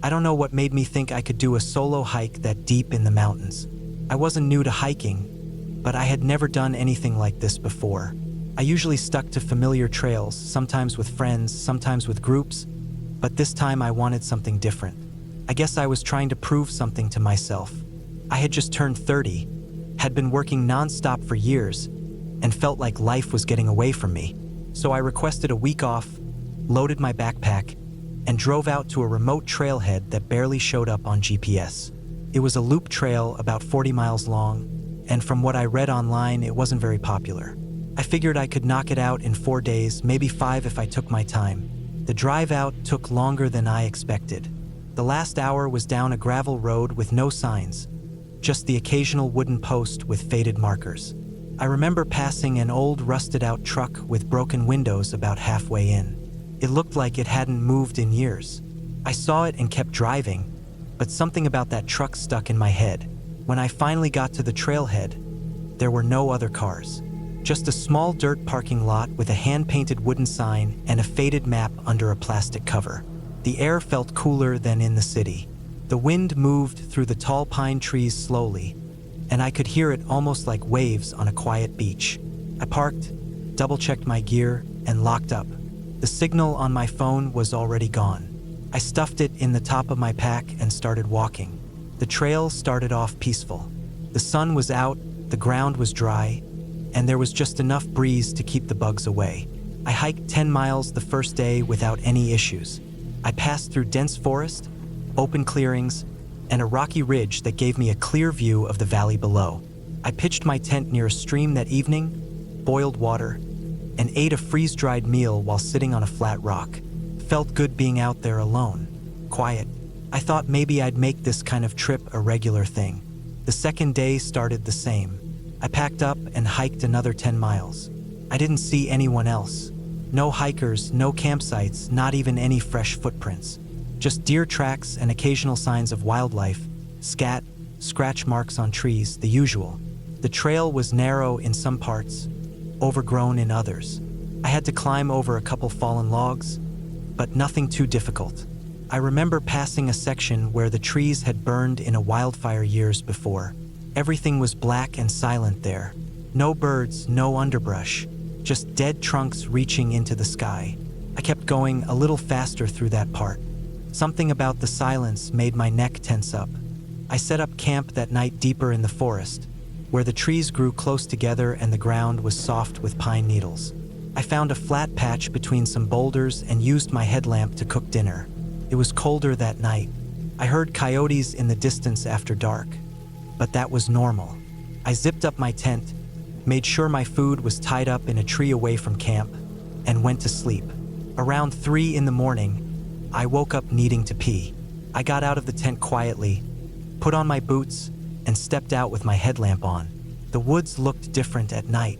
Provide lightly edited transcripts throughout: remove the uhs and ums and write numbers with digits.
I don't know what made me think I could do a solo hike that deep in the mountains. I wasn't new to hiking, but I had never done anything like this before. I usually stuck to familiar trails, sometimes with friends, sometimes with groups, but this time I wanted something different. I guess I was trying to prove something to myself. I had just turned 30, had been working non-stop for years, and felt like life was getting away from me. So I requested a week off, loaded my backpack, and drove out to a remote trailhead that barely showed up on GPS. It was a loop trail about 40 miles long, and from what I read online, it wasn't very popular. I figured I could knock it out in 4 days, maybe 5 if I took my time. The drive out took longer than I expected. The last hour was down a gravel road with no signs, just the occasional wooden post with faded markers. I remember passing an old rusted-out truck with broken windows about halfway in. It looked like it hadn't moved in years. I saw it and kept driving, but something about that truck stuck in my head. When I finally got to the trailhead, there were no other cars. Just a small dirt parking lot with a hand-painted wooden sign and a faded map under a plastic cover. The air felt cooler than in the city. The wind moved through the tall pine trees slowly, and I could hear it almost like waves on a quiet beach. I parked, double-checked my gear, and locked up. The signal on my phone was already gone. I stuffed it in the top of my pack and started walking. The trail started off peaceful. The sun was out, the ground was dry, and there was just enough breeze to keep the bugs away. I hiked 10 miles the first day without any issues. I passed through dense forest, open clearings, and a rocky ridge that gave me a clear view of the valley below. I pitched my tent near a stream that evening, boiled water, and ate a freeze-dried meal while sitting on a flat rock. Felt good being out there alone, quiet. I thought maybe I'd make this kind of trip a regular thing. The second day started the same. I packed up and hiked another 10 miles. I didn't see anyone else. No hikers, no campsites, not even any fresh footprints. Just deer tracks and occasional signs of wildlife, scat, scratch marks on trees, the usual. The trail was narrow in some parts, overgrown in others. I had to climb over a couple fallen logs, but nothing too difficult. I remember passing a section where the trees had burned in a wildfire years before. Everything was black and silent there. No birds, no underbrush, just dead trunks reaching into the sky. I kept going a little faster through that part. Something about the silence made my neck tense up. I set up camp that night deeper in the forest, where the trees grew close together and the ground was soft with pine needles. I found a flat patch between some boulders and used my headlamp to cook dinner. It was colder that night. I heard coyotes in the distance after dark, but that was normal. I zipped up my tent, made sure my food was tied up in a tree away from camp, and went to sleep. Around 3 in the morning, I woke up needing to pee. I got out of the tent quietly, put on my boots, and stepped out with my headlamp on. The woods looked different at night.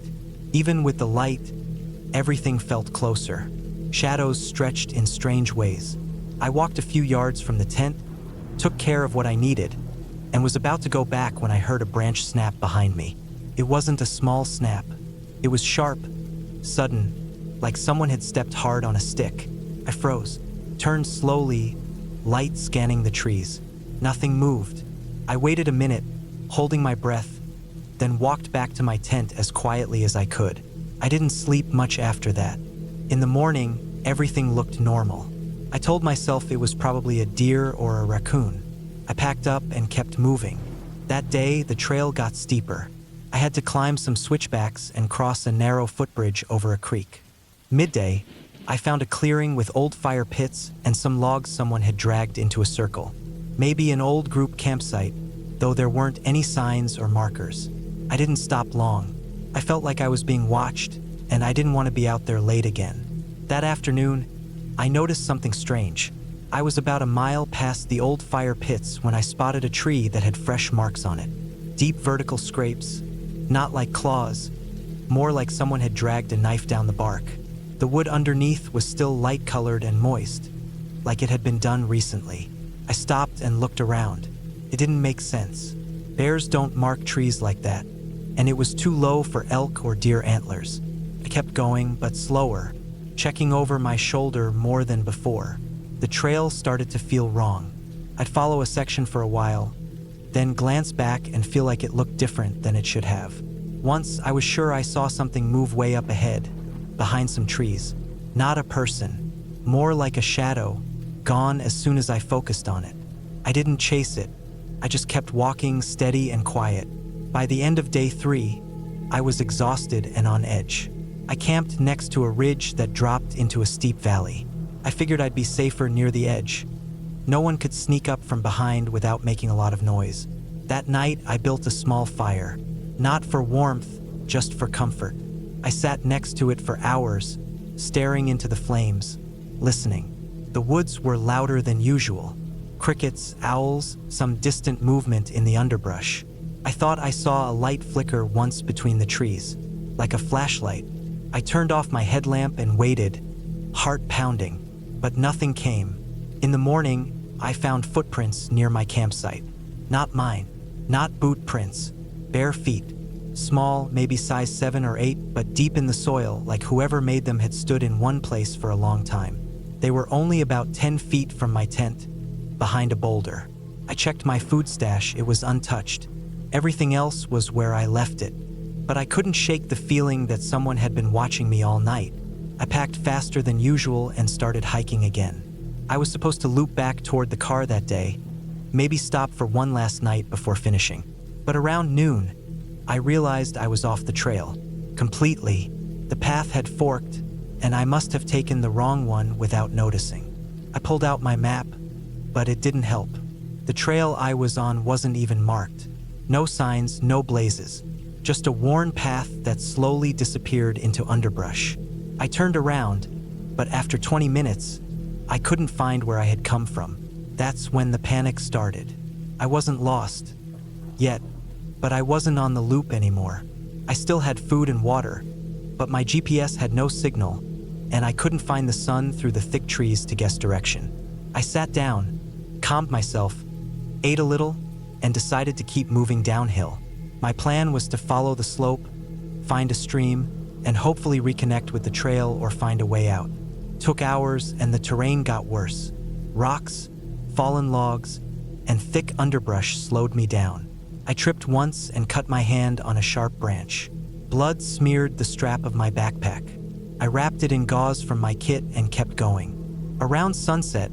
Even with the light, everything felt closer. Shadows stretched in strange ways. I walked a few yards from the tent, took care of what I needed, and was about to go back when I heard a branch snap behind me. It wasn't a small snap. It was sharp, sudden, like someone had stepped hard on a stick. I froze, turned slowly, light scanning the trees. Nothing moved. I waited a minute, holding my breath, then walked back to my tent as quietly as I could. I didn't sleep much after that. In the morning, everything looked normal. I told myself it was probably a deer or a raccoon. I packed up and kept moving. That day, the trail got steeper. I had to climb some switchbacks and cross a narrow footbridge over a creek. Midday, I found a clearing with old fire pits and some logs someone had dragged into a circle. Maybe an old group campsite, though there weren't any signs or markers. I didn't stop long. I felt like I was being watched, and I didn't want to be out there late again. That afternoon, I noticed something strange. I was about a mile past the old fire pits when I spotted a tree that had fresh marks on it. Deep vertical scrapes, not like claws, more like someone had dragged a knife down the bark. The wood underneath was still light-colored and moist, like it had been done recently. I stopped and looked around. It didn't make sense. Bears don't mark trees like that, and it was too low for elk or deer antlers. I kept going, but slower, checking over my shoulder more than before. The trail started to feel wrong. I'd follow a section for a while, then glance back and feel like it looked different than it should have. Once, I was sure I saw something move way up ahead, behind some trees. Not a person, more like a shadow, gone as soon as I focused on it. I didn't chase it. I just kept walking, steady and quiet. By the end of day 3, I was exhausted and on edge. I camped next to a ridge that dropped into a steep valley. I figured I'd be safer near the edge. No one could sneak up from behind without making a lot of noise. That night, I built a small fire. Not for warmth, just for comfort. I sat next to it for hours, staring into the flames, listening. The woods were louder than usual. Crickets, owls, some distant movement in the underbrush. I thought I saw a light flicker once between the trees, like a flashlight. I turned off my headlamp and waited, heart pounding, but nothing came. In the morning, I found footprints near my campsite. Not mine, not boot prints, bare feet. Small, maybe size 7 or 8, but deep in the soil, like whoever made them had stood in one place for a long time. They were only about 10 feet from my tent, behind a boulder. I checked my food stash, it was untouched. Everything else was where I left it. But I couldn't shake the feeling that someone had been watching me all night. I packed faster than usual and started hiking again. I was supposed to loop back toward the car that day, maybe stop for one last night before finishing. But around noon, I realized I was off the trail. Completely. The path had forked, and I must have taken the wrong one without noticing. I pulled out my map, but it didn't help. The trail I was on wasn't even marked. No signs, no blazes. Just a worn path that slowly disappeared into underbrush. I turned around, but after 20 minutes, I couldn't find where I had come from. That's when the panic started. I wasn't lost yet, but I wasn't on the loop anymore. I still had food and water, but my GPS had no signal, and I couldn't find the sun through the thick trees to guess direction. I sat down, calmed myself, ate a little, and decided to keep moving downhill. My plan was to follow the slope, find a stream, and hopefully reconnect with the trail or find a way out. Took hours, and the terrain got worse. Rocks, fallen logs, and thick underbrush slowed me down. I tripped once and cut my hand on a sharp branch. Blood smeared the strap of my backpack. I wrapped it in gauze from my kit and kept going. Around sunset,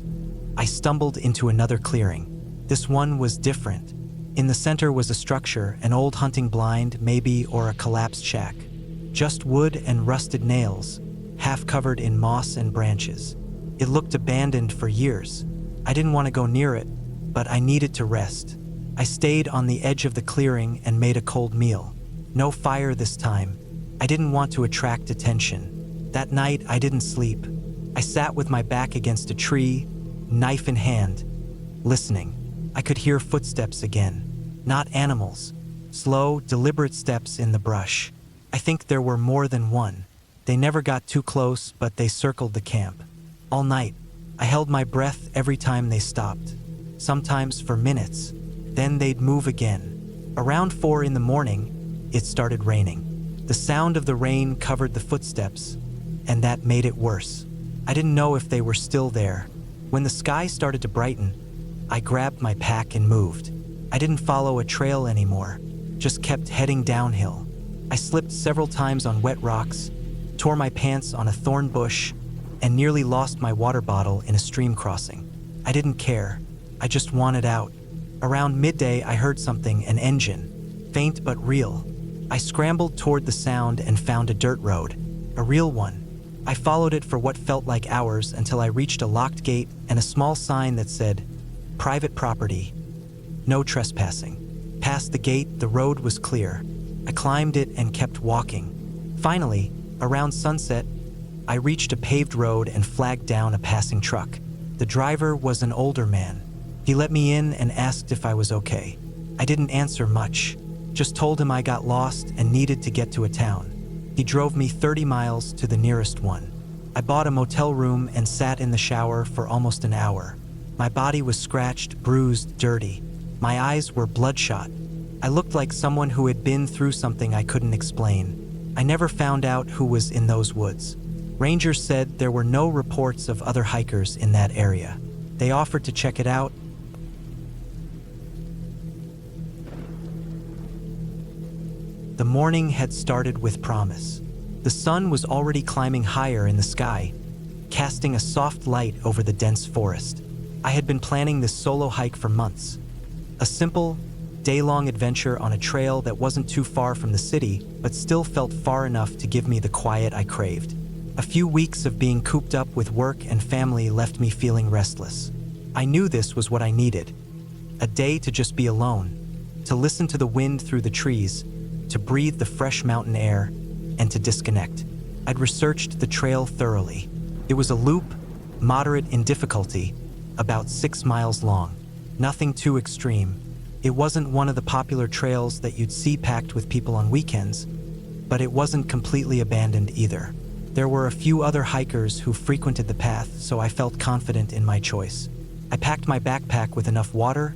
I stumbled into another clearing. This one was different. In the center was a structure, an old hunting blind, maybe, or a collapsed shack. Just wood and rusted nails, half covered in moss and branches. It looked abandoned for years. I didn't want to go near it, but I needed to rest. I stayed on the edge of the clearing and made a cold meal. No fire this time. I didn't want to attract attention. That night, I didn't sleep. I sat with my back against a tree, knife in hand, listening. I could hear footsteps again. Not animals. Slow, deliberate steps in the brush. I think there were more than one. They never got too close, but they circled the camp. All night, I held my breath every time they stopped. Sometimes for minutes. Then they'd move again. Around 4 in the morning, it started raining. The sound of the rain covered the footsteps, and that made it worse. I didn't know if they were still there. When the sky started to brighten, I grabbed my pack and moved. I didn't follow a trail anymore, just kept heading downhill. I slipped several times on wet rocks, tore my pants on a thorn bush, and nearly lost my water bottle in a stream crossing. I didn't care. I just wanted out. Around midday, I heard something, an engine, faint but real. I scrambled toward the sound and found a dirt road, a real one. I followed it for what felt like hours until I reached a locked gate and a small sign that said, "Private property, no trespassing." Past the gate, the road was clear. I climbed it and kept walking. Finally, around sunset, I reached a paved road and flagged down a passing truck. The driver was an older man. He let me in and asked if I was okay. I didn't answer much, just told him I got lost and needed to get to a town. He drove me 30 miles to the nearest one. I bought a motel room and sat in the shower for almost an hour. My body was scratched, bruised, dirty. My eyes were bloodshot. I looked like someone who had been through something I couldn't explain. I never found out who was in those woods. Rangers said there were no reports of other hikers in that area. They offered to check it out, The morning had started with promise. The sun was already climbing higher in the sky, casting a soft light over the dense forest. I had been planning this solo hike for months. A simple, day-long adventure on a trail that wasn't too far from the city, but still felt far enough to give me the quiet I craved. A few weeks of being cooped up with work and family left me feeling restless. I knew this was what I needed. A day to just be alone, to listen to the wind through the trees, to breathe the fresh mountain air, and to disconnect. I'd researched the trail thoroughly. It was a loop, moderate in difficulty, about 6 miles long. Nothing too extreme. It wasn't one of the popular trails that you'd see packed with people on weekends, but it wasn't completely abandoned either. There were a few other hikers who frequented the path, so I felt confident in my choice. I packed my backpack with enough water,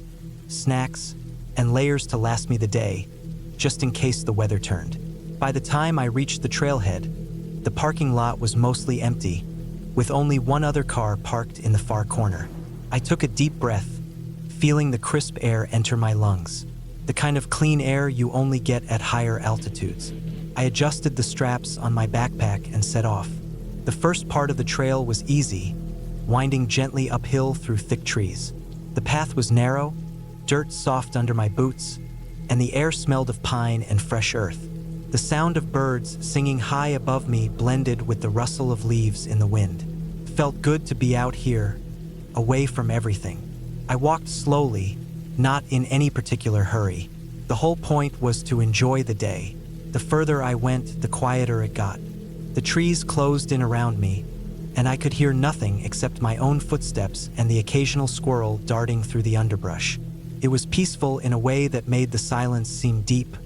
snacks, and layers to last me the day, just in case the weather turned. By the time I reached the trailhead, the parking lot was mostly empty, with only one other car parked in the far corner. I took a deep breath, feeling the crisp air enter my lungs, the kind of clean air you only get at higher altitudes. I adjusted the straps on my backpack and set off. The first part of the trail was easy, winding gently uphill through thick trees. The path was narrow, dirt soft under my boots, and the air smelled of pine and fresh earth. The sound of birds singing high above me blended with the rustle of leaves in the wind. It felt good to be out here, away from everything. I walked slowly, not in any particular hurry. The whole point was to enjoy the day. The further I went, the quieter it got. The trees closed in around me, and I could hear nothing except my own footsteps and the occasional squirrel darting through the underbrush. It was peaceful in a way that made the silence seem deep,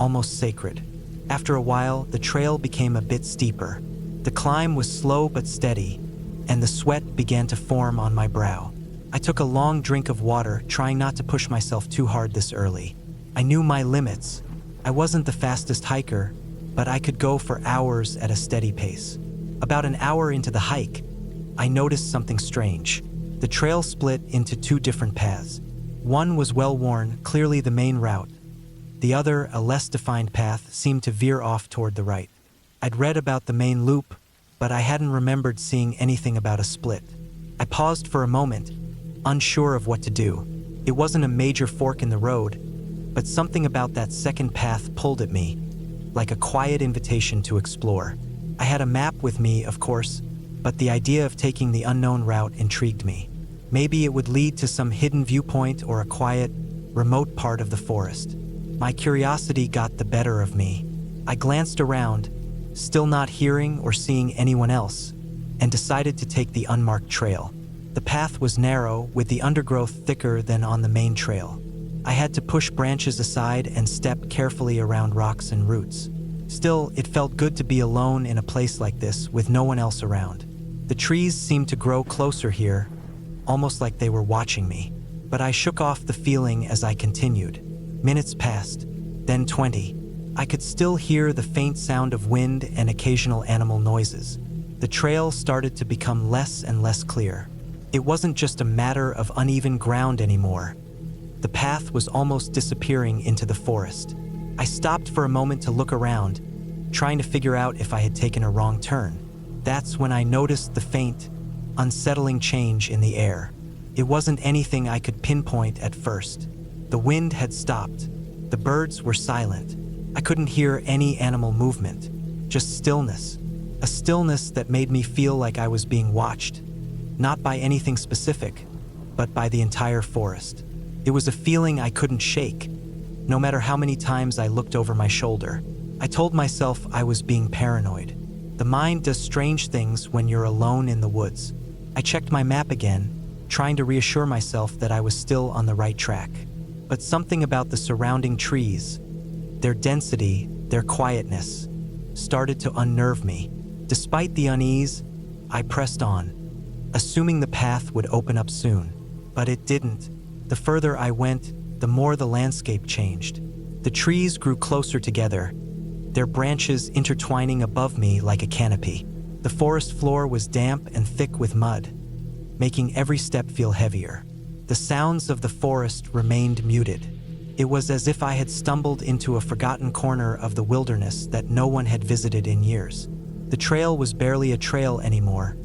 almost sacred. After a while, the trail became a bit steeper. The climb was slow but steady, and the sweat began to form on my brow. I took a long drink of water, trying not to push myself too hard this early. I knew my limits. I wasn't the fastest hiker, but I could go for hours at a steady pace. About an hour into the hike, I noticed something strange. The trail split into 2 different paths. One was well-worn, clearly the main route. The other, a less defined path, seemed to veer off toward the right. I'd read about the main loop, but I hadn't remembered seeing anything about a split. I paused for a moment, unsure of what to do. It wasn't a major fork in the road, but something about that second path pulled at me, like a quiet invitation to explore. I had a map with me, of course, but the idea of taking the unknown route intrigued me. Maybe it would lead to some hidden viewpoint or a quiet, remote part of the forest. My curiosity got the better of me. I glanced around, still not hearing or seeing anyone else, and decided to take the unmarked trail. The path was narrow, with the undergrowth thicker than on the main trail. I had to push branches aside and step carefully around rocks and roots. Still, it felt good to be alone in a place like this with no one else around. The trees seemed to grow closer here, almost like they were watching me. But I shook off the feeling as I continued. Minutes passed, then 20. I could still hear the faint sound of wind and occasional animal noises. The trail started to become less and less clear. It wasn't just a matter of uneven ground anymore. The path was almost disappearing into the forest. I stopped for a moment to look around, trying to figure out if I had taken a wrong turn. That's when I noticed the faint, unsettling change in the air. It wasn't anything I could pinpoint at first. The wind had stopped. The birds were silent. I couldn't hear any animal movement, just stillness. A stillness that made me feel like I was being watched, not by anything specific, but by the entire forest. It was a feeling I couldn't shake, no matter how many times I looked over my shoulder. I told myself I was being paranoid. The mind does strange things when you're alone in the woods. I checked my map again, trying to reassure myself that I was still on the right track. But something about the surrounding trees, their density, their quietness, started to unnerve me. Despite the unease, I pressed on, assuming the path would open up soon. But it didn't. The further I went, the more the landscape changed. The trees grew closer together, their branches intertwining above me like a canopy. The forest floor was damp and thick with mud, making every step feel heavier. The sounds of the forest remained muted. It was as if I had stumbled into a forgotten corner of the wilderness that no one had visited in years. The trail was barely a trail anymore,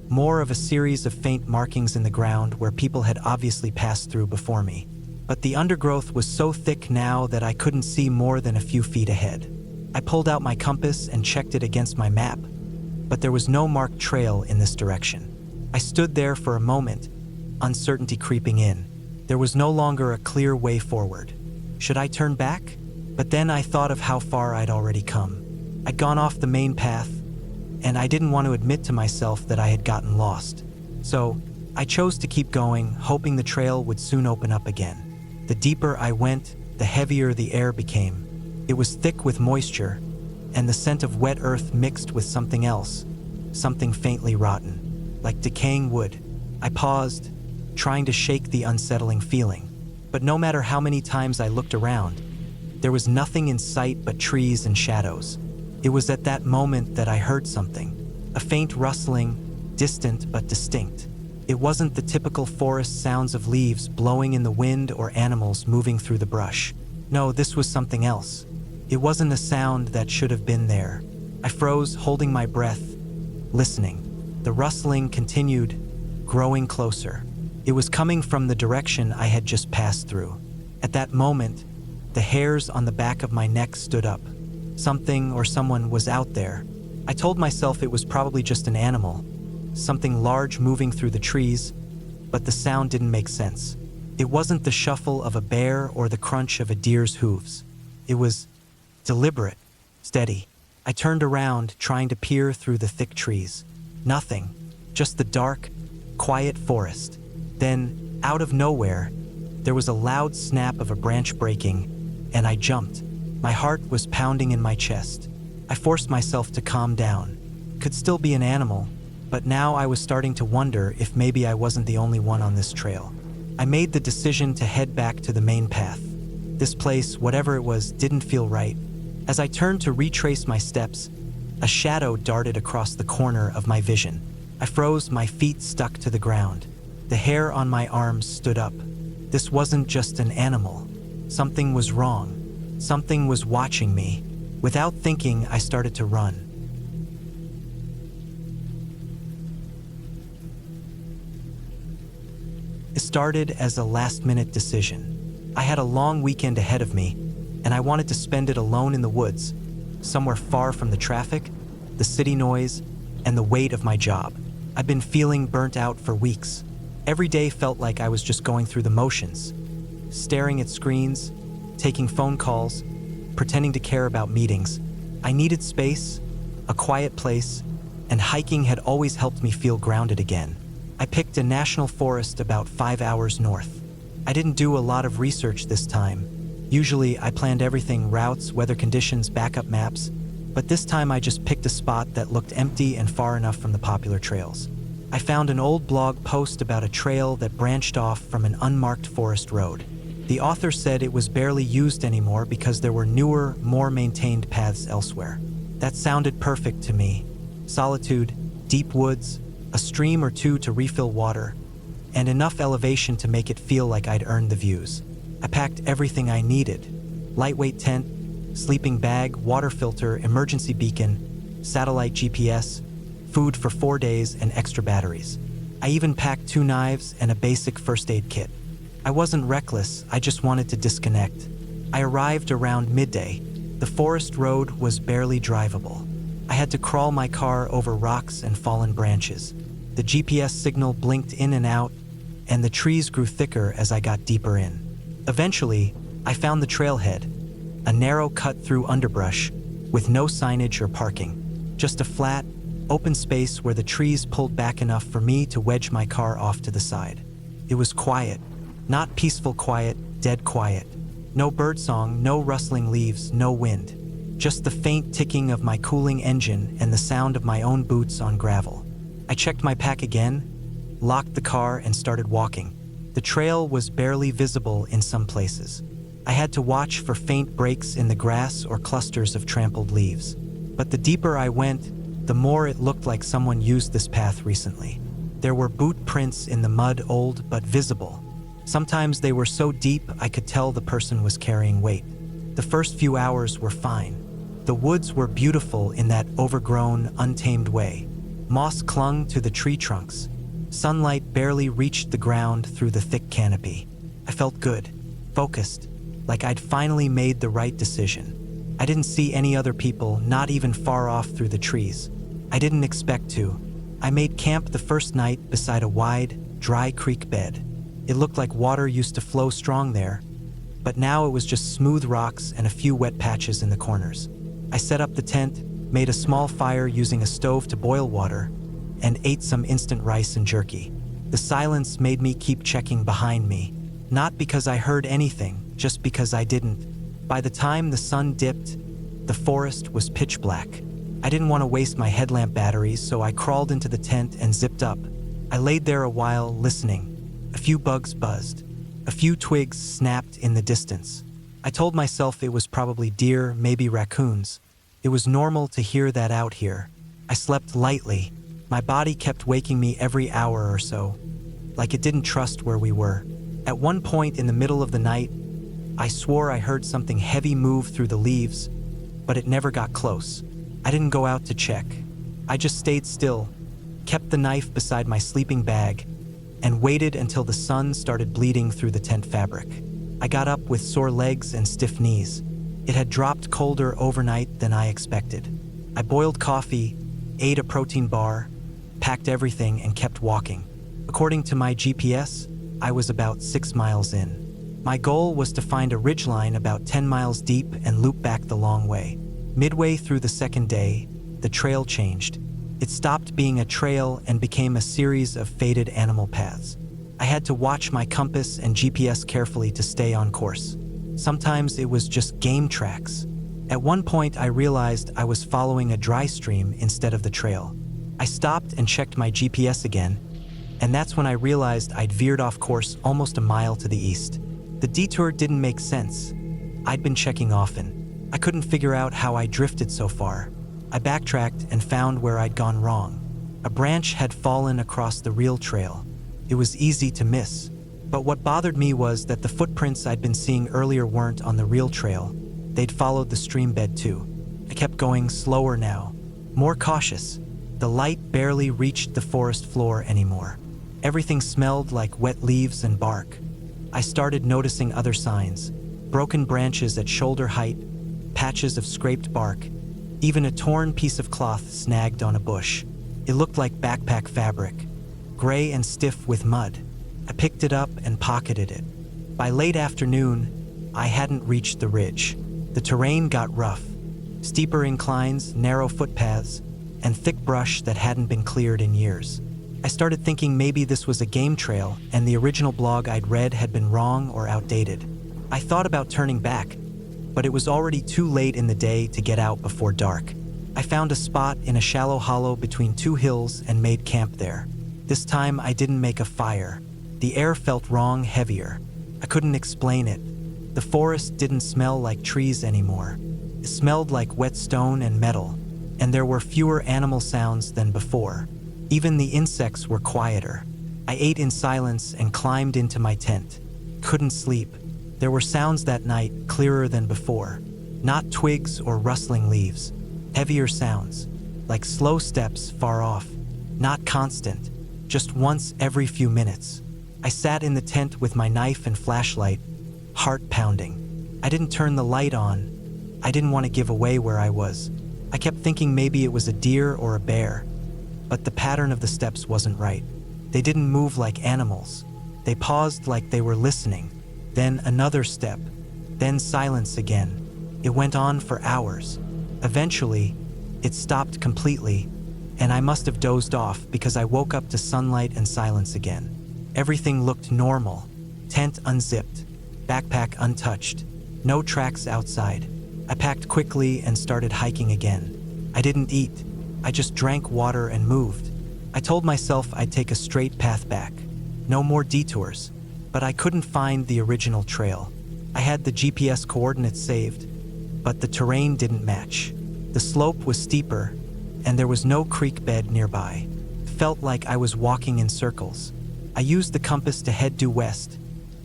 more of a series of faint markings in the ground where people had obviously passed through before me. But the undergrowth was so thick now that I couldn't see more than a few feet ahead. I pulled out my compass and checked it against my map, but there was no marked trail in this direction. I stood there for a moment, uncertainty creeping in. There was no longer a clear way forward. Should I turn back? But then I thought of how far I'd already come. I'd gone off the main path, and I didn't want to admit to myself that I had gotten lost. So I chose to keep going, hoping the trail would soon open up again. The deeper I went, the heavier the air became. It was thick with moisture, and the scent of wet earth mixed with something else, something faintly rotten, like decaying wood. I paused, trying to shake the unsettling feeling. But no matter how many times I looked around, there was nothing in sight but trees and shadows. It was at that moment that I heard something, a faint rustling, distant but distinct. It wasn't the typical forest sounds of leaves blowing in the wind or animals moving through the brush. No, this was something else. It wasn't a sound that should have been there. I froze, holding my breath, listening. The rustling continued, growing closer. It was coming from the direction I had just passed through. At that moment, the hairs on the back of my neck stood up. Something or someone was out there. I told myself it was probably just an animal, something large moving through the trees, but the sound didn't make sense. It wasn't the shuffle of a bear or the crunch of a deer's hooves. It was deliberate, steady. I turned around, trying to peer through the thick trees. Nothing, just the dark, quiet forest. Then, out of nowhere, there was a loud snap of a branch breaking, and I jumped. My heart was pounding in my chest. I forced myself to calm down. Could still be an animal, but now I was starting to wonder if maybe I wasn't the only one on this trail. I made the decision to head back to the main path. This place, whatever it was, didn't feel right. As I turned to retrace my steps, a shadow darted across the corner of my vision. I froze, my feet stuck to the ground. The hair on my arms stood up. This wasn't just an animal. Something was wrong. Something was watching me. Without thinking, I started to run. It started as a last-minute decision. I had a long weekend ahead of me, and I wanted to spend it alone in the woods, somewhere far from the traffic, the city noise, and the weight of my job. I'd been feeling burnt out for weeks. Every day felt like I was just going through the motions, staring at screens, taking phone calls, pretending to care about meetings. I needed space, a quiet place, and hiking had always helped me feel grounded again. I picked a national forest about 5 hours north. I didn't do a lot of research this time. Usually I planned everything: routes, weather conditions, backup maps, but this time I just picked a spot that looked empty and far enough from the popular trails. I found an old blog post about a trail that branched off from an unmarked forest road. The author said it was barely used anymore because there were newer, more maintained paths elsewhere. That sounded perfect to me. Solitude, deep woods, a stream or two to refill water, and enough elevation to make it feel like I'd earned the views. I packed everything I needed: lightweight tent, sleeping bag, water filter, emergency beacon, satellite GPS, food for 4 days, and extra batteries. I even packed 2 knives and a basic first aid kit. I wasn't reckless, I just wanted to disconnect. I arrived around midday. The forest road was barely drivable. I had to crawl my car over rocks and fallen branches. The GPS signal blinked in and out, and the trees grew thicker as I got deeper in. Eventually, I found the trailhead, a narrow cut through underbrush with no signage or parking, just a flat, open space where the trees pulled back enough for me to wedge my car off to the side. It was quiet, not peaceful quiet, dead quiet. No birdsong, no rustling leaves, no wind. Just the faint ticking of my cooling engine and the sound of my own boots on gravel. I checked my pack again, locked the car, and started walking. The trail was barely visible in some places. I had to watch for faint breaks in the grass or clusters of trampled leaves. But the deeper I went, the more it looked like someone used this path recently. There were boot prints in the mud, old but visible, Sometimes they were so deep I could tell the person was carrying weight. The first few hours were fine. The woods were beautiful in that overgrown, untamed way. Moss clung to the tree trunks. Sunlight barely reached the ground through the thick canopy. I felt good, focused, like I'd finally made the right decision. I didn't see any other people, not even far off through the trees. I didn't expect to. I made camp the first night beside a wide, dry creek bed. It looked like water used to flow strong there, but now it was just smooth rocks and a few wet patches in the corners. I set up the tent, made a small fire using a stove to boil water, and ate some instant rice and jerky. The silence made me keep checking behind me, not because I heard anything, just because I didn't. By the time the sun dipped, the forest was pitch black. I didn't want to waste my headlamp batteries, so I crawled into the tent and zipped up. I laid there a while, listening. A few bugs buzzed. A few twigs snapped in the distance. I told myself it was probably deer, maybe raccoons. It was normal to hear that out here. I slept lightly. My body kept waking me every hour or so, like it didn't trust where we were. At one point in the middle of the night, I swore I heard something heavy move through the leaves, but it never got close. I didn't go out to check. I just stayed still, kept the knife beside my sleeping bag, and waited until the sun started bleeding through the tent fabric. I got up with sore legs and stiff knees. It had dropped colder overnight than I expected. I boiled coffee, ate a protein bar, packed everything, and kept walking. According to my GPS, I was about 6 miles in. My goal was to find a ridgeline about 10 miles deep and loop back the long way. Midway through the second day, the trail changed. It stopped being a trail and became a series of faded animal paths. I had to watch my compass and GPS carefully to stay on course. Sometimes it was just game tracks. At one point, I realized I was following a dry stream instead of the trail. I stopped and checked my GPS again, and that's when I realized I'd veered off course almost a mile to the east. The detour didn't make sense. I'd been checking often. I couldn't figure out how I drifted so far. I backtracked and found where I'd gone wrong. A branch had fallen across the real trail. It was easy to miss. But what bothered me was that the footprints I'd been seeing earlier weren't on the real trail. They'd followed the stream bed too. I kept going slower now, more cautious. The light barely reached the forest floor anymore. Everything smelled like wet leaves and bark. I started noticing other signs: broken branches at shoulder height, patches of scraped bark, even a torn piece of cloth snagged on a bush. It looked like backpack fabric, gray and stiff with mud. I picked it up and pocketed it. By late afternoon, I hadn't reached the ridge. The terrain got rough. Steeper inclines, narrow footpaths, and thick brush that hadn't been cleared in years. I started thinking maybe this was a game trail and the original blog I'd read had been wrong or outdated. I thought about turning back, but it was already too late in the day to get out before dark. I found a spot in a shallow hollow between two hills and made camp there. This time I didn't make a fire. The air felt wrong, heavier. I couldn't explain it. The forest didn't smell like trees anymore. It smelled like wet stone and metal, and there were fewer animal sounds than before. Even the insects were quieter. I ate in silence and climbed into my tent. Couldn't sleep. There were sounds that night, clearer than before. Not twigs or rustling leaves. Heavier sounds, like slow steps far off. Not constant, just once every few minutes. I sat in the tent with my knife and flashlight, heart pounding. I didn't turn the light on. I didn't want to give away where I was. I kept thinking maybe it was a deer or a bear, but the pattern of the steps wasn't right. They didn't move like animals. They paused like they were listening. Then another step, then silence again. It went on for hours. Eventually, it stopped completely, and I must have dozed off because I woke up to sunlight and silence again. Everything looked normal. Tent unzipped, backpack untouched, no tracks outside. I packed quickly and started hiking again. I didn't eat. I just drank water and moved. I told myself I'd take a straight path back. No more detours. But I couldn't find the original trail. I had the GPS coordinates saved, but the terrain didn't match. The slope was steeper, and there was no creek bed nearby. It felt like I was walking in circles. I used the compass to head due west,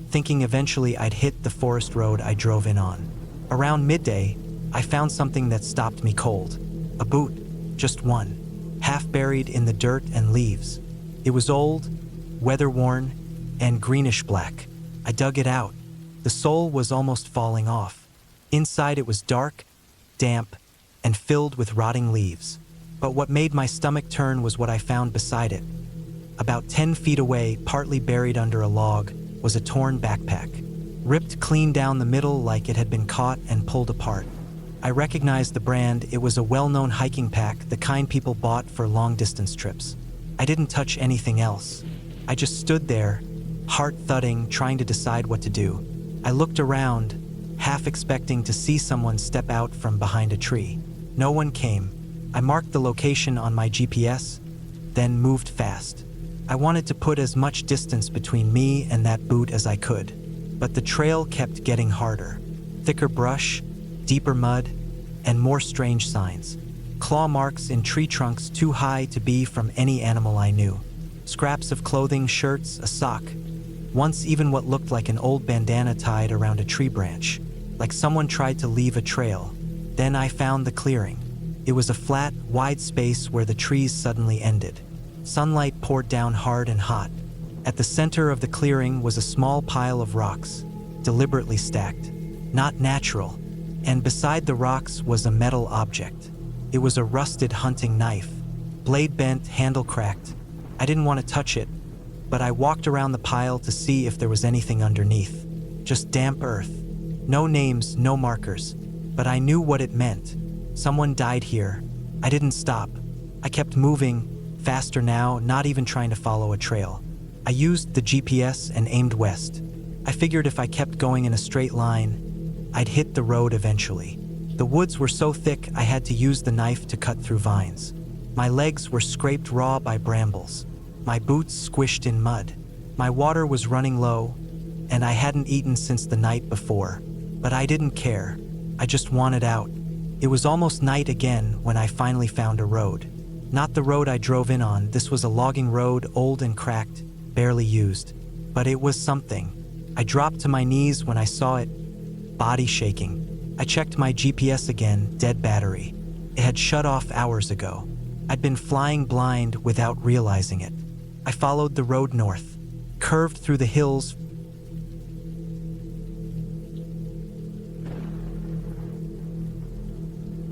thinking eventually I'd hit the forest road I drove in on. Around midday, I found something that stopped me cold. A boot, just one, half buried in the dirt and leaves. It was old, weather-worn, and greenish-black. I dug it out. The sole was almost falling off. Inside it was dark, damp, and filled with rotting leaves. But what made my stomach turn was what I found beside it. About 10 feet away, partly buried under a log, was a torn backpack, ripped clean down the middle like it had been caught and pulled apart. I recognized the brand. It was a well-known hiking pack, the kind people bought for long-distance trips. I didn't touch anything else. I just stood there, heart thudding, trying to decide what to do. I looked around, half expecting to see someone step out from behind a tree. No one came. I marked the location on my GPS, then moved fast. I wanted to put as much distance between me and that boot as I could, but the trail kept getting harder. Thicker brush, deeper mud, and more strange signs. Claw marks in tree trunks too high to be from any animal I knew. Scraps of clothing, shirts, a sock. Once even what looked like an old bandana tied around a tree branch, like someone tried to leave a trail. Then I found the clearing. It was a flat, wide space where the trees suddenly ended. Sunlight poured down hard and hot. At the center of the clearing was a small pile of rocks, deliberately stacked, not natural, and beside the rocks was a metal object. It was a rusted hunting knife, blade bent, handle cracked. I didn't want to touch it, but I walked around the pile to see if there was anything underneath. Just damp earth. No names, no markers, but I knew what it meant. Someone died here. I didn't stop. I kept moving, faster now, not even trying to follow a trail. I used the GPS and aimed west. I figured if I kept going in a straight line, I'd hit the road eventually. The woods were so thick I had to use the knife to cut through vines. My legs were scraped raw by brambles. My boots squished in mud. My water was running low, and I hadn't eaten since the night before. But I didn't care. I just wanted out. It was almost night again when I finally found a road. Not the road I drove in on. This was a logging road, old and cracked, barely used. But it was something. I dropped to my knees when I saw it, body shaking. I checked my GPS again, dead battery. It had shut off hours ago. I'd been flying blind without realizing it. I followed the road north, curved through the hills.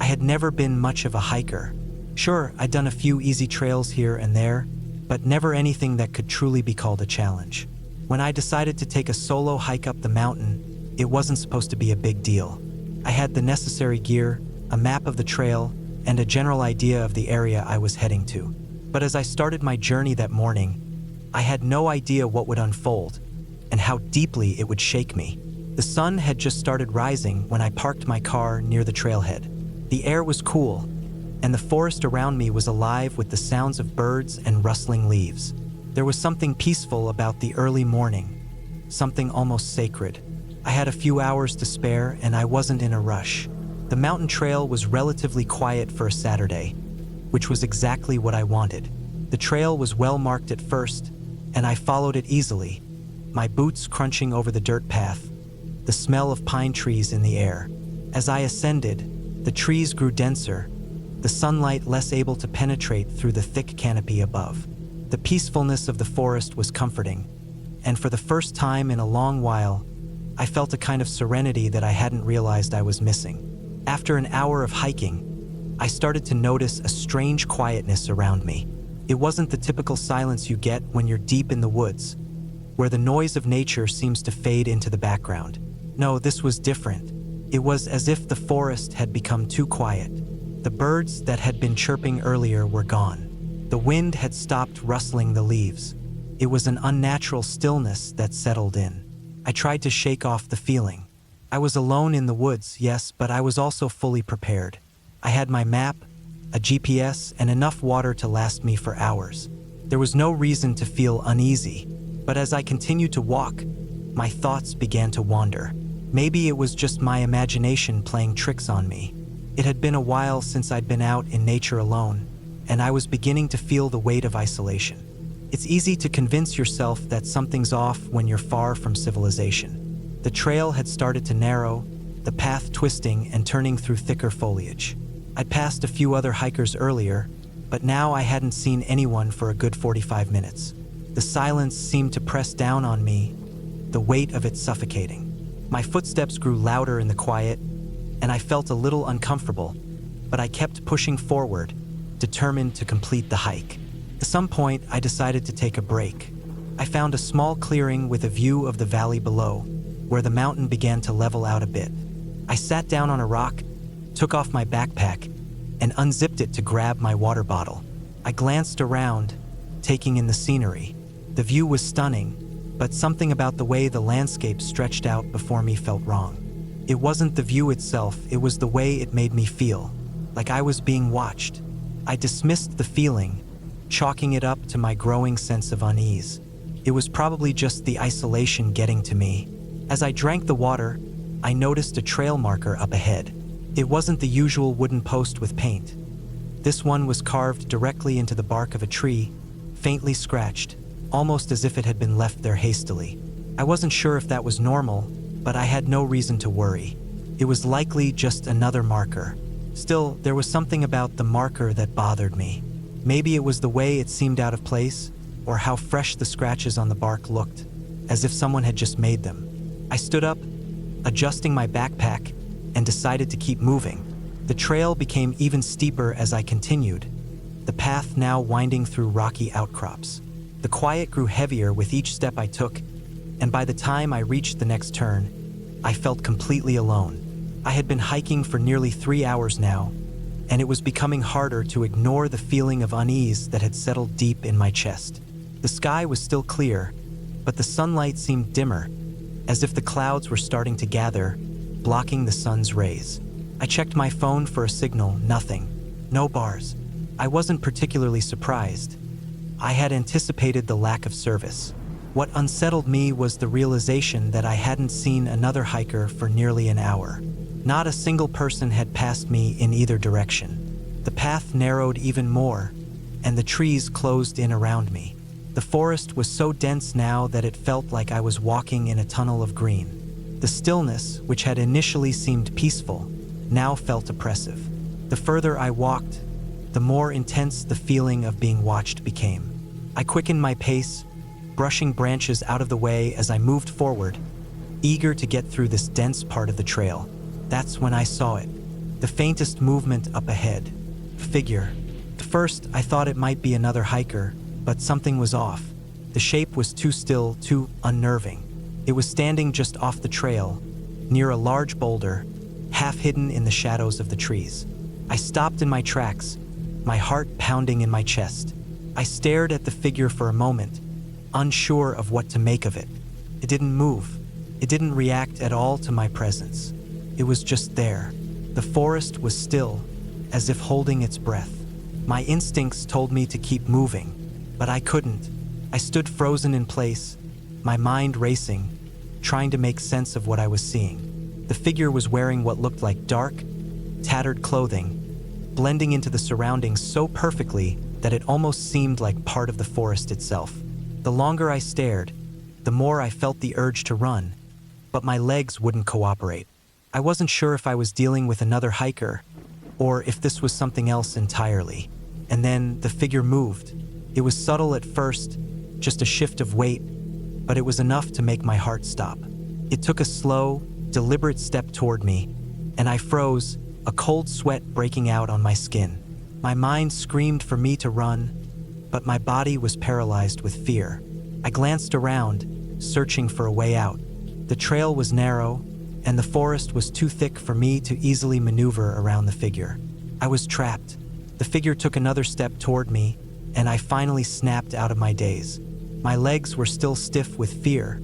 I had never been much of a hiker. Sure, I'd done a few easy trails here and there, but never anything that could truly be called a challenge. When I decided to take a solo hike up the mountain, it wasn't supposed to be a big deal. I had the necessary gear, a map of the trail, and a general idea of the area I was heading to. But as I started my journey that morning, I had no idea what would unfold and how deeply it would shake me. The sun had just started rising when I parked my car near the trailhead. The air was cool, and the forest around me was alive with the sounds of birds and rustling leaves. There was something peaceful about the early morning, something almost sacred. I had a few hours to spare, and I wasn't in a rush. The mountain trail was relatively quiet for a Saturday, which was exactly what I wanted. The trail was well marked at first, and I followed it easily, my boots crunching over the dirt path, the smell of pine trees in the air. As I ascended, the trees grew denser, the sunlight less able to penetrate through the thick canopy above. The peacefulness of the forest was comforting, and for the first time in a long while, I felt a kind of serenity that I hadn't realized I was missing. After an hour of hiking, I started to notice a strange quietness around me. It wasn't the typical silence you get when you're deep in the woods, where the noise of nature seems to fade into the background. No, this was different. It was as if the forest had become too quiet. The birds that had been chirping earlier were gone. The wind had stopped rustling the leaves. It was an unnatural stillness that settled in. I tried to shake off the feeling. I was alone in the woods, yes, but I was also fully prepared. I had my map, a GPS, and enough water to last me for hours. There was no reason to feel uneasy, but as I continued to walk, my thoughts began to wander. Maybe it was just my imagination playing tricks on me. It had been a while since I'd been out in nature alone, and I was beginning to feel the weight of isolation. It's easy to convince yourself that something's off when you're far from civilization. The trail had started to narrow, the path twisting and turning through thicker foliage. I'd passed a few other hikers earlier, but now I hadn't seen anyone for a good 45 minutes. The silence seemed to press down on me, the weight of it suffocating. My footsteps grew louder in the quiet, and I felt a little uncomfortable, but I kept pushing forward, determined to complete the hike. At some point, I decided to take a break. I found a small clearing with a view of the valley below, where the mountain began to level out a bit. I sat down on a rock, took off my backpack, and unzipped it to grab my water bottle. I glanced around, taking in the scenery. The view was stunning, but something about the way the landscape stretched out before me felt wrong. It wasn't the view itself, it was the way it made me feel, like I was being watched. I dismissed the feeling, chalking it up to my growing sense of unease. It was probably just the isolation getting to me. As I drank the water, I noticed a trail marker up ahead. It wasn't the usual wooden post with paint. This one was carved directly into the bark of a tree, faintly scratched, almost as if it had been left there hastily. I wasn't sure if that was normal, but I had no reason to worry. It was likely just another marker. Still, there was something about the marker that bothered me. Maybe it was the way it seemed out of place, or how fresh the scratches on the bark looked, as if someone had just made them. I stood up, adjusting my backpack, and decided to keep moving. The trail became even steeper as I continued, the path now winding through rocky outcrops. The quiet grew heavier with each step I took, and by the time I reached the next turn, I felt completely alone. I had been hiking for nearly 3 hours now, and it was becoming harder to ignore the feeling of unease that had settled deep in my chest. The sky was still clear, but the sunlight seemed dimmer, as if the clouds were starting to gather, blocking the sun's rays. I checked my phone for a signal, nothing. No bars. I wasn't particularly surprised. I had anticipated the lack of service. What unsettled me was the realization that I hadn't seen another hiker for nearly an hour. Not a single person had passed me in either direction. The path narrowed even more, and the trees closed in around me. The forest was so dense now that it felt like I was walking in a tunnel of green. The stillness, which had initially seemed peaceful, now felt oppressive. The further I walked, the more intense the feeling of being watched became. I quickened my pace, brushing branches out of the way as I moved forward, eager to get through this dense part of the trail. That's when I saw it, the faintest movement up ahead. A figure. At first, I thought it might be another hiker, but something was off. The shape was too still, too unnerving. It was standing just off the trail, near a large boulder, half hidden in the shadows of the trees. I stopped in my tracks, my heart pounding in my chest. I stared at the figure for a moment, unsure of what to make of it. It didn't move. It didn't react at all to my presence. It was just there. The forest was still, as if holding its breath. My instincts told me to keep moving, but I couldn't. I stood frozen in place, my mind racing, trying to make sense of what I was seeing. The figure was wearing what looked like dark, tattered clothing, blending into the surroundings so perfectly that it almost seemed like part of the forest itself. The longer I stared, the more I felt the urge to run, but my legs wouldn't cooperate. I wasn't sure if I was dealing with another hiker, or if this was something else entirely. And then the figure moved. It was subtle at first, just a shift of weight, but it was enough to make my heart stop. It took a slow, deliberate step toward me, and I froze, a cold sweat breaking out on my skin. My mind screamed for me to run, but my body was paralyzed with fear. I glanced around, searching for a way out. The trail was narrow, and the forest was too thick for me to easily maneuver around the figure. I was trapped. The figure took another step toward me, and I finally snapped out of my daze. My legs were still stiff with fear,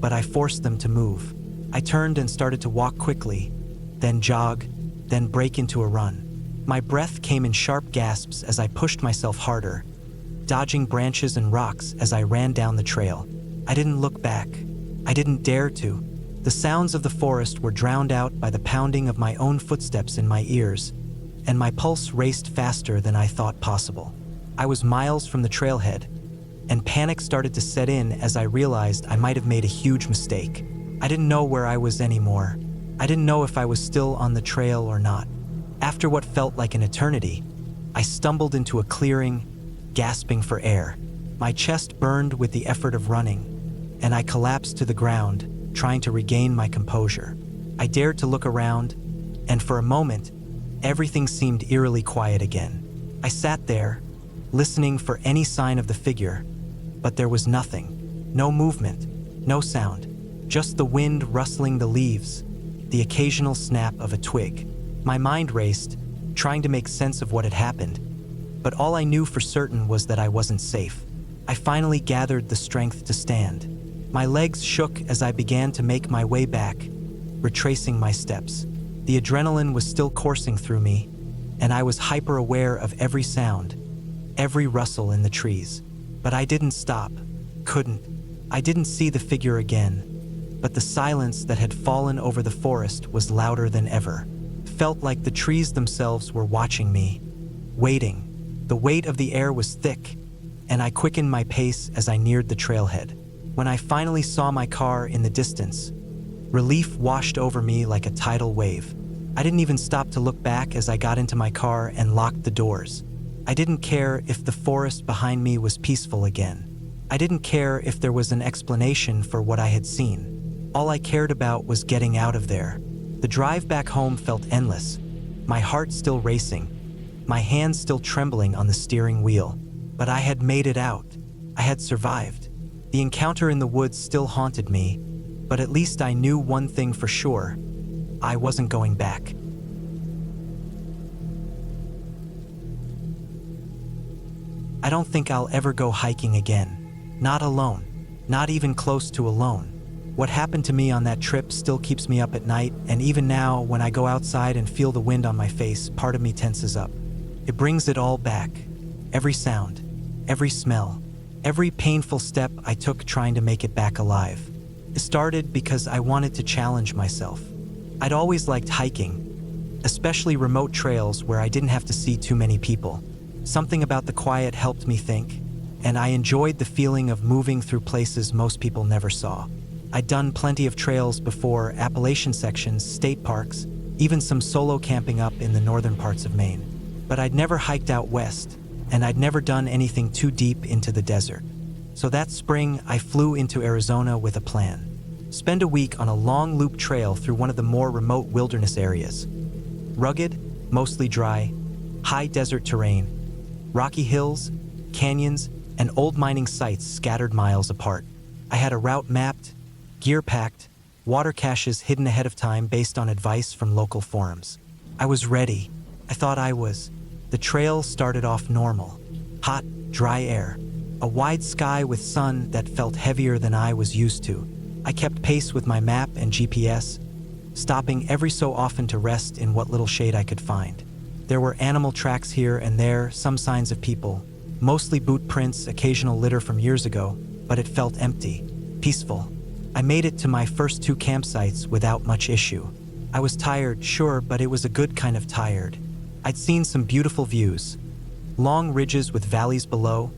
but I forced them to move. I turned and started to walk quickly, then jog, then break into a run. My breath came in sharp gasps as I pushed myself harder, dodging branches and rocks as I ran down the trail. I didn't look back. I didn't dare to. The sounds of the forest were drowned out by the pounding of my own footsteps in my ears, and my pulse raced faster than I thought possible. I was miles from the trailhead, and panic started to set in as I realized I might have made a huge mistake. I didn't know where I was anymore. I didn't know if I was still on the trail or not. After what felt like an eternity, I stumbled into a clearing, gasping for air. My chest burned with the effort of running, and I collapsed to the ground, trying to regain my composure. I dared to look around, and for a moment, everything seemed eerily quiet again. I sat there, listening for any sign of the figure, but there was nothing. No movement, no sound, just the wind rustling the leaves, the occasional snap of a twig. My mind raced, trying to make sense of what had happened, but all I knew for certain was that I wasn't safe. I finally gathered the strength to stand. My legs shook as I began to make my way back, retracing my steps. The adrenaline was still coursing through me, and I was hyper-aware of every sound, every rustle in the trees. But I didn't stop, couldn't. I didn't see the figure again, but the silence that had fallen over the forest was louder than ever. Felt like the trees themselves were watching me, waiting. The weight of the air was thick, and I quickened my pace as I neared the trailhead. When I finally saw my car in the distance, relief washed over me like a tidal wave. I didn't even stop to look back as I got into my car and locked the doors. I didn't care if the forest behind me was peaceful again. I didn't care if there was an explanation for what I had seen. All I cared about was getting out of there. The drive back home felt endless, my heart still racing, my hands still trembling on the steering wheel. But I had made it out. I had survived. The encounter in the woods still haunted me, but at least I knew one thing for sure. I wasn't going back. I don't think I'll ever go hiking again. Not alone. Not even close to alone. What happened to me on that trip still keeps me up at night, and even now, when I go outside and feel the wind on my face, part of me tenses up. It brings it all back. Every sound, every smell, every painful step I took trying to make it back alive. It started because I wanted to challenge myself. I'd always liked hiking, especially remote trails where I didn't have to see too many people. Something about the quiet helped me think, and I enjoyed the feeling of moving through places most people never saw. I'd done plenty of trails before, Appalachian sections, state parks, even some solo camping up in the northern parts of Maine. But I'd never hiked out west, and I'd never done anything too deep into the desert. So that spring, I flew into Arizona with a plan. Spend a week on a long loop trail through one of the more remote wilderness areas. Rugged, mostly dry, high desert terrain, rocky hills, canyons, and old mining sites scattered miles apart. I had a route mapped, gear packed, water caches hidden ahead of time based on advice from local forums. I was ready. I thought I was. The trail started off normal. Hot, dry air. A wide sky with sun that felt heavier than I was used to. I kept pace with my map and GPS, stopping every so often to rest in what little shade I could find. There were animal tracks here and there, some signs of people, mostly boot prints, occasional litter from years ago, but it felt empty, peaceful. I made it to my first 2 campsites without much issue. I was tired, sure, but it was a good kind of tired. I'd seen some beautiful views. Long ridges with valleys below,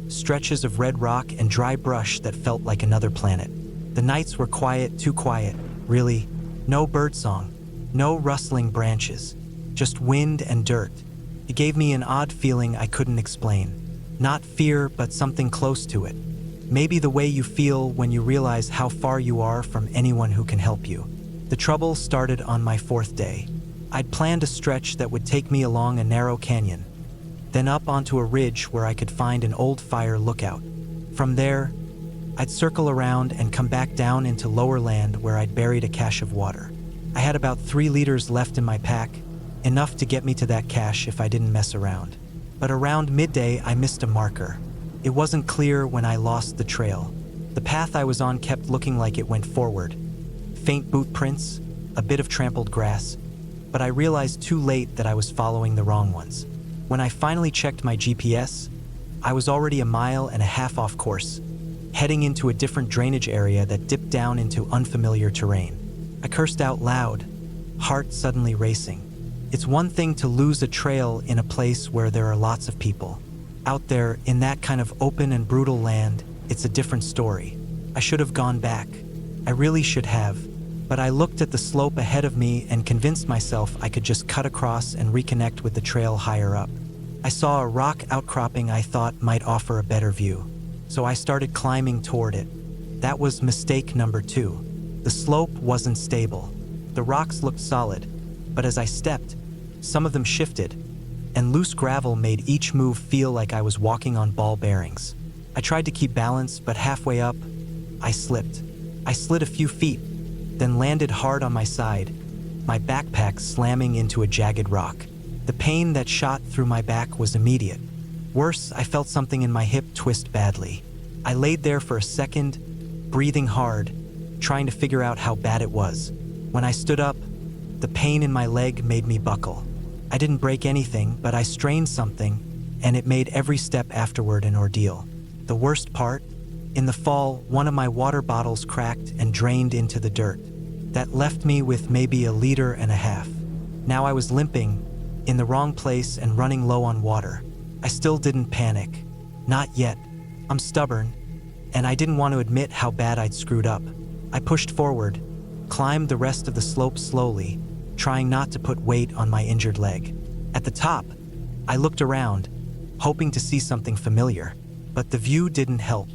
stretches of red rock and dry brush that felt like another planet. The nights were quiet, too quiet, really. No birdsong, no rustling branches, just wind and dirt. It gave me an odd feeling I couldn't explain. Not fear, but something close to it. Maybe the way you feel when you realize how far you are from anyone who can help you. The trouble started on my 4th day. I'd planned a stretch that would take me along a narrow canyon, then up onto a ridge where I could find an old fire lookout. From there, I'd circle around and come back down into lower land where I'd buried a cache of water. I had about 3 liters left in my pack, enough to get me to that cache if I didn't mess around. But around midday, I missed a marker. It wasn't clear when I lost the trail. The path I was on kept looking like it went forward. Faint boot prints, a bit of trampled grass, but I realized too late that I was following the wrong ones. When I finally checked my GPS, I was already 1.5 miles off course, heading into a different drainage area that dipped down into unfamiliar terrain. I cursed out loud, heart suddenly racing. It's one thing to lose a trail in a place where there are lots of people. Out there, in that kind of open and brutal land, it's a different story. I should have gone back. I really should have. But I looked at the slope ahead of me and convinced myself I could just cut across and reconnect with the trail higher up. I saw a rock outcropping I thought might offer a better view, so I started climbing toward it. That was mistake number 2. The slope wasn't stable. The rocks looked solid, but as I stepped, some of them shifted, and loose gravel made each move feel like I was walking on ball bearings. I tried to keep balance, but halfway up, I slipped. I slid a few feet, then landed hard on my side, my backpack slamming into a jagged rock. The pain that shot through my back was immediate. Worse, I felt something in my hip twist badly. I laid there for a second, breathing hard, trying to figure out how bad it was. When I stood up, the pain in my leg made me buckle. I didn't break anything, but I strained something, and it made every step afterward an ordeal. The worst part? In the fall, one of my water bottles cracked and drained into the dirt. That left me with maybe 1.5 liters. Now I was limping, in the wrong place and running low on water. I still didn't panic. Not yet. I'm stubborn, and I didn't want to admit how bad I'd screwed up. I pushed forward, climbed the rest of the slope slowly, trying not to put weight on my injured leg. At the top, I looked around, hoping to see something familiar, but the view didn't help.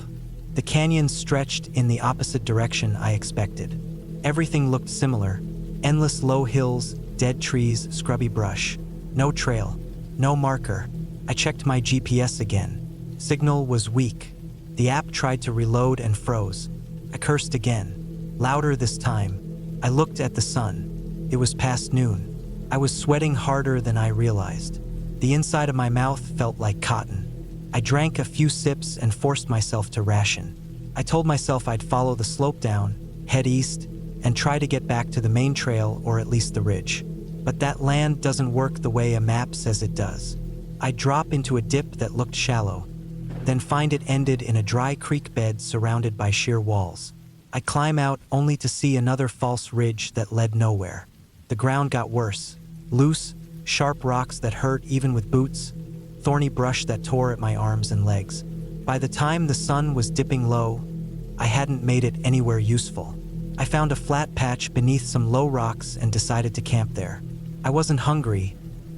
The canyon stretched in the opposite direction I expected. Everything looked similar: endless low hills, dead trees, scrubby brush. No trail, no marker. I checked my GPS again. Signal was weak. The app tried to reload and froze. I cursed again, louder this time. I looked at the sun. It was past noon. I was sweating harder than I realized. The inside of my mouth felt like cotton. I drank a few sips and forced myself to ration. I told myself I'd follow the slope down, head east, and try to get back to the main trail or at least the ridge. But that land doesn't work the way a map says it does. I'd drop into a dip that looked shallow, then find it ended in a dry creek bed surrounded by sheer walls. I'd climb out only to see another false ridge that led nowhere. The ground got worse. Loose, sharp rocks that hurt even with boots, thorny brush that tore at my arms and legs. By the time the sun was dipping low, I hadn't made it anywhere useful. I found a flat patch beneath some low rocks and decided to camp there. I wasn't hungry,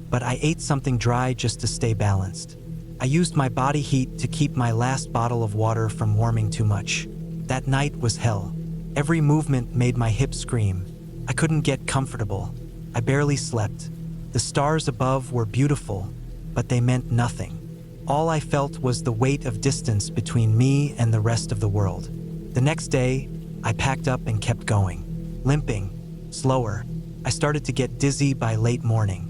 but I ate something dry just to stay balanced. I used my body heat to keep my last bottle of water from warming too much. That night was hell. Every movement made my hips scream. I couldn't get comfortable. I barely slept. The stars above were beautiful, but they meant nothing. All I felt was the weight of distance between me and the rest of the world. The next day, I packed up and kept going, limping, slower. I started to get dizzy by late morning.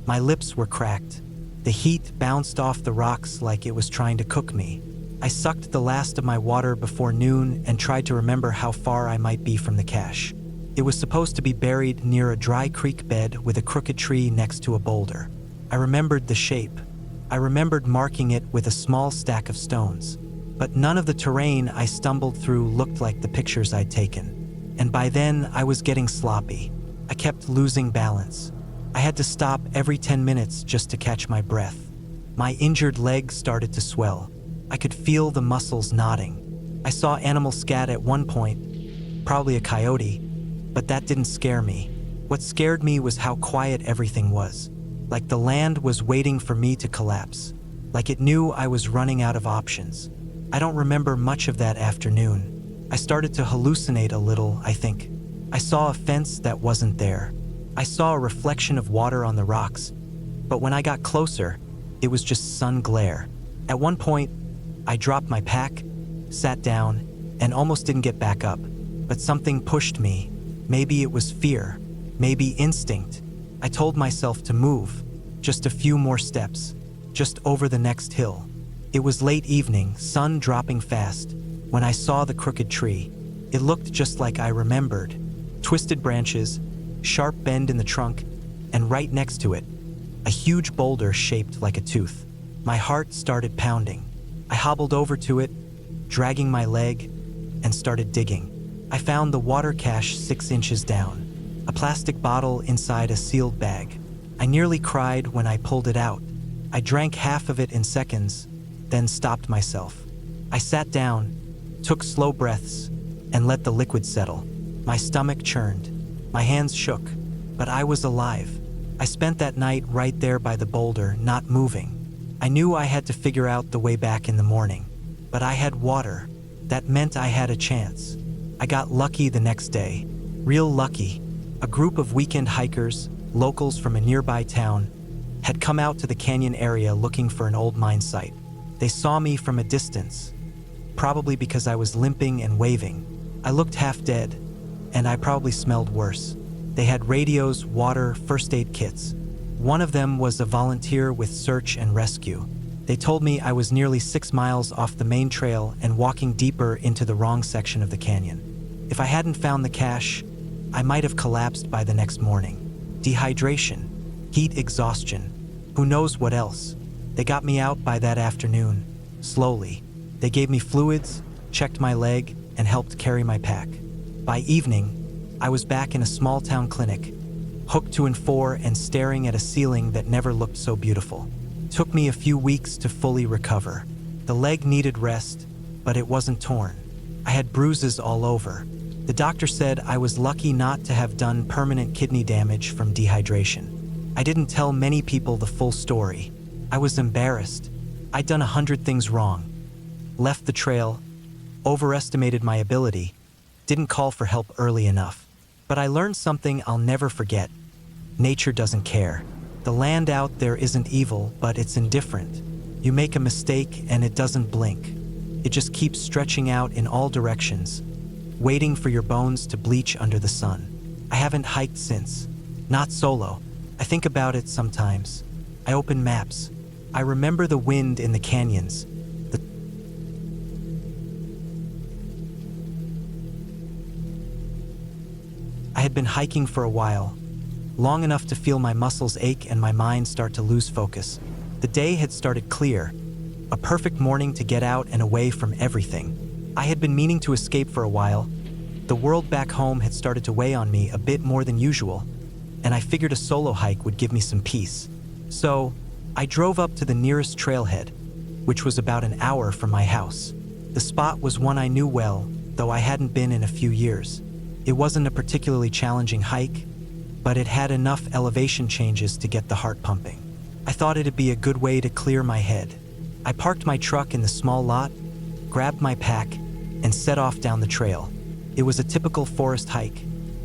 My lips were cracked. The heat bounced off the rocks like it was trying to cook me. I sucked the last of my water before noon and tried to remember how far I might be from the cache. It was supposed to be buried near a dry creek bed with a crooked tree next to a boulder. I remembered the shape. I remembered marking it with a small stack of stones. But none of the terrain I stumbled through looked like the pictures I'd taken. And by then, I was getting sloppy. I kept losing balance. I had to stop every 10 minutes just to catch my breath. My injured leg started to swell. I could feel the muscles knotting. I saw animal scat at one point, probably a coyote, but that didn't scare me. What scared me was how quiet everything was. Like the land was waiting for me to collapse. Like it knew I was running out of options. I don't remember much of that afternoon. I started to hallucinate a little, I think. I saw a fence that wasn't there. I saw a reflection of water on the rocks. But when I got closer, it was just sun glare. At one point, I dropped my pack, sat down, and almost didn't get back up. But something pushed me. Maybe it was fear, maybe instinct. I told myself to move, just a few more steps, just over the next hill. It was late evening, sun dropping fast, when I saw the crooked tree. It looked just like I remembered. Twisted branches, sharp bend in the trunk, and right next to it, a huge boulder shaped like a tooth. My heart started pounding. I hobbled over to it, dragging my leg, and started digging. I found the water cache 6 inches down, a plastic bottle inside a sealed bag. I nearly cried when I pulled it out. I drank half of it in seconds, then stopped myself. I sat down, took slow breaths, and let the liquid settle. My stomach churned. My hands shook, but I was alive. I spent that night right there by the boulder, not moving. I knew I had to figure out the way back in the morning, but I had water. That meant I had a chance. I got lucky the next day. Real lucky. A group of weekend hikers, locals from a nearby town, had come out to the canyon area looking for an old mine site. They saw me from a distance, probably because I was limping and waving. I looked half dead, and I probably smelled worse. They had radios, water, first aid kits. One of them was a volunteer with search and rescue. They told me I was nearly 6 miles off the main trail and walking deeper into the wrong section of the canyon. If I hadn't found the cache, I might have collapsed by the next morning. Dehydration, heat exhaustion, who knows what else. They got me out by that afternoon, slowly. They gave me fluids, checked my leg, and helped carry my pack. By evening, I was back in a small town clinic, hooked to N4 and staring at a ceiling that never looked so beautiful. Took me a few weeks to fully recover. The leg needed rest, but it wasn't torn. I had bruises all over. The doctor said I was lucky not to have done permanent kidney damage from dehydration. I didn't tell many people the full story. I was embarrassed. I'd done 100 things wrong. Left the trail, overestimated my ability, didn't call for help early enough. But I learned something I'll never forget. Nature doesn't care. The land out there isn't evil, but it's indifferent. You make a mistake and it doesn't blink. It just keeps stretching out in all directions, waiting for your bones to bleach under the sun. I haven't hiked since. Not solo. I think about it sometimes. I open maps. I remember the wind in the canyons. I had been hiking for a while, long enough to feel my muscles ache and my mind start to lose focus. The day had started clear, a perfect morning to get out and away from everything. I had been meaning to escape for a while. The world back home had started to weigh on me a bit more than usual, and I figured a solo hike would give me some peace. So, I drove up to the nearest trailhead, which was about an hour from my house. The spot was one I knew well, though I hadn't been in a few years. It wasn't a particularly challenging hike, but it had enough elevation changes to get the heart pumping. I thought it'd be a good way to clear my head. I parked my truck in the small lot, grabbed my pack, and set off down the trail. It was a typical forest hike,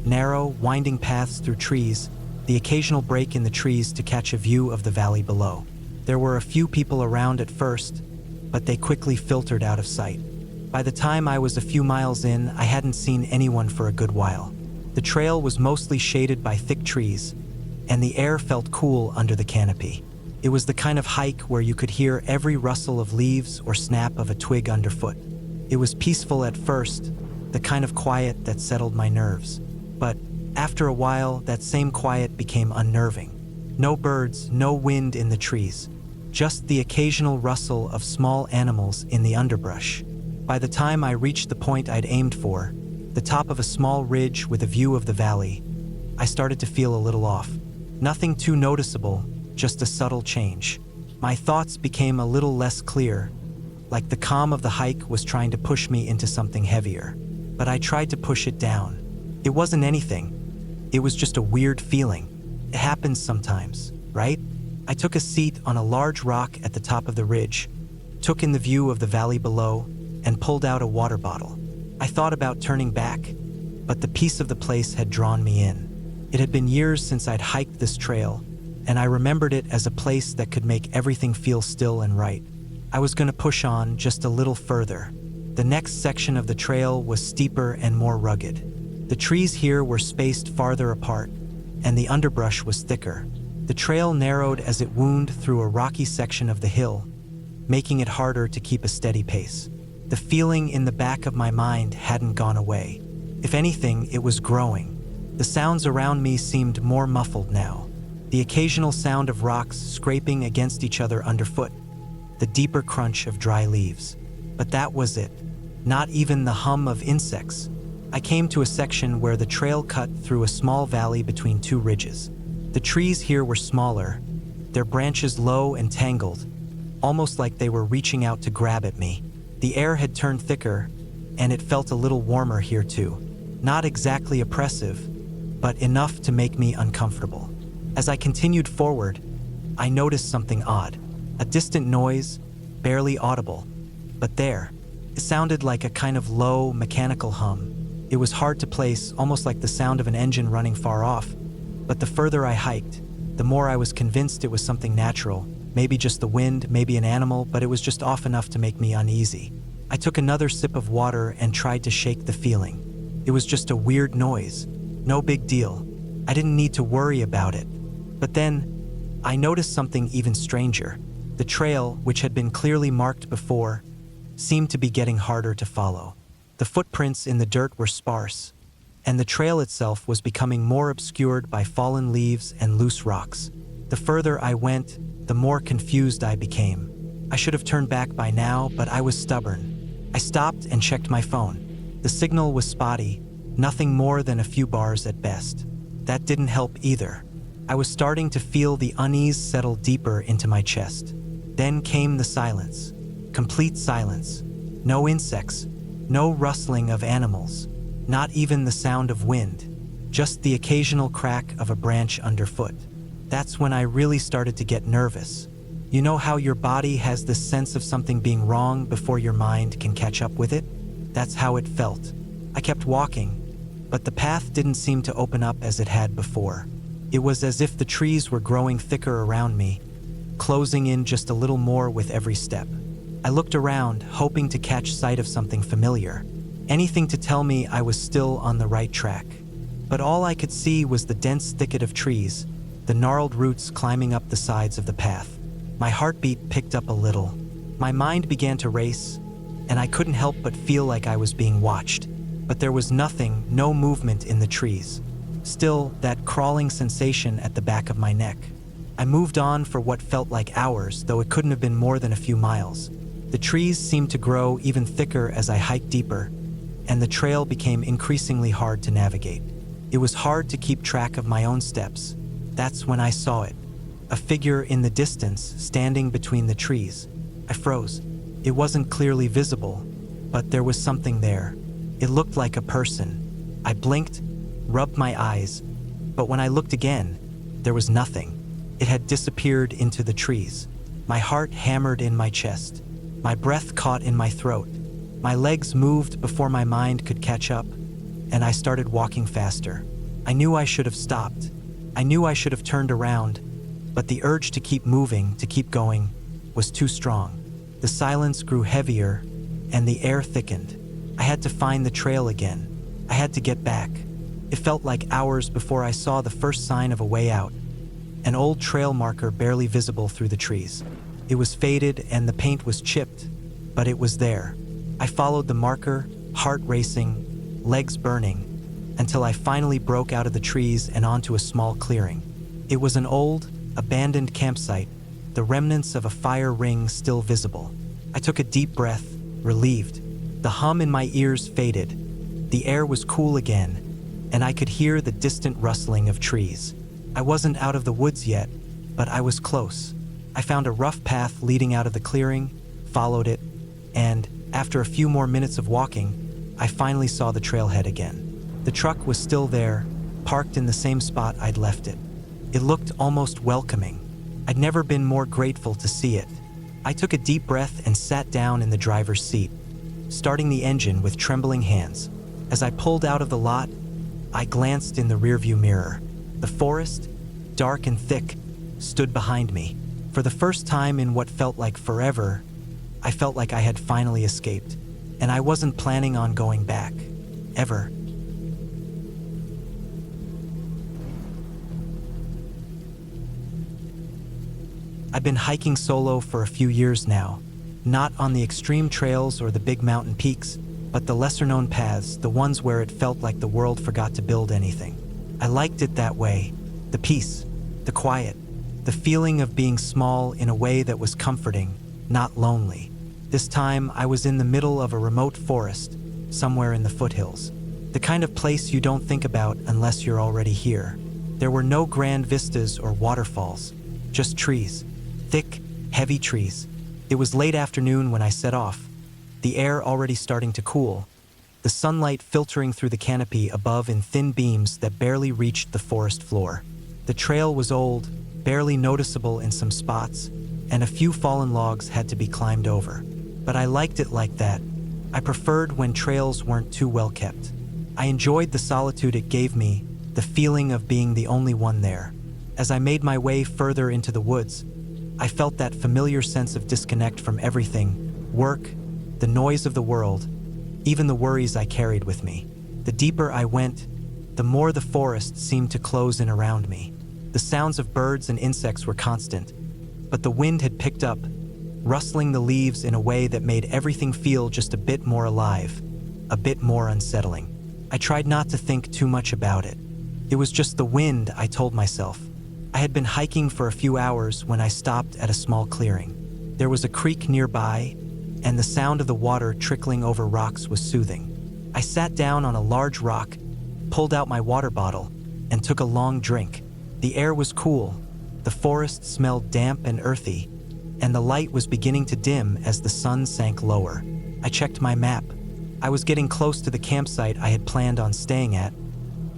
narrow, winding paths through trees, the occasional break in the trees to catch a view of the valley below. There were a few people around at first, but they quickly filtered out of sight. By the time I was a few miles in, I hadn't seen anyone for a good while. The trail was mostly shaded by thick trees, and the air felt cool under the canopy. It was the kind of hike where you could hear every rustle of leaves or snap of a twig underfoot. It was peaceful at first, the kind of quiet that settled my nerves. But after a while, that same quiet became unnerving. No birds, no wind in the trees, just the occasional rustle of small animals in the underbrush. By the time I reached the point I'd aimed for, the top of a small ridge with a view of the valley, I started to feel a little off. Nothing too noticeable, just a subtle change. My thoughts became a little less clear, like the calm of the hike was trying to push me into something heavier. But I tried to push it down. It wasn't anything. It was just a weird feeling. It happens sometimes, right? I took a seat on a large rock at the top of the ridge, took in the view of the valley below, and pulled out a water bottle. I thought about turning back, but the peace of the place had drawn me in. It had been years since I'd hiked this trail, and I remembered it as a place that could make everything feel still and right. I was going to push on just a little further. The next section of the trail was steeper and more rugged. The trees here were spaced farther apart, and the underbrush was thicker. The trail narrowed as it wound through a rocky section of the hill, making it harder to keep a steady pace. The feeling in the back of my mind hadn't gone away. If anything, it was growing. The sounds around me seemed more muffled now. The occasional sound of rocks scraping against each other underfoot, the deeper crunch of dry leaves. But that was it. Not even the hum of insects. I came to a section where the trail cut through a small valley between two ridges. The trees here were smaller, their branches low and tangled, almost like they were reaching out to grab at me. The air had turned thicker, and it felt a little warmer here too. Not exactly oppressive, but enough to make me uncomfortable. As I continued forward, I noticed something odd. A distant noise, barely audible. But there, it sounded like a kind of low, mechanical hum. It was hard to place, almost like the sound of an engine running far off. But the further I hiked, the more I was convinced it was something natural. Maybe just the wind, maybe an animal, but it was just off enough to make me uneasy. I took another sip of water and tried to shake the feeling. It was just a weird noise. No big deal. I didn't need to worry about it. But then, I noticed something even stranger. The trail, which had been clearly marked before, seemed to be getting harder to follow. The footprints in the dirt were sparse, and the trail itself was becoming more obscured by fallen leaves and loose rocks. The further I went, the more confused I became. I should have turned back by now, but I was stubborn. I stopped and checked my phone. The signal was spotty, nothing more than a few bars at best. That didn't help either. I was starting to feel the unease settle deeper into my chest. Then came the silence. Complete silence. No insects, no rustling of animals, not even the sound of wind, just the occasional crack of a branch underfoot. That's when I really started to get nervous. You know how your body has this sense of something being wrong before your mind can catch up with it? That's how it felt. I kept walking, but the path didn't seem to open up as it had before. It was as if the trees were growing thicker around me, closing in just a little more with every step. I looked around, hoping to catch sight of something familiar, anything to tell me I was still on the right track. But all I could see was the dense thicket of trees, the gnarled roots climbing up the sides of the path. My heartbeat picked up a little. My mind began to race, and I couldn't help but feel like I was being watched. But there was nothing, no movement in the trees. Still, that crawling sensation at the back of my neck. I moved on for what felt like hours, though it couldn't have been more than a few miles. The trees seemed to grow even thicker as I hiked deeper, and the trail became increasingly hard to navigate. It was hard to keep track of my own steps. That's when I saw it. A figure in the distance, standing between the trees. I froze. It wasn't clearly visible, but there was something there. It looked like a person. I blinked, rubbed my eyes, but when I looked again, there was nothing. It had disappeared into the trees. My heart hammered in my chest. My breath caught in my throat. My legs moved before my mind could catch up, and I started walking faster. I knew I should have stopped. I knew I should have turned around, but the urge to keep moving, to keep going, was too strong. The silence grew heavier, and the air thickened. I had to find the trail again. I had to get back. It felt like hours before I saw the first sign of a way out. An old trail marker barely visible through the trees. It was faded and the paint was chipped, but it was there. I followed the marker, heart racing, legs burning, until I finally broke out of the trees and onto a small clearing. It was an old, abandoned campsite, the remnants of a fire ring still visible. I took a deep breath, relieved. The hum in my ears faded. The air was cool again, and I could hear the distant rustling of trees. I wasn't out of the woods yet, but I was close. I found a rough path leading out of the clearing, followed it, and, after a few more minutes of walking, I finally saw the trailhead again. The truck was still there, parked in the same spot I'd left it. It looked almost welcoming. I'd never been more grateful to see it. I took a deep breath and sat down in the driver's seat, starting the engine with trembling hands. As I pulled out of the lot, I glanced in the rearview mirror. The forest, dark and thick, stood behind me. For the first time in what felt like forever, I felt like I had finally escaped, and I wasn't planning on going back, ever. I've been hiking solo for a few years now, not on the extreme trails or the big mountain peaks, but the lesser-known paths, the ones where it felt like the world forgot to build anything. I liked it that way, the peace, the quiet, the feeling of being small in a way that was comforting, not lonely. This time, I was in the middle of a remote forest, somewhere in the foothills. The kind of place you don't think about unless you're already here. There were no grand vistas or waterfalls, just trees, thick, heavy trees, It was late afternoon when I set off, the air already starting to cool, the sunlight filtering through the canopy above in thin beams that barely reached the forest floor. The trail was old, barely noticeable in some spots, and a few fallen logs had to be climbed over. But I liked it like that. I preferred when trails weren't too well kept. I enjoyed the solitude it gave me, the feeling of being the only one there. As I made my way further into the woods, I felt that familiar sense of disconnect from everything, work, the noise of the world, even the worries I carried with me. The deeper I went, the more the forest seemed to close in around me. The sounds of birds and insects were constant, but the wind had picked up, rustling the leaves in a way that made everything feel just a bit more alive, a bit more unsettling. I tried not to think too much about it. It was just the wind, I told myself. I had been hiking for a few hours when I stopped at a small clearing. There was a creek nearby, and the sound of the water trickling over rocks was soothing. I sat down on a large rock, pulled out my water bottle, and took a long drink. The air was cool, the forest smelled damp and earthy, and the light was beginning to dim as the sun sank lower. I checked my map. I was getting close to the campsite I had planned on staying at,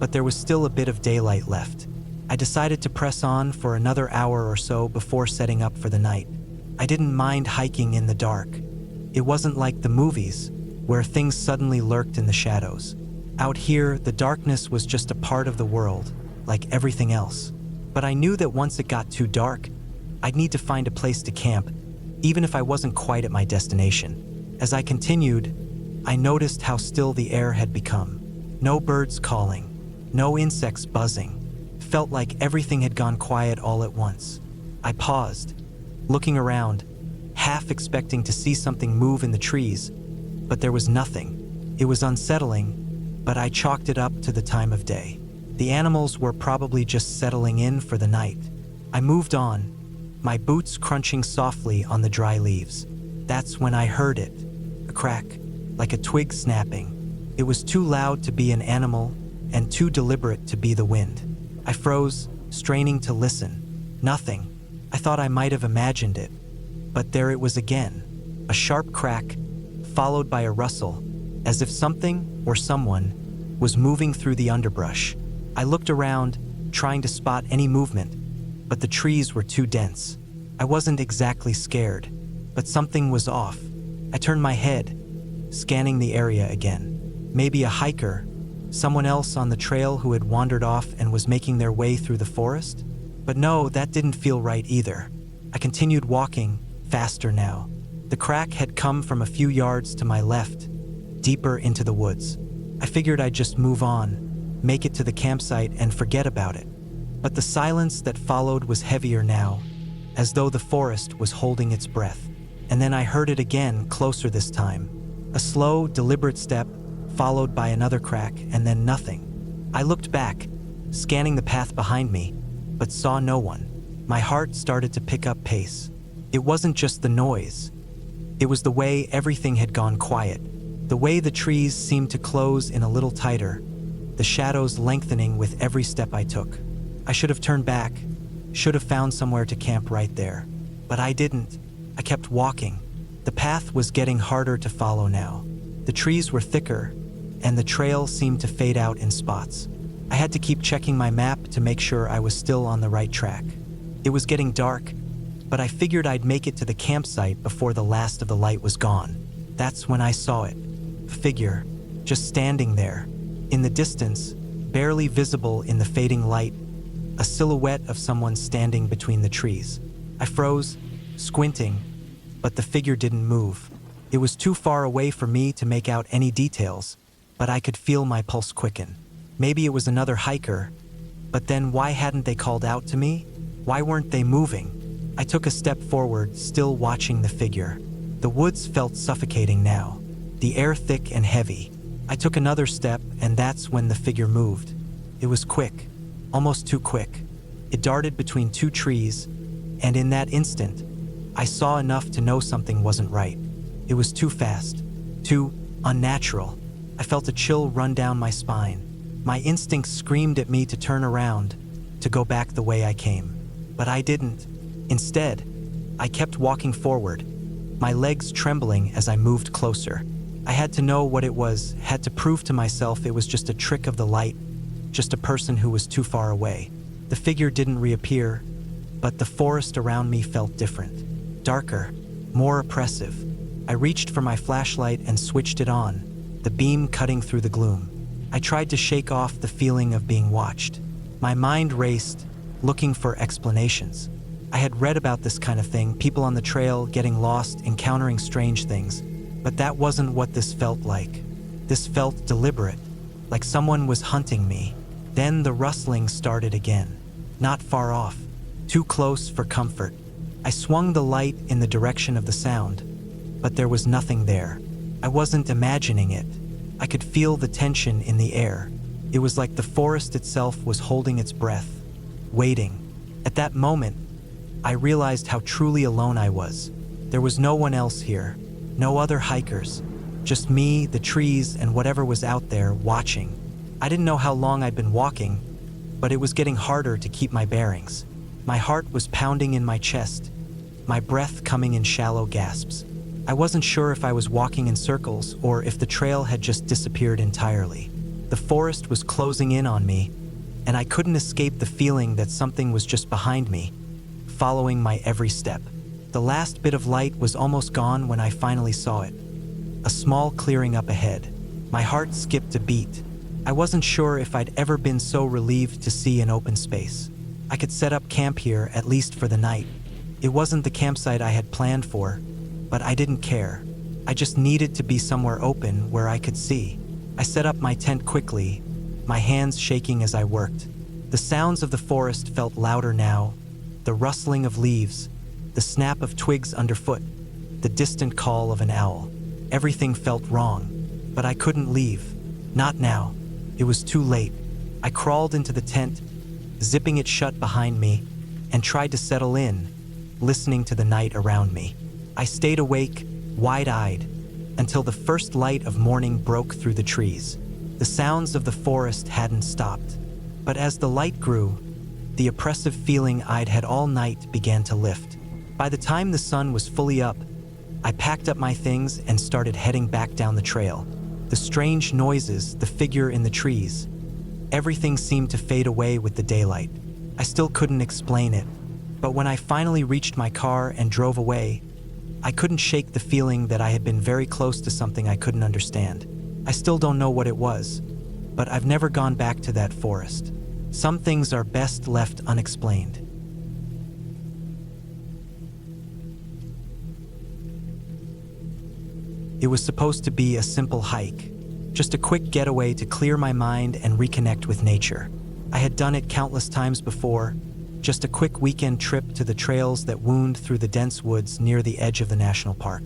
but there was still a bit of daylight left. I decided to press on for another hour or so before setting up for the night. I didn't mind hiking in the dark. It wasn't like the movies, where things suddenly lurked in the shadows. Out here, the darkness was just a part of the world, like everything else. But I knew that once it got too dark, I'd need to find a place to camp, even if I wasn't quite at my destination. As I continued, I noticed how still the air had become. No birds calling, no insects buzzing. Felt like everything had gone quiet all at once. I paused, looking around, half expecting to see something move in the trees, but there was nothing. It was unsettling, but I chalked it up to the time of day. The animals were probably just settling in for the night. I moved on, my boots crunching softly on the dry leaves. That's when I heard it, a crack, like a twig snapping. It was too loud to be an animal and too deliberate to be the wind. I froze, straining to listen. Nothing. I thought I might have imagined it. But there it was again. A sharp crack, followed by a rustle, as if something or someone was moving through the underbrush. I looked around, trying to spot any movement, but the trees were too dense. I wasn't exactly scared, but something was off. I turned my head, scanning the area again. Maybe a hiker, someone else on the trail who had wandered off and was making their way through the forest? But no, that didn't feel right either. I continued walking, faster now. The crack had come from a few yards to my left, deeper into the woods. I figured I'd just move on, make it to the campsite and forget about it. But the silence that followed was heavier now, as though the forest was holding its breath. And then I heard it again, closer this time. A slow, deliberate step, followed by another crack, and then nothing. I looked back, scanning the path behind me, but saw no one. My heart started to pick up pace. It wasn't just the noise. It was the way everything had gone quiet, the way the trees seemed to close in a little tighter, the shadows lengthening with every step I took. I should have turned back, should have found somewhere to camp right there. But I didn't. I kept walking. The path was getting harder to follow now. The trees were thicker, and the trail seemed to fade out in spots. I had to keep checking my map to make sure I was still on the right track. It was getting dark, but I figured I'd make it to the campsite before the last of the light was gone. That's when I saw it. A figure, just standing there. In the distance, barely visible in the fading light, a silhouette of someone standing between the trees. I froze, squinting, but the figure didn't move. It was too far away for me to make out any details, but I could feel my pulse quicken. Maybe it was another hiker, but then why hadn't they called out to me? Why weren't they moving? I took a step forward, still watching the figure. The woods felt suffocating now, the air thick and heavy. I took another step, and that's when the figure moved. It was quick, almost too quick. It darted between two trees, and in that instant, I saw enough to know something wasn't right. It was too fast, too unnatural. I felt a chill run down my spine. My instincts screamed at me to turn around, to go back the way I came. But I didn't. Instead, I kept walking forward, my legs trembling as I moved closer. I had to know what it was, had to prove to myself it was just a trick of the light, just a person who was too far away. The figure didn't reappear, but the forest around me felt different. Darker, more oppressive. I reached for my flashlight and switched it on, the beam cutting through the gloom. I tried to shake off the feeling of being watched. My mind raced, looking for explanations. I had read about this kind of thing, people on the trail getting lost, encountering strange things, but that wasn't what this felt like. This felt deliberate, like someone was hunting me. Then the rustling started again, not far off, too close for comfort. I swung the light in the direction of the sound, but there was nothing there. I wasn't imagining it. I could feel the tension in the air. It was like the forest itself was holding its breath, waiting. At that moment, I realized how truly alone I was. There was no one else here, no other hikers, just me, the trees, and whatever was out there watching. I didn't know how long I'd been walking, but it was getting harder to keep my bearings. My heart was pounding in my chest, my breath coming in shallow gasps. I wasn't sure if I was walking in circles or if the trail had just disappeared entirely. The forest was closing in on me, and I couldn't escape the feeling that something was just behind me, following my every step. The last bit of light was almost gone when I finally saw it. A small clearing up ahead. My heart skipped a beat. I wasn't sure if I'd ever been so relieved to see an open space. I could set up camp here, at least for the night. It wasn't the campsite I had planned for, but I didn't care. I just needed to be somewhere open where I could see. I set up my tent quickly, my hands shaking as I worked. The sounds of the forest felt louder now, the rustling of leaves, the snap of twigs underfoot, the distant call of an owl. Everything felt wrong, but I couldn't leave. Not now. It was too late. I crawled into the tent, zipping it shut behind me, and tried to settle in, listening to the night around me. I stayed awake, wide-eyed, until the first light of morning broke through the trees. The sounds of the forest hadn't stopped, but as the light grew, the oppressive feeling I'd had all night began to lift. By the time the sun was fully up, I packed up my things and started heading back down the trail. The strange noises, the figure in the trees, everything seemed to fade away with the daylight. I still couldn't explain it, but when I finally reached my car and drove away, I couldn't shake the feeling that I had been very close to something I couldn't understand. I still don't know what it was, but I've never gone back to that forest. Some things are best left unexplained. It was supposed to be a simple hike, just a quick getaway to clear my mind and reconnect with nature. I had done it countless times before, just a quick weekend trip to the trails that wound through the dense woods near the edge of the national park.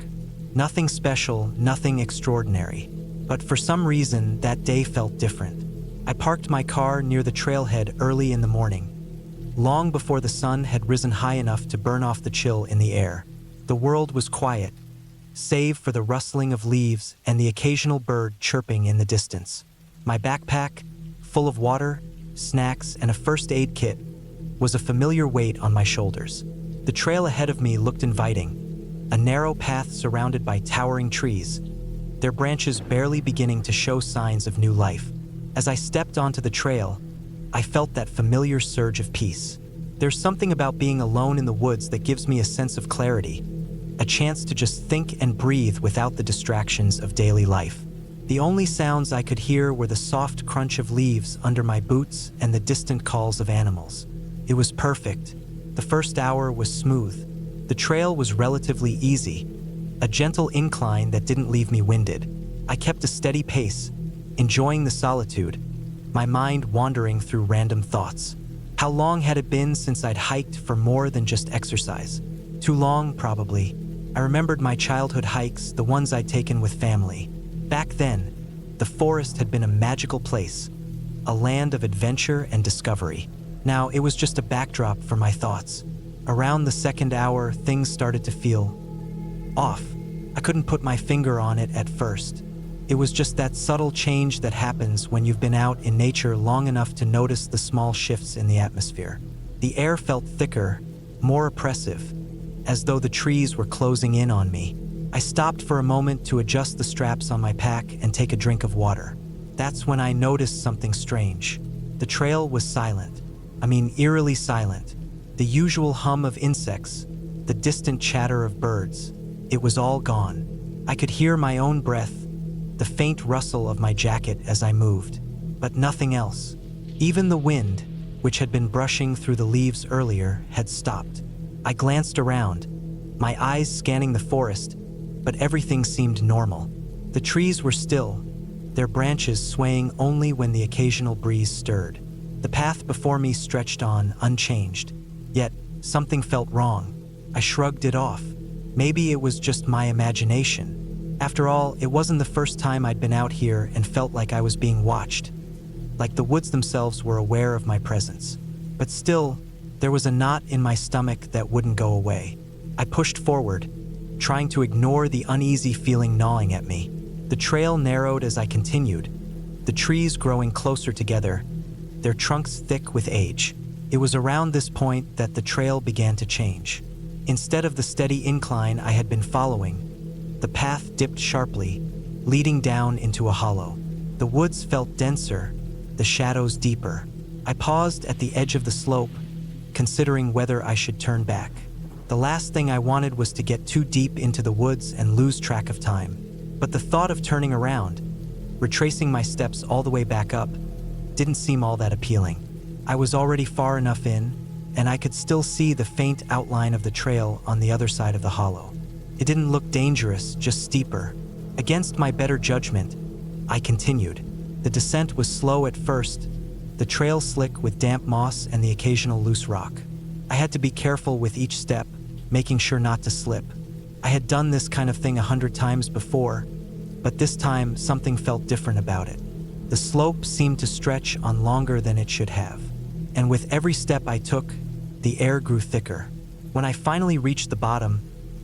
Nothing special, nothing extraordinary, but for some reason that day felt different. I parked my car near the trailhead early in the morning, long before the sun had risen high enough to burn off the chill in the air. The world was quiet, save for the rustling of leaves and the occasional bird chirping in the distance. My backpack, full of water, snacks, and a first aid kit, was a familiar weight on my shoulders. The trail ahead of me looked inviting, a narrow path surrounded by towering trees, their branches barely beginning to show signs of new life. As I stepped onto the trail, I felt that familiar surge of peace. There's something about being alone in the woods that gives me a sense of clarity, a chance to just think and breathe without the distractions of daily life. The only sounds I could hear were the soft crunch of leaves under my boots and the distant calls of animals. It was perfect. The first hour was smooth. The trail was relatively easy, a gentle incline that didn't leave me winded. I kept a steady pace, enjoying the solitude, my mind wandering through random thoughts. How long had it been since I'd hiked for more than just exercise? Too long, probably. I remembered my childhood hikes, the ones I'd taken with family. Back then, the forest had been a magical place, a land of adventure and discovery. Now, it was just a backdrop for my thoughts. Around the second hour, things started to feel off. I couldn't put my finger on it at first. It was just that subtle change that happens when you've been out in nature long enough to notice the small shifts in the atmosphere. The air felt thicker, more oppressive, as though the trees were closing in on me. I stopped for a moment to adjust the straps on my pack and take a drink of water. That's when I noticed something strange. The trail was silent. I mean, eerily silent. The usual hum of insects, the distant chatter of birds, it was all gone. I could hear my own breath, the faint rustle of my jacket as I moved, but nothing else. Even the wind, which had been brushing through the leaves earlier, had stopped. I glanced around, my eyes scanning the forest, but everything seemed normal. The trees were still, their branches swaying only when the occasional breeze stirred. The path before me stretched on, unchanged. Yet, something felt wrong. I shrugged it off. Maybe it was just my imagination. After all, it wasn't the first time I'd been out here and felt like I was being watched. Like the woods themselves were aware of my presence. But still, there was a knot in my stomach that wouldn't go away. I pushed forward, trying to ignore the uneasy feeling gnawing at me. The trail narrowed as I continued, the trees growing closer together, their trunks thick with age. It was around this point that the trail began to change. Instead of the steady incline I had been following, the path dipped sharply, leading down into a hollow. The woods felt denser, the shadows deeper. I paused at the edge of the slope, considering whether I should turn back. The last thing I wanted was to get too deep into the woods and lose track of time. But the thought of turning around, retracing my steps all the way back up, didn't seem all that appealing. I was already far enough in, and I could still see the faint outline of the trail on the other side of the hollow. It didn't look dangerous, just steeper. Against my better judgment, I continued. The descent was slow at first, the trail slick with damp moss and the occasional loose rock. I had to be careful with each step, making sure not to slip. I had done this kind of thing 100 times before, but this time something felt different about it. The slope seemed to stretch on longer than it should have, and with every step I took, the air grew thicker. When I finally reached the bottom,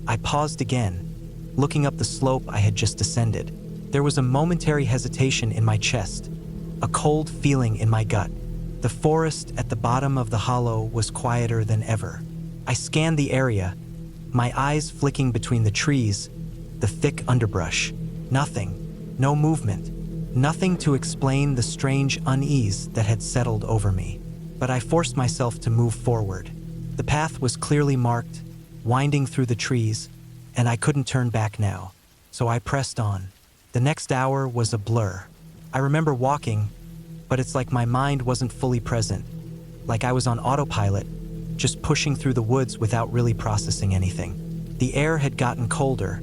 I paused again, looking up the slope I had just descended. There was a momentary hesitation in my chest, a cold feeling in my gut. The forest at the bottom of the hollow was quieter than ever. I scanned the area, my eyes flicking between the trees, the thick underbrush. Nothing, no movement, nothing to explain the strange unease that had settled over me. But I forced myself to move forward. The path was clearly marked, winding through the trees, and I couldn't turn back now. So I pressed on. The next hour was a blur. I remember walking, but it's like my mind wasn't fully present, like I was on autopilot, just pushing through the woods without really processing anything. The air had gotten colder,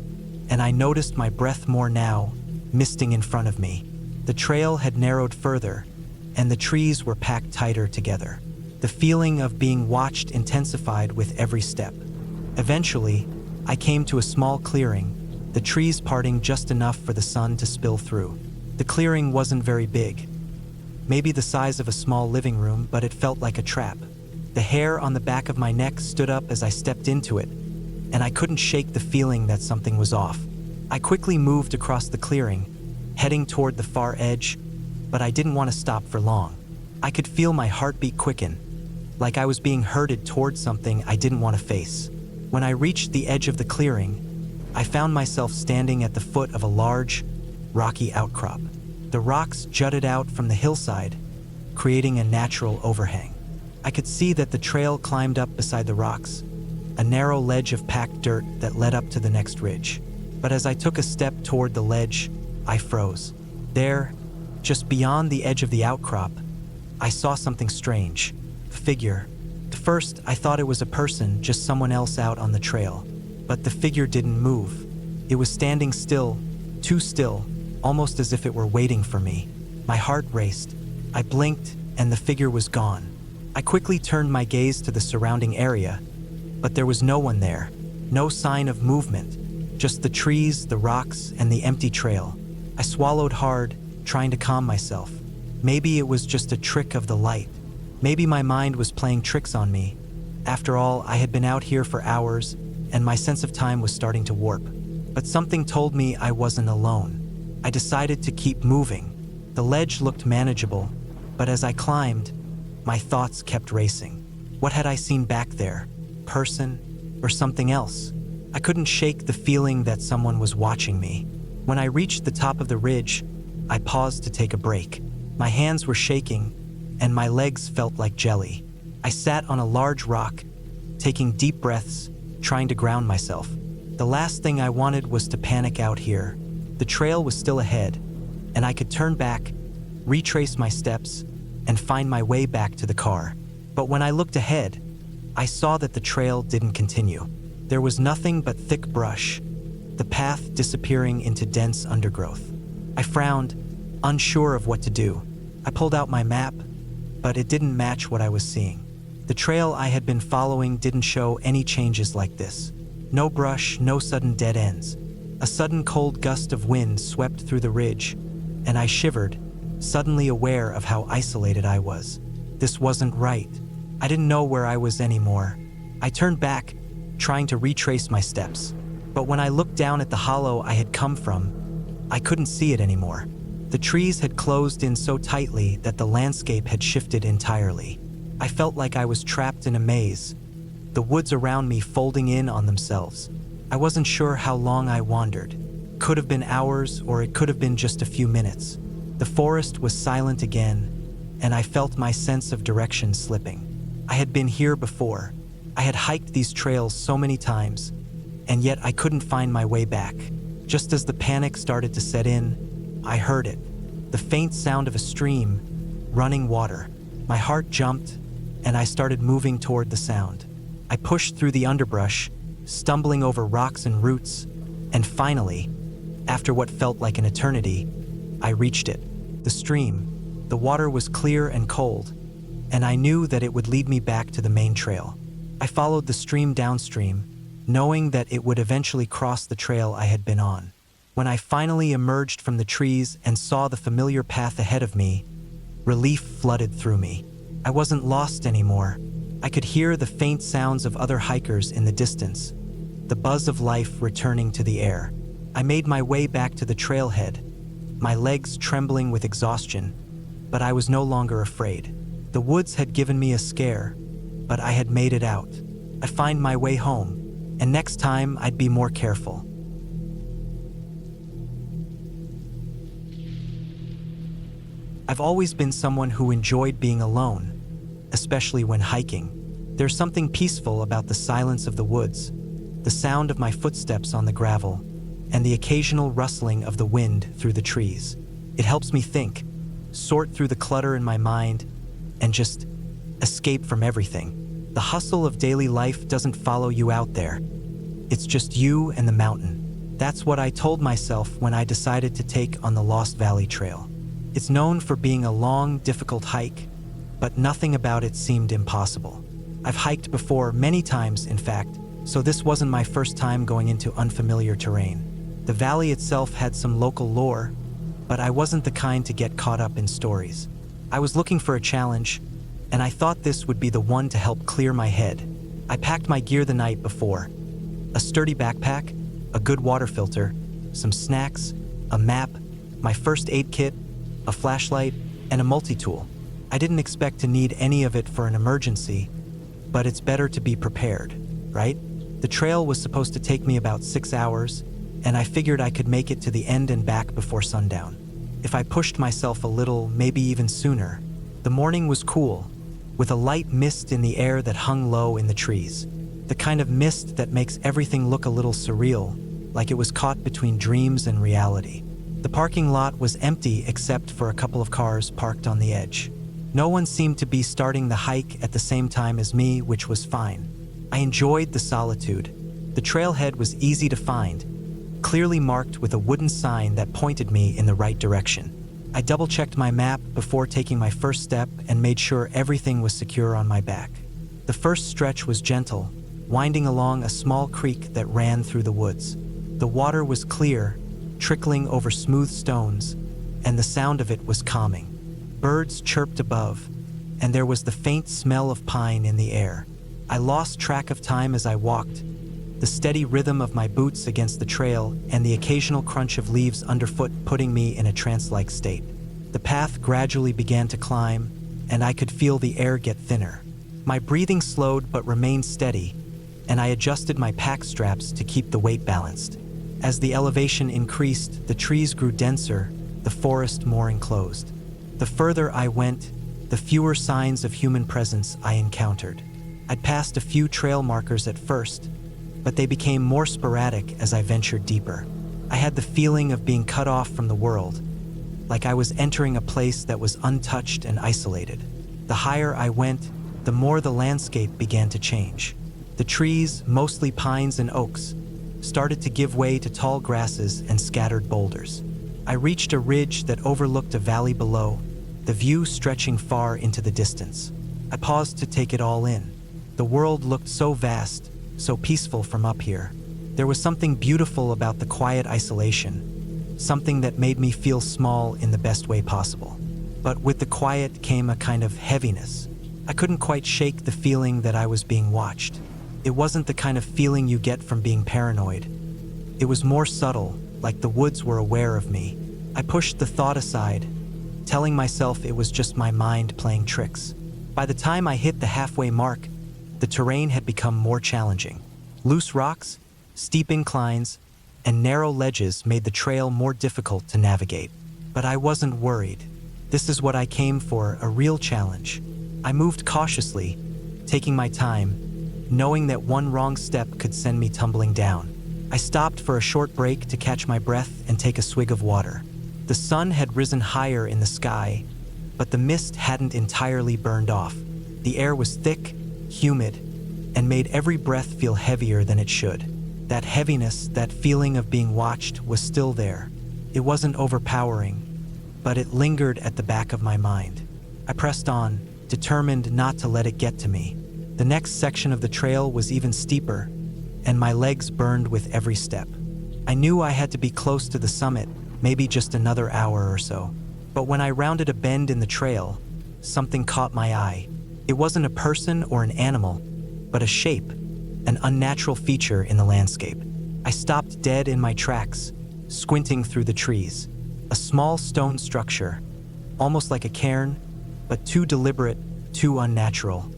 and I noticed my breath more now, misting in front of me. The trail had narrowed further, and the trees were packed tighter together. The feeling of being watched intensified with every step. Eventually, I came to a small clearing, the trees parting just enough for the sun to spill through. The clearing wasn't very big, maybe the size of a small living room, but it felt like a trap. The hair on the back of my neck stood up as I stepped into it, and I couldn't shake the feeling that something was off. I quickly moved across the clearing, heading toward the far edge, but I didn't want to stop for long. I could feel my heartbeat quicken, like I was being herded toward something I didn't want to face. When I reached the edge of the clearing, I found myself standing at the foot of a large, rocky outcrop. The rocks jutted out from the hillside, creating a natural overhang. I could see that the trail climbed up beside the rocks, a narrow ledge of packed dirt that led up to the next ridge. But as I took a step toward the ledge, I froze. There, just beyond the edge of the outcrop, I saw something strange. A figure. At first, I thought it was a person, just someone else out on the trail. But the figure didn't move. It was standing still, too still, almost as if it were waiting for me. My heart raced. I blinked, and the figure was gone. I quickly turned my gaze to the surrounding area, but there was no one there. No sign of movement, just the trees, the rocks, and the empty trail. I swallowed hard, trying to calm myself. Maybe it was just a trick of the light. Maybe my mind was playing tricks on me. After all, I had been out here for hours, and my sense of time was starting to warp. But something told me I wasn't alone. I decided to keep moving. The ledge looked manageable, but as I climbed, my thoughts kept racing. What had I seen back there? Person or something else? I couldn't shake the feeling that someone was watching me. When I reached the top of the ridge, I paused to take a break. My hands were shaking, and my legs felt like jelly. I sat on a large rock, taking deep breaths, trying to ground myself. The last thing I wanted was to panic out here. The trail was still ahead, and I could turn back, retrace my steps, and find my way back to the car. But when I looked ahead, I saw that the trail didn't continue. There was nothing but thick brush, the path disappearing into dense undergrowth. I frowned, unsure of what to do. I pulled out my map, but it didn't match what I was seeing. The trail I had been following didn't show any changes like this. No brush, no sudden dead ends. A sudden cold gust of wind swept through the ridge, and I shivered, suddenly aware of how isolated I was. This wasn't right. I didn't know where I was anymore. I turned back, trying to retrace my steps. But when I looked down at the hollow I had come from, I couldn't see it anymore. The trees had closed in so tightly that the landscape had shifted entirely. I felt like I was trapped in a maze, the woods around me folding in on themselves. I wasn't sure how long I wandered. Could have been hours, or it could have been just a few minutes. The forest was silent again, and I felt my sense of direction slipping. I had been here before. I had hiked these trails so many times, and yet I couldn't find my way back. Just as the panic started to set in, I heard it. The faint sound of a stream, running water. My heart jumped, and I started moving toward the sound. I pushed through the underbrush, stumbling over rocks and roots, and finally, after what felt like an eternity, I reached it. The stream. The water was clear and cold, and I knew that it would lead me back to the main trail. I followed the stream downstream, knowing that it would eventually cross the trail I had been on. When I finally emerged from the trees and saw the familiar path ahead of me, relief flooded through me. I wasn't lost anymore. I could hear the faint sounds of other hikers in the distance, the buzz of life returning to the air. I made my way back to the trailhead, my legs trembling with exhaustion, but I was no longer afraid. The woods had given me a scare, but I had made it out. I'd find my way home, and next time I'd be more careful. I've always been someone who enjoyed being alone, especially when hiking. There's something peaceful about the silence of the woods, the sound of my footsteps on the gravel, and the occasional rustling of the wind through the trees. It helps me think, sort through the clutter in my mind, and just escape from everything. The hustle of daily life doesn't follow you out there. It's just you and the mountain. That's what I told myself when I decided to take on the Lost Valley Trail. It's known for being a long, difficult hike, but nothing about it seemed impossible. I've hiked before, many times in fact, so this wasn't my first time going into unfamiliar terrain. The valley itself had some local lore, but I wasn't the kind to get caught up in stories. I was looking for a challenge, and I thought this would be the one to help clear my head. I packed my gear the night before: a sturdy backpack, a good water filter, some snacks, a map, my first aid kit, a flashlight, and a multi-tool. I didn't expect to need any of it for an emergency, but it's better to be prepared, right? The trail was supposed to take me about 6 hours, and I figured I could make it to the end and back before sundown. If I pushed myself a little, maybe even sooner. The morning was cool, with a light mist in the air that hung low in the trees. The kind of mist that makes everything look a little surreal, like it was caught between dreams and reality. The parking lot was empty except for a couple of cars parked on the edge. No one seemed to be starting the hike at the same time as me, which was fine. I enjoyed the solitude. The trailhead was easy to find, clearly marked with a wooden sign that pointed me in the right direction. I double-checked my map before taking my first step and made sure everything was secure on my back. The first stretch was gentle, winding along a small creek that ran through the woods. The water was clear, trickling over smooth stones, and the sound of it was calming. Birds chirped above, and there was the faint smell of pine in the air. I lost track of time as I walked, the steady rhythm of my boots against the trail and the occasional crunch of leaves underfoot putting me in a trance-like state. The path gradually began to climb, and I could feel the air get thinner. My breathing slowed but remained steady, and I adjusted my pack straps to keep the weight balanced. As the elevation increased, the trees grew denser, the forest more enclosed. The further I went, the fewer signs of human presence I encountered. I'd passed a few trail markers at first, but they became more sporadic as I ventured deeper. I had the feeling of being cut off from the world, like I was entering a place that was untouched and isolated. The higher I went, the more the landscape began to change. The trees, mostly pines and oaks, started to give way to tall grasses and scattered boulders. I reached a ridge that overlooked a valley below, the view stretching far into the distance. I paused to take it all in. The world looked so vast, so peaceful from up here. There was something beautiful about the quiet isolation, something that made me feel small in the best way possible. But with the quiet came a kind of heaviness. I couldn't quite shake the feeling that I was being watched. It wasn't the kind of feeling you get from being paranoid. It was more subtle, like the woods were aware of me. I pushed the thought aside, telling myself it was just my mind playing tricks. By the time I hit the halfway mark, the terrain had become more challenging. Loose rocks, steep inclines, and narrow ledges made the trail more difficult to navigate. But I wasn't worried. This is what I came for, a real challenge. I moved cautiously, taking my time, knowing that one wrong step could send me tumbling down. I stopped for a short break to catch my breath and take a swig of water. The sun had risen higher in the sky, but the mist hadn't entirely burned off. The air was thick, humid, and made every breath feel heavier than it should. That heaviness, that feeling of being watched, was still there. It wasn't overpowering, but it lingered at the back of my mind. I pressed on, determined not to let it get to me. The next section of the trail was even steeper, and my legs burned with every step. I knew I had to be close to the summit, maybe just another hour or so. But when I rounded a bend in the trail, something caught my eye. It wasn't a person or an animal, but a shape, an unnatural feature in the landscape. I stopped dead in my tracks, squinting through the trees. A small stone structure, almost like a cairn, but too deliberate, too unnatural,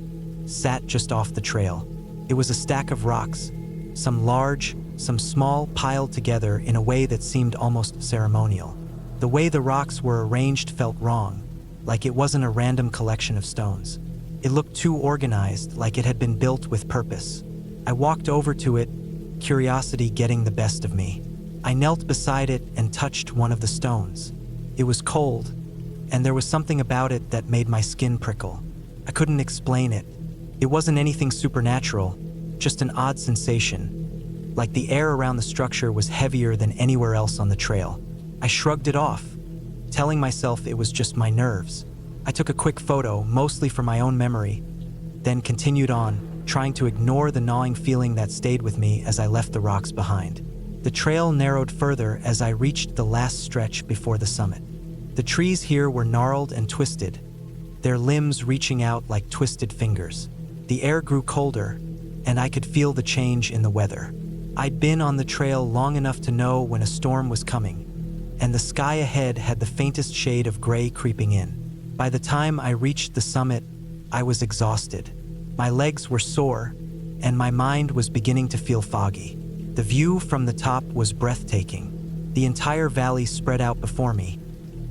sat just off the trail. It was a stack of rocks, some large, some small, piled together in a way that seemed almost ceremonial. The way the rocks were arranged felt wrong, like it wasn't a random collection of stones. It looked too organized, like it had been built with purpose. I walked over to it, curiosity getting the best of me. I knelt beside it and touched one of the stones. It was cold, and there was something about it that made my skin prickle. I couldn't explain it. It wasn't anything supernatural, just an odd sensation, like the air around the structure was heavier than anywhere else on the trail. I shrugged it off, telling myself it was just my nerves. I took a quick photo, mostly for my own memory, then continued on, trying to ignore the gnawing feeling that stayed with me as I left the rocks behind. The trail narrowed further as I reached the last stretch before the summit. The trees here were gnarled and twisted, their limbs reaching out like twisted fingers. The air grew colder, and I could feel the change in the weather. I'd been on the trail long enough to know when a storm was coming, and the sky ahead had the faintest shade of gray creeping in. By the time I reached the summit, I was exhausted. My legs were sore, and my mind was beginning to feel foggy. The view from the top was breathtaking. The entire valley spread out before me,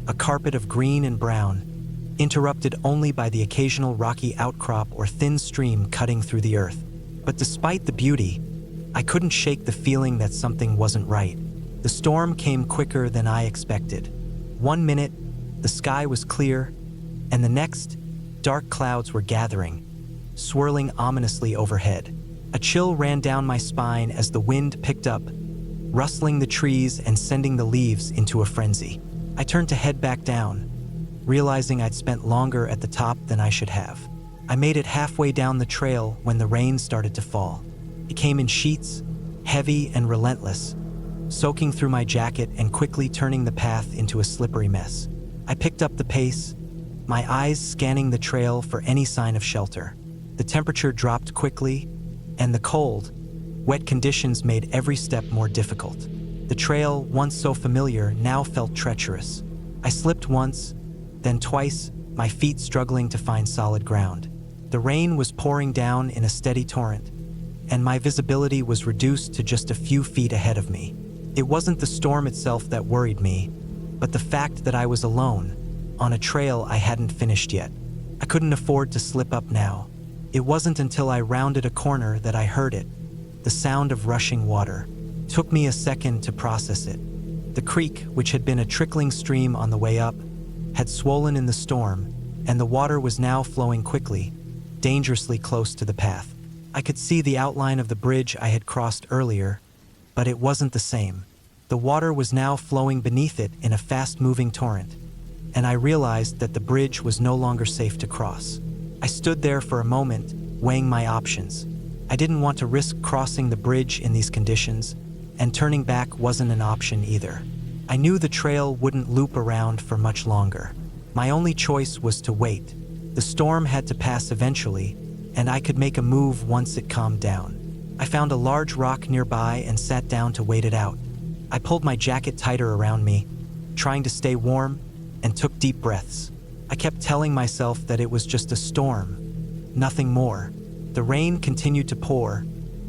a carpet of green and brown, interrupted only by the occasional rocky outcrop or thin stream cutting through the earth. But despite the beauty, I couldn't shake the feeling that something wasn't right. The storm came quicker than I expected. 1 minute, the sky was clear, and the next, dark clouds were gathering, swirling ominously overhead. A chill ran down my spine as the wind picked up, rustling the trees and sending the leaves into a frenzy. I turned to head back down, realizing I'd spent longer at the top than I should have. I made it halfway down the trail when the rain started to fall. It came in sheets, heavy and relentless, soaking through my jacket and quickly turning the path into a slippery mess. I picked up the pace, my eyes scanning the trail for any sign of shelter. The temperature dropped quickly, and the cold, wet conditions made every step more difficult. The trail, once so familiar, now felt treacherous. I slipped once, then twice, my feet struggling to find solid ground. The rain was pouring down in a steady torrent, and my visibility was reduced to just a few feet ahead of me. It wasn't the storm itself that worried me, but the fact that I was alone, on a trail I hadn't finished yet. I couldn't afford to slip up now. It wasn't until I rounded a corner that I heard it, the sound of rushing water. It took me a second to process it. The creek, which had been a trickling stream on the way up, had swollen in the storm, and the water was now flowing quickly, dangerously close to the path. I could see the outline of the bridge I had crossed earlier, but it wasn't the same. The water was now flowing beneath it in a fast-moving torrent, and I realized that the bridge was no longer safe to cross. I stood there for a moment, weighing my options. I didn't want to risk crossing the bridge in these conditions, and turning back wasn't an option either. I knew the trail wouldn't loop around for much longer. My only choice was to wait. The storm had to pass eventually, and I could make a move once it calmed down. I found a large rock nearby and sat down to wait it out. I pulled my jacket tighter around me, trying to stay warm, and took deep breaths. I kept telling myself that it was just a storm, nothing more. The rain continued to pour,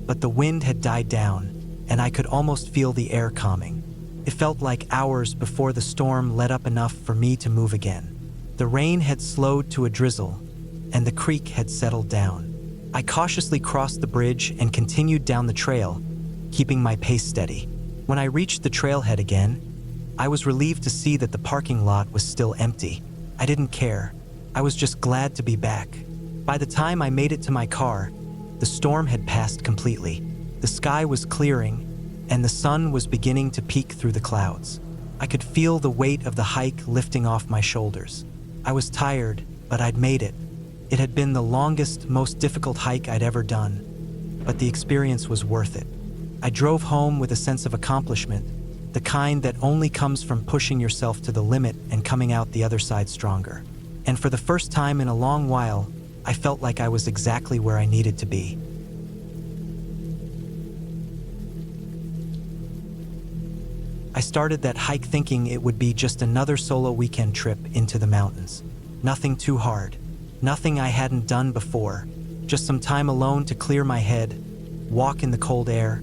but the wind had died down, and I could almost feel the air calming. It felt like hours before the storm let up enough for me to move again. The rain had slowed to a drizzle, and the creek had settled down. I cautiously crossed the bridge and continued down the trail, keeping my pace steady. When I reached the trailhead again, I was relieved to see that the parking lot was still empty. I didn't care. I was just glad to be back. By the time I made it to my car, the storm had passed completely. The sky was clearing, and the sun was beginning to peek through the clouds. I could feel the weight of the hike lifting off my shoulders. I was tired, but I'd made it. It had been the longest, most difficult hike I'd ever done, but the experience was worth it. I drove home with a sense of accomplishment, the kind that only comes from pushing yourself to the limit and coming out the other side stronger. And for the first time in a long while, I felt like I was exactly where I needed to be. I started that hike thinking it would be just another solo weekend trip into the mountains. Nothing too hard, nothing I hadn't done before, just some time alone to clear my head, walk in the cold air,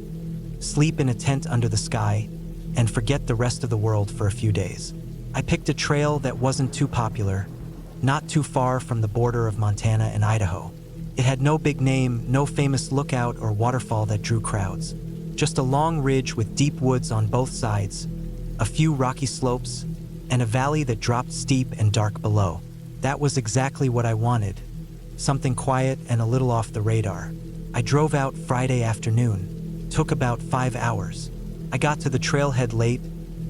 sleep in a tent under the sky, and forget the rest of the world for a few days. I picked a trail that wasn't too popular, not too far from the border of Montana and Idaho. It had no big name, no famous lookout or waterfall that drew crowds. Just a long ridge with deep woods on both sides, a few rocky slopes, and a valley that dropped steep and dark below. That was exactly what I wanted, something quiet and a little off the radar. I drove out Friday afternoon. Took about 5 hours. I got to the trailhead late,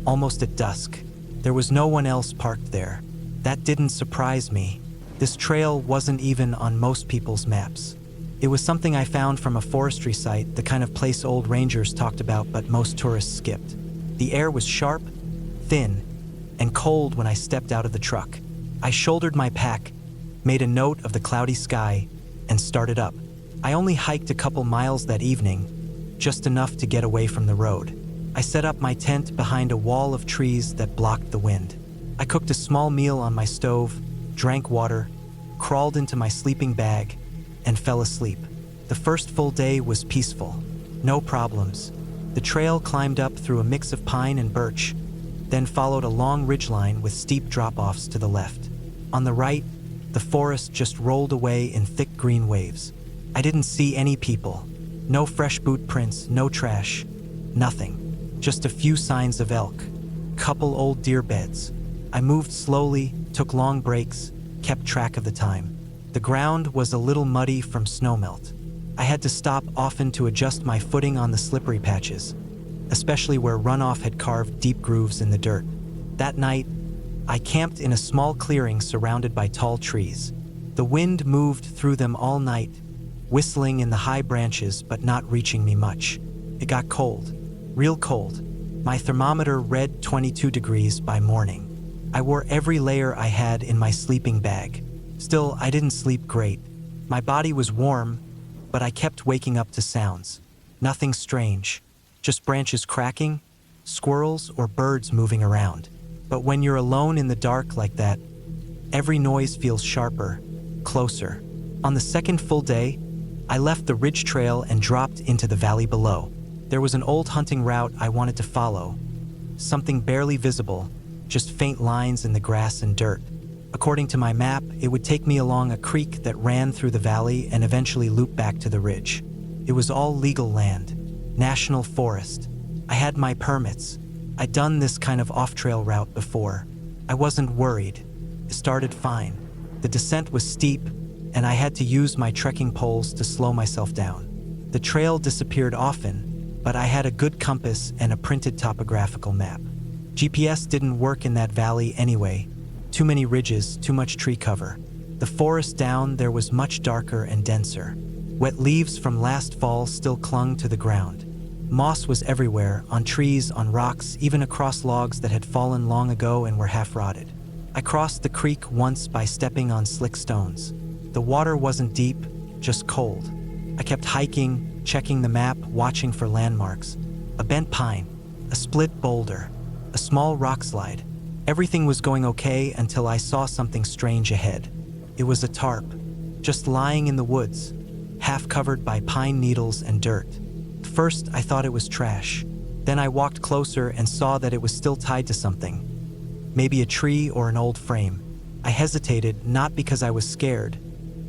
almost at dusk. There was no one else parked there. That didn't surprise me. This trail wasn't even on most people's maps. It was something I found from a forestry site, the kind of place old rangers talked about but most tourists skipped. The air was sharp, thin, and cold when I stepped out of the truck. I shouldered my pack, made a note of the cloudy sky, and started up. I only hiked a couple miles that evening, just enough to get away from the road. I set up my tent behind a wall of trees that blocked the wind. I cooked a small meal on my stove, drank water, crawled into my sleeping bag, and fell asleep. The first full day was peaceful. No problems. The trail climbed up through a mix of pine and birch, then followed a long ridgeline with steep drop-offs to the left. On the right, the forest just rolled away in thick green waves. I didn't see any people. No fresh boot prints, no trash, nothing. Just a few signs of elk, couple old deer beds. I moved slowly, took long breaks, kept track of the time. The ground was a little muddy from snowmelt. I had to stop often to adjust my footing on the slippery patches, especially where runoff had carved deep grooves in the dirt. That night, I camped in a small clearing surrounded by tall trees. The wind moved through them all night, whistling in the high branches but not reaching me much. It got cold, real cold. My thermometer read 22 degrees by morning. I wore every layer I had in my sleeping bag. Still, I didn't sleep great. My body was warm, but I kept waking up to sounds. Nothing strange, just branches cracking, squirrels or birds moving around. But when you're alone in the dark like that, every noise feels sharper, closer. On the second full day, I left the ridge trail and dropped into the valley below. There was an old hunting route I wanted to follow. Something barely visible, just faint lines in the grass and dirt. According to my map, it would take me along a creek that ran through the valley and eventually loop back to the ridge. It was all legal land, national forest. I had my permits. I'd done this kind of off-trail route before. I wasn't worried. It started fine. The descent was steep, and I had to use my trekking poles to slow myself down. The trail disappeared often, but I had a good compass and a printed topographical map. GPS didn't work in that valley anyway. Too many ridges, too much tree cover. The forest down there was much darker and denser. Wet leaves from last fall still clung to the ground. Moss was everywhere, on trees, on rocks, even across logs that had fallen long ago and were half rotted. I crossed the creek once by stepping on slick stones. The water wasn't deep, just cold. I kept hiking, checking the map, watching for landmarks. A bent pine, a split boulder, a small rock slide. Everything was going okay until I saw something strange ahead. It was a tarp, just lying in the woods, half covered by pine needles and dirt. First, I thought it was trash. Then I walked closer and saw that it was still tied to something. Maybe a tree or an old frame. I hesitated, not because I was scared,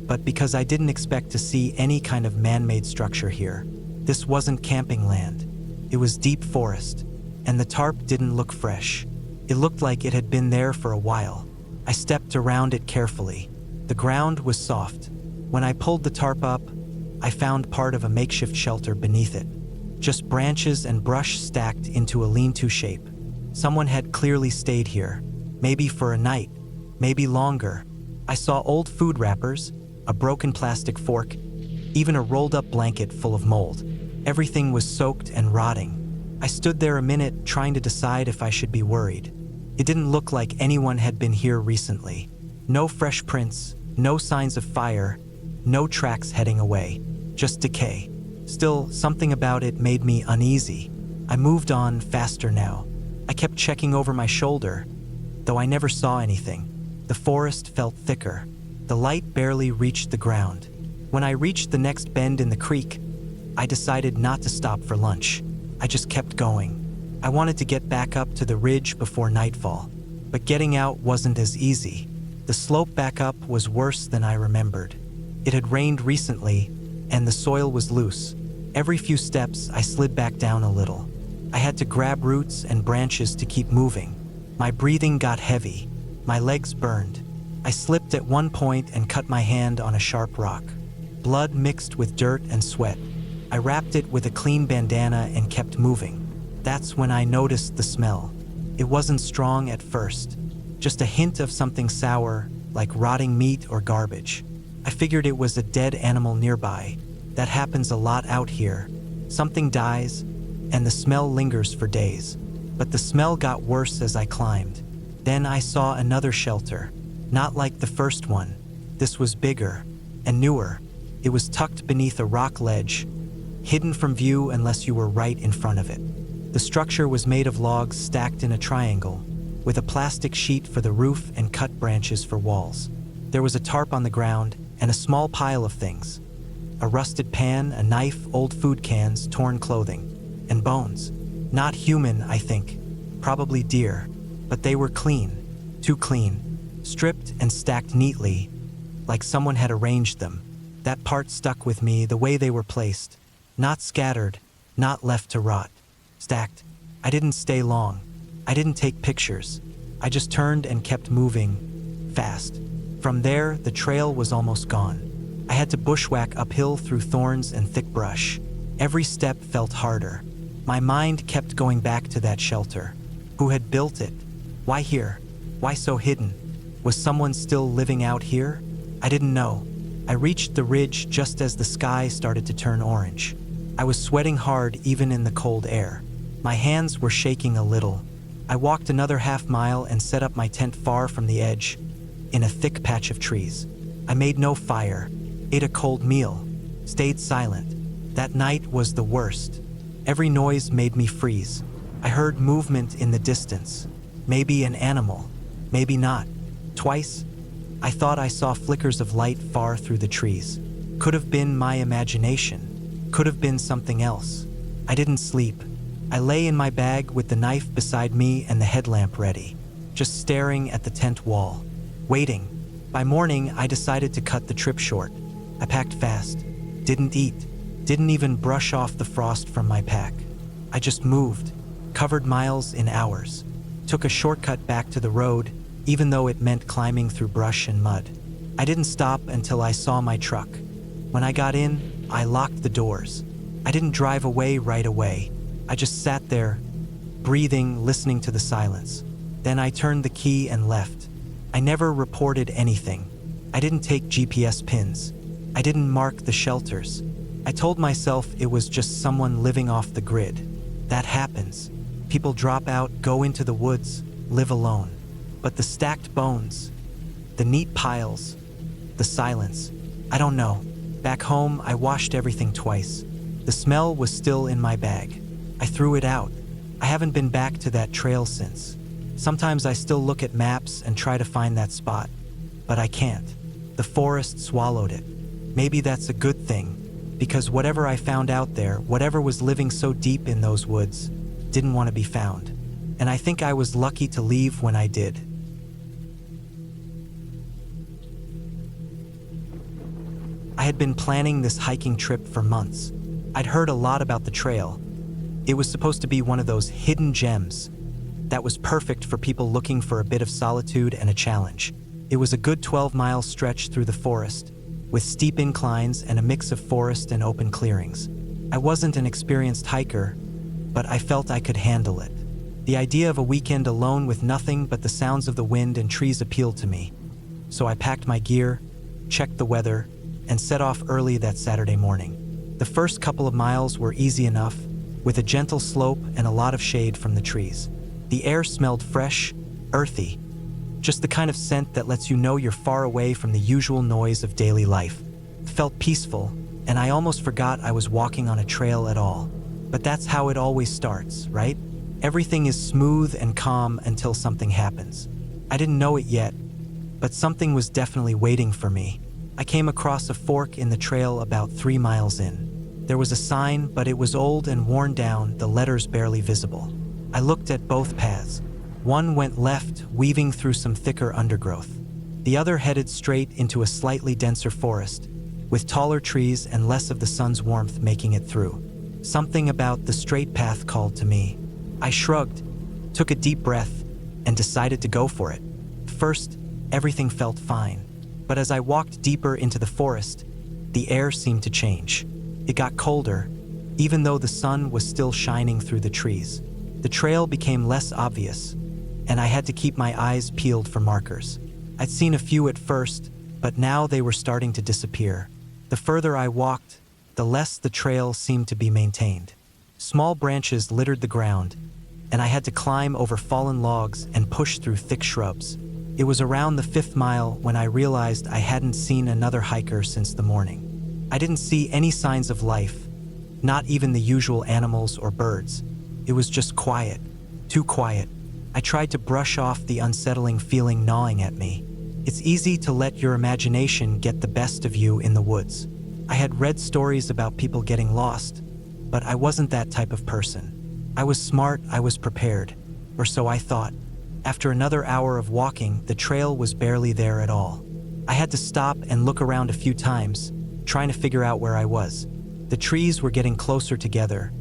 but because I didn't expect to see any kind of man-made structure here. This wasn't camping land. It was deep forest, and the tarp didn't look fresh. It looked like it had been there for a while. I stepped around it carefully. The ground was soft. When I pulled the tarp up, I found part of a makeshift shelter beneath it. Just branches and brush stacked into a lean-to shape. Someone had clearly stayed here, maybe for a night, maybe longer. I saw old food wrappers, a broken plastic fork, even a rolled-up blanket full of mold. Everything was soaked and rotting. I stood there a minute trying to decide if I should be worried. It didn't look like anyone had been here recently. No fresh prints, no signs of fire, no tracks heading away, just decay. Still, something about it made me uneasy. I moved on faster now. I kept checking over my shoulder, though I never saw anything. The forest felt thicker. The light barely reached the ground. When I reached the next bend in the creek, I decided not to stop for lunch. I just kept going. I wanted to get back up to the ridge before nightfall, but getting out wasn't as easy. The slope back up was worse than I remembered. It had rained recently, and the soil was loose. Every few steps, I slid back down a little. I had to grab roots and branches to keep moving. My breathing got heavy. My legs burned. I slipped at one point and cut my hand on a sharp rock. Blood mixed with dirt and sweat. I wrapped it with a clean bandana and kept moving. That's when I noticed the smell. It wasn't strong at first, just a hint of something sour, like rotting meat or garbage. I figured it was a dead animal nearby. That happens a lot out here. Something dies, and the smell lingers for days. But the smell got worse as I climbed. Then I saw another shelter, not like the first one. This was bigger and newer. It was tucked beneath a rock ledge, hidden from view unless you were right in front of it. The structure was made of logs stacked in a triangle, with a plastic sheet for the roof and cut branches for walls. There was a tarp on the ground and a small pile of things. A rusted pan, a knife, old food cans, torn clothing, and bones. Not human, I think. Probably deer. But they were clean. Too clean. Stripped and stacked neatly, like someone had arranged them. That part stuck with me, the way they were placed. Not scattered, not left to rot. Stacked. I didn't stay long. I didn't take pictures. I just turned and kept moving. Fast. From there, the trail was almost gone. I had to bushwhack uphill through thorns and thick brush. Every step felt harder. My mind kept going back to that shelter. Who had built it? Why here? Why so hidden? Was someone still living out here? I didn't know. I reached the ridge just as the sky started to turn orange. I was sweating hard even in the cold air. My hands were shaking a little. I walked another half-mile and set up my tent far from the edge, in a thick patch of trees. I made no fire, ate a cold meal, stayed silent. That night was the worst. Every noise made me freeze. I heard movement in the distance. Maybe an animal, maybe not. Twice, I thought I saw flickers of light far through the trees. Could have been my imagination. Could have been something else. I didn't sleep. I lay in my bag with the knife beside me and the headlamp ready, just staring at the tent wall, waiting. By morning, I decided to cut the trip short. I packed fast, didn't eat, didn't even brush off the frost from my pack. I just moved, covered miles in hours, took a shortcut back to the road, even though it meant climbing through brush and mud. I didn't stop until I saw my truck. When I got in, I locked the doors. I didn't drive away right away. I just sat there, breathing, listening to the silence. Then I turned the key and left. I never reported anything. I didn't take GPS pins. I didn't mark the shelters. I told myself it was just someone living off the grid. That happens. People drop out, go into the woods, live alone. But the stacked bones, the neat piles, the silence, I don't know. Back home, I washed everything twice. The smell was still in my bag. I threw it out. I haven't been back to that trail since. Sometimes I still look at maps and try to find that spot, but I can't. The forest swallowed it. Maybe that's a good thing, because whatever I found out there, whatever was living so deep in those woods, didn't want to be found. And I think I was lucky to leave when I did. I had been planning this hiking trip for months. I'd heard a lot about the trail. It was supposed to be one of those hidden gems that was perfect for people looking for a bit of solitude and a challenge. It was a good 12-mile stretch through the forest, with steep inclines and a mix of forest and open clearings. I wasn't an experienced hiker, but I felt I could handle it. The idea of a weekend alone with nothing but the sounds of the wind and trees appealed to me. So I packed my gear, checked the weather, and set off early that Saturday morning. The first couple of miles were easy enough, with a gentle slope and a lot of shade from the trees. The air smelled fresh, earthy, just the kind of scent that lets you know you're far away from the usual noise of daily life. It felt peaceful, and I almost forgot I was walking on a trail at all. But that's how it always starts, right? Everything is smooth and calm until something happens. I didn't know it yet, but something was definitely waiting for me. I came across a fork in the trail about 3 miles in. There was a sign, but it was old and worn down, the letters barely visible. I looked at both paths. One went left, weaving through some thicker undergrowth. The other headed straight into a slightly denser forest, with taller trees and less of the sun's warmth making it through. Something about the straight path called to me. I shrugged, took a deep breath, and decided to go for it. First, everything felt fine, but as I walked deeper into the forest, the air seemed to change. It got colder, even though the sun was still shining through the trees. The trail became less obvious, and I had to keep my eyes peeled for markers. I'd seen a few at first, but now they were starting to disappear. The further I walked, the less the trail seemed to be maintained. Small branches littered the ground, and I had to climb over fallen logs and push through thick shrubs. It was around the 5th mile when I realized I hadn't seen another hiker since the morning. I didn't see any signs of life, not even the usual animals or birds. It was just quiet, too quiet. I tried to brush off the unsettling feeling gnawing at me. It's easy to let your imagination get the best of you in the woods. I had read stories about people getting lost, but I wasn't that type of person. I was smart, I was prepared, or so I thought. After another hour of walking, the trail was barely there at all. I had to stop and look around a few times, trying to figure out where I was. The trees were getting closer together,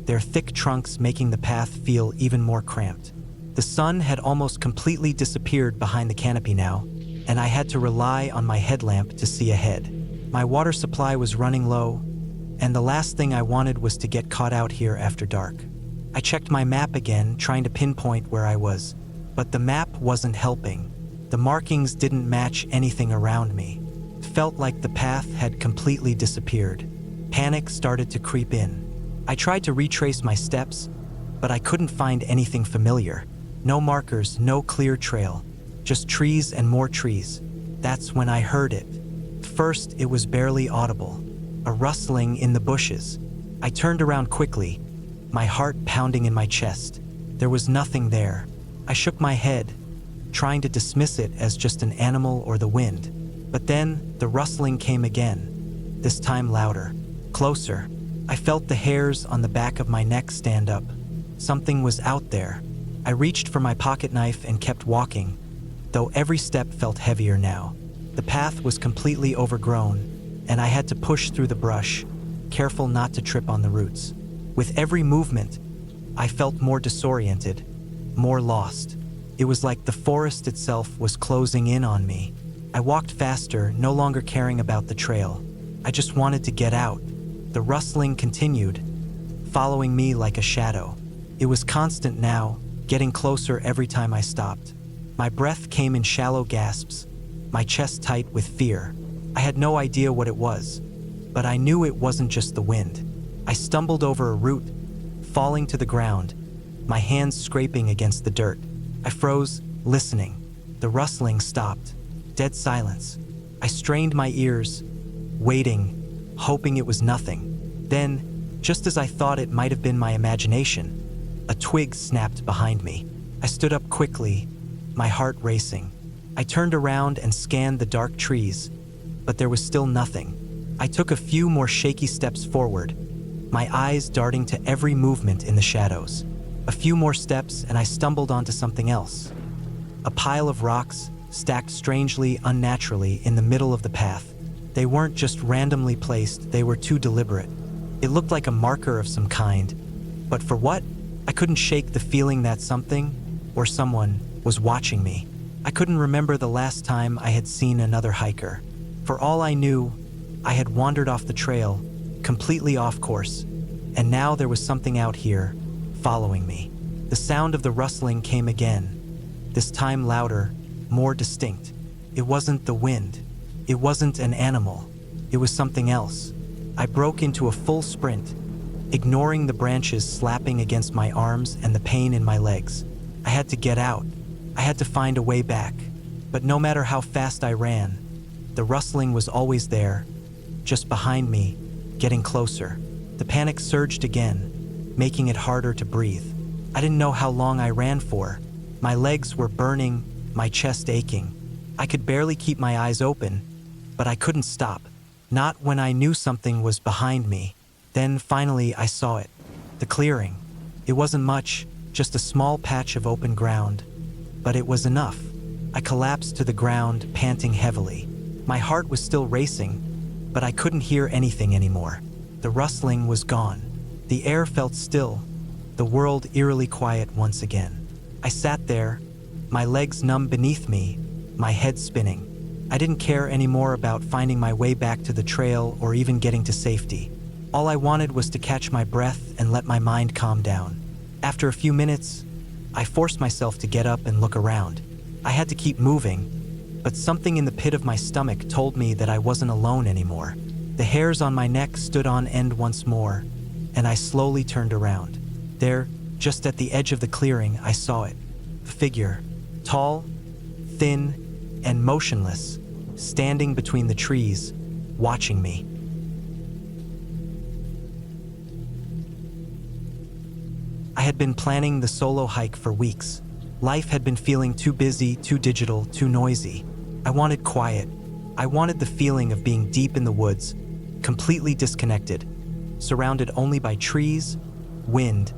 their thick trunks making the path feel even more cramped. The sun had almost completely disappeared behind the canopy now, and I had to rely on my headlamp to see ahead. My water supply was running low, and the last thing I wanted was to get caught out here after dark. I checked my map again, trying to pinpoint where I was, but the map wasn't helping. The markings didn't match anything around me. It felt like the path had completely disappeared. Panic started to creep in. I tried to retrace my steps, but I couldn't find anything familiar. No markers, no clear trail, just trees and more trees. That's when I heard it. First, it was barely audible, a rustling in the bushes. I turned around quickly, my heart pounding in my chest. There was nothing there. I shook my head, trying to dismiss it as just an animal or the wind. But then, the rustling came again. this time louder. Closer. I felt the hairs on the back of my neck stand up. Something was out there. I reached for my pocket knife and kept walking, though every step felt heavier now. The path was completely overgrown, and I had to push through the brush, careful not to trip on the roots. With every movement, I felt more disoriented, more lost. It was like the forest itself was closing in on me. I walked faster, no longer caring about the trail. I just wanted to get out. The rustling continued, following me like a shadow. It was constant now, getting closer every time I stopped. My breath came in shallow gasps, my chest tight with fear. I had no idea what it was, but I knew it wasn't just the wind. I stumbled over a root, falling to the ground, my hands scraping against the dirt. I froze, listening. The rustling stopped. Dead silence. I strained my ears, waiting, hoping it was nothing. Then, just as I thought it might have been my imagination, a twig snapped behind me. I stood up quickly, my heart racing. I turned around and scanned the dark trees, but there was still nothing. I took a few more shaky steps forward, my eyes darting to every movement in the shadows. A few more steps and I stumbled onto something else. A pile of rocks, stacked strangely, unnaturally in the middle of the path. They weren't just randomly placed, they were too deliberate. It looked like a marker of some kind. But for what? I couldn't shake the feeling that something, or someone, was watching me. I couldn't remember the last time I had seen another hiker. For all I knew, I had wandered off the trail, completely off course, and now there was something out here, following me. The sound of the rustling came again, this time louder, more distinct. It wasn't the wind. It wasn't an animal. It was something else. I broke into a full sprint, ignoring the branches slapping against my arms and the pain in my legs. I had to get out. I had to find a way back. But no matter how fast I ran, the rustling was always there, just behind me, getting closer. The panic surged again, making it harder to breathe. I didn't know how long I ran for. My legs were burning, my chest aching. I could barely keep my eyes open, but I couldn't stop. Not when I knew something was behind me. Then finally I saw it. The clearing. It wasn't much, just a small patch of open ground. But it was enough. I collapsed to the ground, panting heavily. My heart was still racing, but I couldn't hear anything anymore. The rustling was gone. The air felt still, the world eerily quiet once again. I sat there, my legs numb beneath me, my head spinning. I didn't care anymore about finding my way back to the trail or even getting to safety. All I wanted was to catch my breath and let my mind calm down. After a few minutes, I forced myself to get up and look around. I had to keep moving, but something in the pit of my stomach told me that I wasn't alone anymore. The hairs on my neck stood on end once more, and I slowly turned around. There, just at the edge of the clearing, I saw it. A figure, tall, thin, and motionless, standing between the trees, watching me. I had been planning the solo hike for weeks. Life had been feeling too busy, too digital, too noisy. I wanted quiet. I wanted the feeling of being deep in the woods, completely disconnected, surrounded only by trees, wind,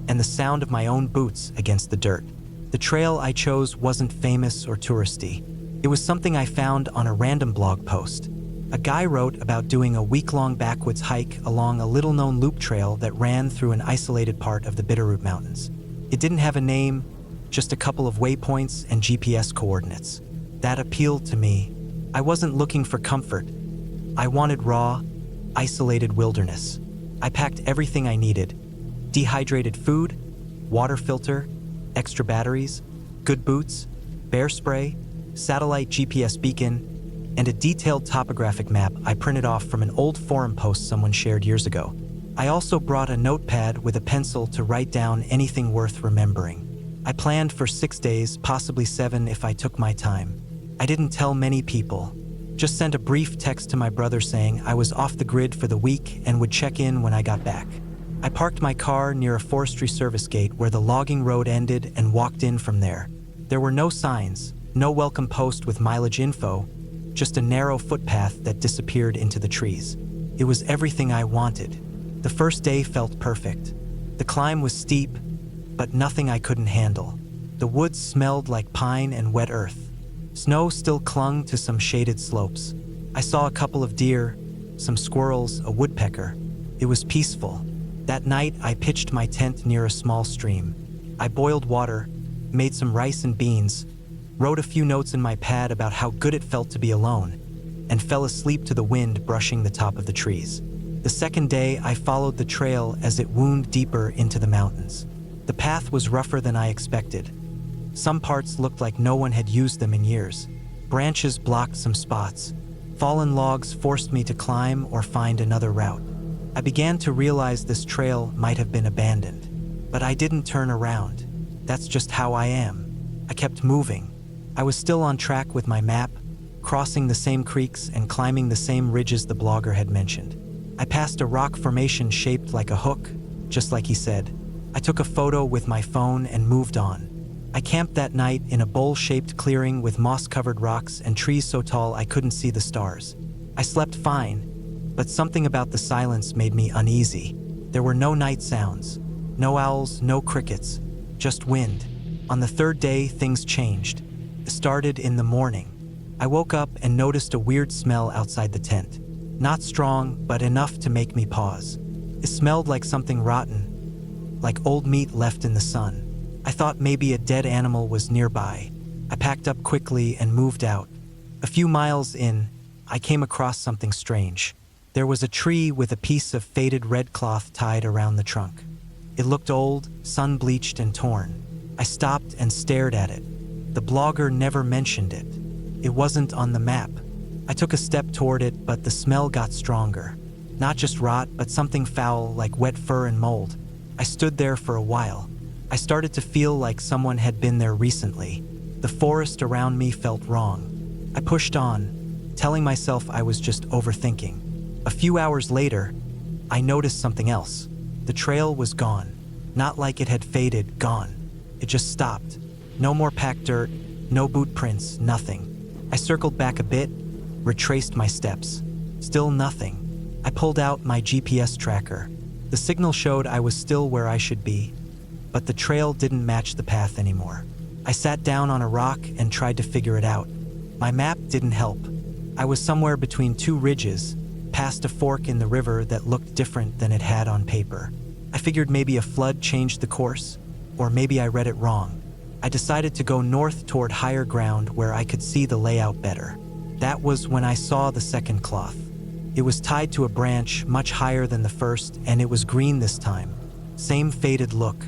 and the sound of my own boots against the dirt. The trail I chose wasn't famous or touristy. It was something I found on a random blog post. A guy wrote about doing a week-long backwoods hike along a little-known loop trail that ran through an isolated part of the Bitterroot Mountains. It didn't have a name, just a couple of waypoints and GPS coordinates. That appealed to me. I wasn't looking for comfort. I wanted raw, isolated wilderness. I packed everything I needed: dehydrated food, water filter, extra batteries, good boots, bear spray, satellite GPS beacon, and a detailed topographic map I printed off from an old forum post someone shared years ago. I also brought a notepad with a pencil to write down anything worth remembering. I planned for 6 days, possibly 7 if I took my time. I didn't tell many people, just sent a brief text to my brother saying I was off the grid for the week and would check in when I got back. I parked my car near a forestry service gate where the logging road ended and walked in from there. There were no signs, no welcome post with mileage info, just a narrow footpath that disappeared into the trees. It was everything I wanted. The first day felt perfect. The climb was steep, but nothing I couldn't handle. The woods smelled like pine and wet earth. Snow still clung to some shaded slopes. I saw a couple of deer, some squirrels, a woodpecker. It was peaceful. That night, I pitched my tent near a small stream. I boiled water, made some rice and beans, wrote a few notes in my pad about how good it felt to be alone, and fell asleep to the wind brushing the top of the trees. The second day, I followed the trail as it wound deeper into the mountains. The path was rougher than I expected. Some parts looked like no one had used them in years. Branches blocked some spots. Fallen logs forced me to climb or find another route. I began to realize this trail might have been abandoned. But I didn't turn around. That's just how I am. I kept moving. I was still on track with my map, crossing the same creeks and climbing the same ridges the blogger had mentioned. I passed a rock formation shaped like a hook, just like he said. I took a photo with my phone and moved on. I camped that night in a bowl-shaped clearing with moss-covered rocks and trees so tall I couldn't see the stars. I slept fine, but something about the silence made me uneasy. There were no night sounds, no owls, no crickets, just wind. On the third day, things changed. It started in the morning. I woke up and noticed a weird smell outside the tent. Not strong, but enough to make me pause. It smelled like something rotten, like old meat left in the sun. I thought maybe a dead animal was nearby. I packed up quickly and moved out. A few miles in, I came across something strange. There was a tree with a piece of faded red cloth tied around the trunk. It looked old, sun-bleached and torn. I stopped and stared at it. The blogger never mentioned it. It wasn't on the map. I took a step toward it, but the smell got stronger. Not just rot, but something foul like wet fur and mold. I stood there for a while. I started to feel like someone had been there recently. The forest around me felt wrong. I pushed on, telling myself I was just overthinking. A few hours later, I noticed something else. The trail was gone. Not like it had faded, gone. It just stopped. No more packed dirt, no boot prints, nothing. I circled back a bit, retraced my steps. Still nothing. I pulled out my GPS tracker. The signal showed I was still where I should be, but the trail didn't match the path anymore. I sat down on a rock and tried to figure it out. My map didn't help. I was somewhere between two ridges, past a fork in the river that looked different than it had on paper. I figured maybe a flood changed the course, or maybe I read it wrong. I decided to go north toward higher ground where I could see the layout better. That was when I saw the second cloth. It was tied to a branch much higher than the first, and it was green this time. Same faded look,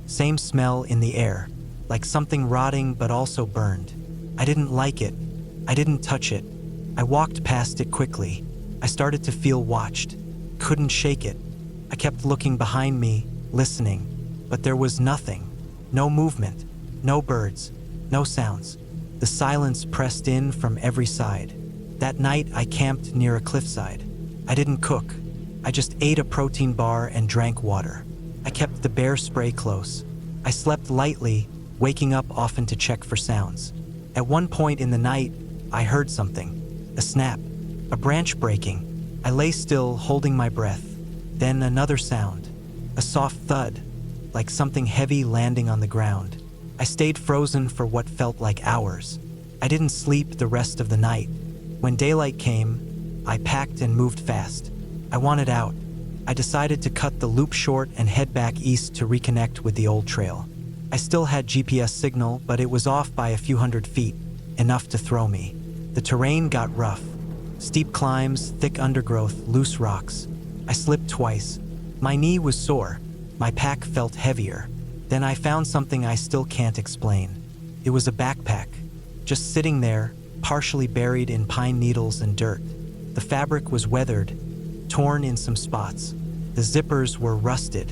same smell in the air, like something rotting but also burned. I didn't like it. I didn't touch it. I walked past it quickly. I started to feel watched. Couldn't shake it. I kept looking behind me, listening, but there was nothing. No movement, no birds, no sounds. The silence pressed in from every side. That night, I camped near a cliffside. I didn't cook. I just ate a protein bar and drank water. I kept the bear spray close. I slept lightly, waking up often to check for sounds. At one point in the night, I heard something. A snap, a branch breaking. I lay still, holding my breath. Then another sound, a soft thud, like something heavy landing on the ground. I stayed frozen for what felt like hours. I didn't sleep the rest of the night. When daylight came, I packed and moved fast. I wanted out. I decided to cut the loop short and head back east to reconnect with the old trail. I still had GPS signal, but it was off by a few hundred feet, enough to throw me. The terrain got rough. Steep climbs, thick undergrowth, loose rocks. I slipped twice. My knee was sore. My pack felt heavier. Then I found something I still can't explain. It was a backpack, just sitting there, partially buried in pine needles and dirt. The fabric was weathered, torn in some spots. The zippers were rusted.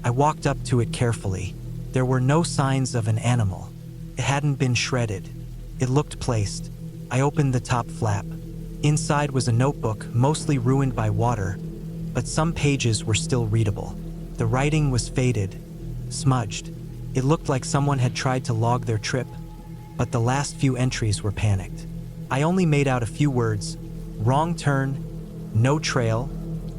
I walked up to it carefully. There were no signs of an animal. It hadn't been shredded. It looked placed. I opened the top flap. Inside was a notebook, mostly ruined by water, but some pages were still readable. The writing was faded, smudged. It looked like someone had tried to log their trip, but the last few entries were panicked. I only made out a few words: wrong turn, no trail,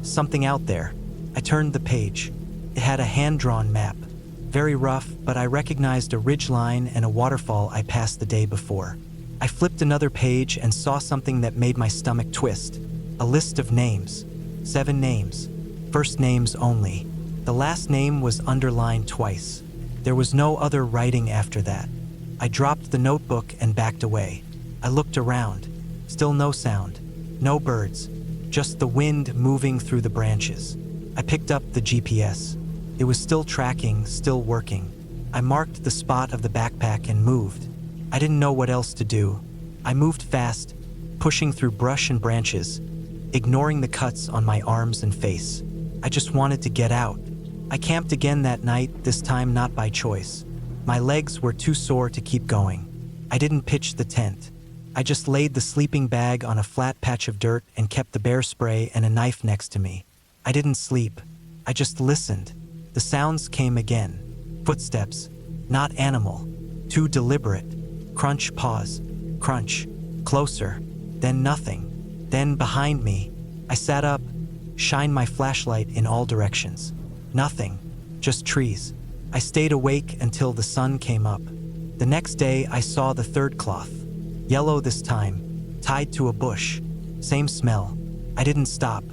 Something out there. I turned the page. It had a hand-drawn map. Very rough, but I recognized a ridgeline and a waterfall I passed the day before. I flipped another page and saw something that made my stomach twist. A list of names. 7 names. First names only. The last name was underlined twice. There was no other writing after that. I dropped the notebook and backed away. I looked around. Still no sound. No birds. Just the wind moving through the branches. I picked up the GPS. It was still tracking, still working. I marked the spot of the backpack and moved. I didn't know what else to do. I moved fast, pushing through brush and branches, ignoring the cuts on my arms and face. I just wanted to get out. I camped again that night, this time not by choice. My legs were too sore to keep going. I didn't pitch the tent. I just laid the sleeping bag on a flat patch of dirt and kept the bear spray and a knife next to me. I didn't sleep. I just listened. The sounds came again. Footsteps. Not animal. Too deliberate. Crunch, pause. Crunch. Closer. Then nothing. Then behind me. I sat up, shined my flashlight in all directions. Nothing. Just trees. I stayed awake until the sun came up. The next day I saw the third cloth. Yellow this time, tied to a bush. Same smell. I didn't stop.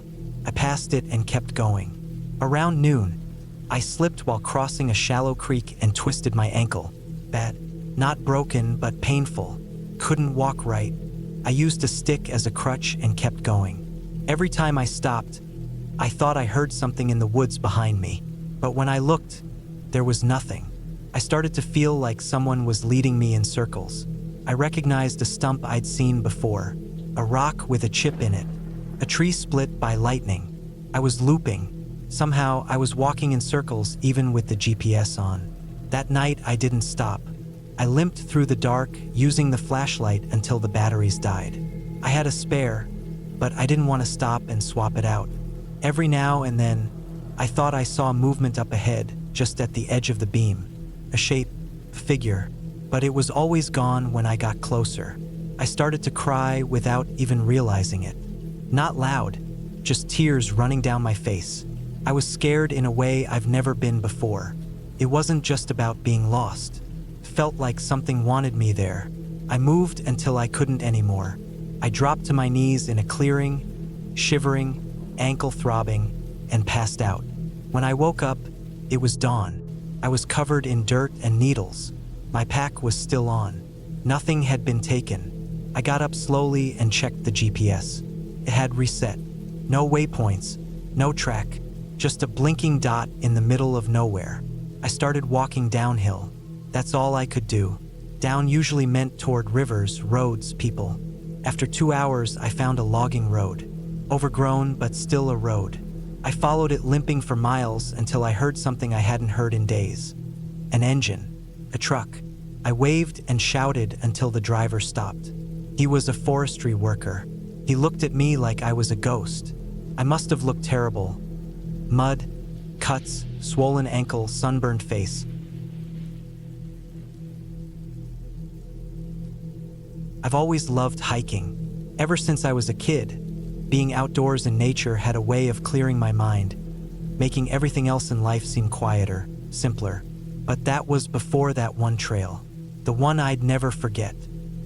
I passed it and kept going. Around noon, I slipped while crossing a shallow creek and twisted my ankle. Bad. Not broken, but painful. Couldn't walk right. I used a stick as a crutch and kept going. Every time I stopped, I thought I heard something in the woods behind me. But when I looked, there was nothing. I started to feel like someone was leading me in circles. I recognized a stump I'd seen before, a rock with a chip in it, a tree split by lightning. I was looping. Somehow, I was walking in circles even with the GPS on. That night, I didn't stop. I limped through the dark, using the flashlight until the batteries died. I had a spare, but I didn't want to stop and swap it out. Every now and then, I thought I saw movement up ahead, just at the edge of the beam. A shape, a figure, but it was always gone when I got closer. I started to cry without even realizing it. Not loud, just tears running down my face. I was scared in a way I've never been before. It wasn't just about being lost. It felt like something wanted me there. I moved until I couldn't anymore. I dropped to my knees in a clearing, shivering, ankle throbbing, and passed out. When I woke up, it was dawn. I was covered in dirt and needles. My pack was still on. Nothing had been taken. I got up slowly and checked the GPS. It had reset. No waypoints, no track, just a blinking dot in the middle of nowhere. I started walking downhill. That's all I could do. Down usually meant toward rivers, roads, people. After 2 hours, I found a logging road. Overgrown, but still a road. I followed it limping for miles until I heard something I hadn't heard in days. An engine. A truck. I waved and shouted until the driver stopped. He was a forestry worker. He looked at me like I was a ghost. I must have looked terrible. Mud, cuts, swollen ankle, sunburned face. I've always loved hiking. Ever since I was a kid, being outdoors in nature had a way of clearing my mind, making everything else in life seem quieter, simpler. But that was before that one trail. The one I'd never forget.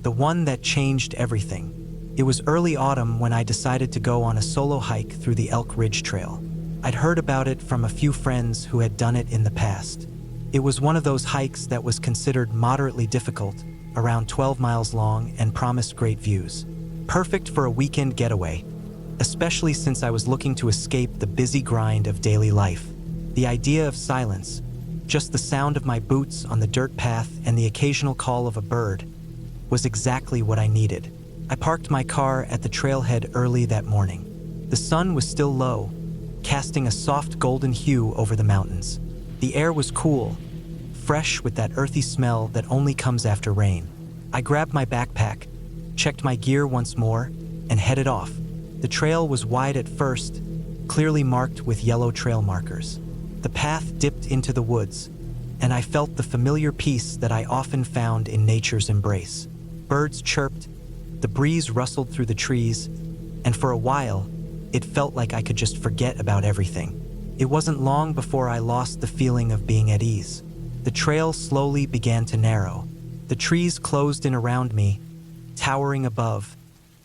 The one that changed everything. It was early autumn when I decided to go on a solo hike through the Elk Ridge Trail. I'd heard about it from a few friends who had done it in the past. It was one of those hikes that was considered moderately difficult, around 12 miles long, and promised great views. Perfect for a weekend getaway, especially since I was looking to escape the busy grind of daily life. The idea of silence, just the sound of my boots on the dirt path and the occasional call of a bird, was exactly what I needed. I parked my car at the trailhead early that morning. The sun was still low, casting a soft golden hue over the mountains. The air was cool, fresh with that earthy smell that only comes after rain. I grabbed my backpack, checked my gear once more, and headed off. The trail was wide at first, clearly marked with yellow trail markers. The path dipped into the woods, and I felt the familiar peace that I often found in nature's embrace. Birds chirped, the breeze rustled through the trees, and for a while, It felt like I could just forget about everything. It wasn't long before I lost the feeling of being at ease. The trail slowly began to narrow. The trees closed in around me, towering above,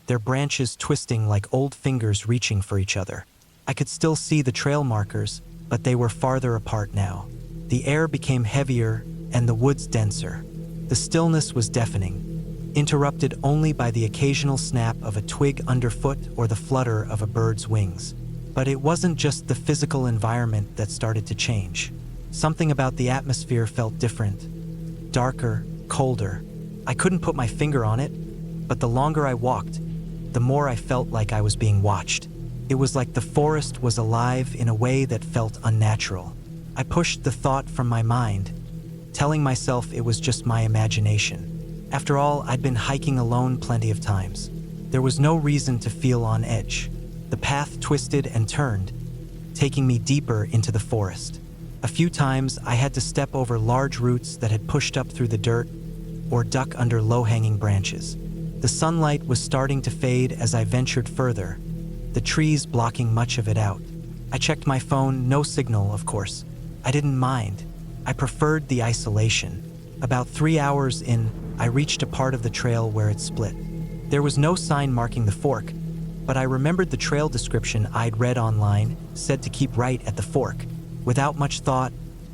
their branches twisting like old fingers reaching for each other. I could still see the trail markers, but they were farther apart now. The air became heavier and the woods denser. The stillness was deafening, interrupted only by the occasional snap of a twig underfoot or the flutter of a bird's wings. But it wasn't just the physical environment that started to change. Something about the atmosphere felt different, darker, colder. I couldn't put my finger on it, but the longer I walked, the more I felt like I was being watched. It was like the forest was alive in a way that felt unnatural. I pushed the thought from my mind, telling myself it was just my imagination. After all, I'd been hiking alone plenty of times. There was no reason to feel on edge. The path twisted and turned, taking me deeper into the forest. A few times I had to step over large roots that had pushed up through the dirt or duck under low-hanging branches. The sunlight was starting to fade as I ventured further, the trees blocking much of it out. I checked my phone, no signal, of course. I didn't mind. I preferred the isolation. About 3 hours in, I reached a part of the trail where it split. There was no sign marking the fork, but I remembered the trail description I'd read online said to keep right at the fork. Without much thought,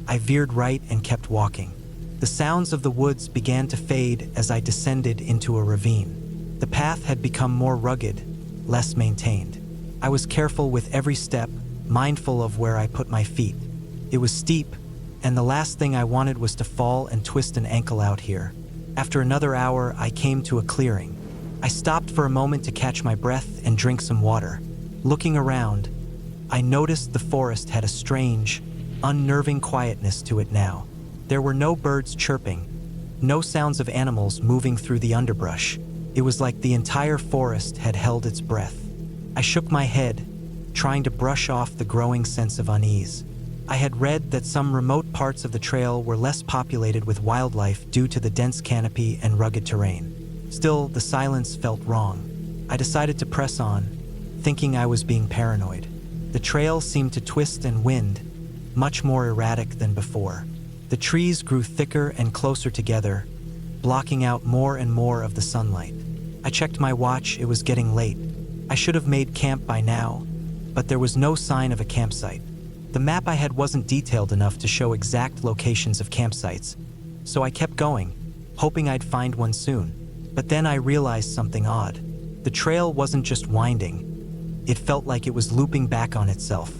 I veered right and kept walking. The sounds of the woods began to fade as I descended into a ravine. The path had become more rugged, less maintained. I was careful with every step, mindful of where I put my feet. It was steep, and the last thing I wanted was to fall and twist an ankle out here. After another hour, I came to a clearing. I stopped for a moment to catch my breath and drink some water. Looking around, I noticed the forest had a strange, unnerving quietness to it now. There were no birds chirping, no sounds of animals moving through the underbrush. It was like the entire forest had held its breath. I shook my head, trying to brush off the growing sense of unease. I had read that some remote parts of the trail were less populated with wildlife due to the dense canopy and rugged terrain. Still, the silence felt wrong. I decided to press on, thinking I was being paranoid. The trail seemed to twist and wind, much more erratic than before. The trees grew thicker and closer together, blocking out more and more of the sunlight. I checked my watch. It was getting late. I should have made camp by now, but there was no sign of a campsite. The map I had wasn't detailed enough to show exact locations of campsites, so I kept going, hoping I'd find one soon. But then I realized something odd. The trail wasn't just winding. It felt like it was looping back on itself.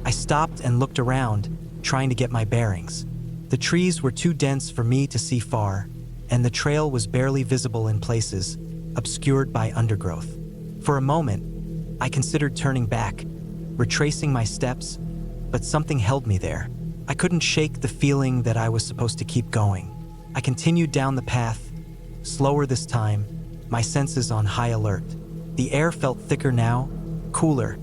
I stopped and looked around, trying to get my bearings. The trees were too dense for me to see far, and the trail was barely visible in places, obscured by undergrowth. For a moment, I considered turning back, retracing my steps, but something held me there. I couldn't shake the feeling that I was supposed to keep going. I continued down the path, slower this time, my senses on high alert. The air felt thicker now, cooler,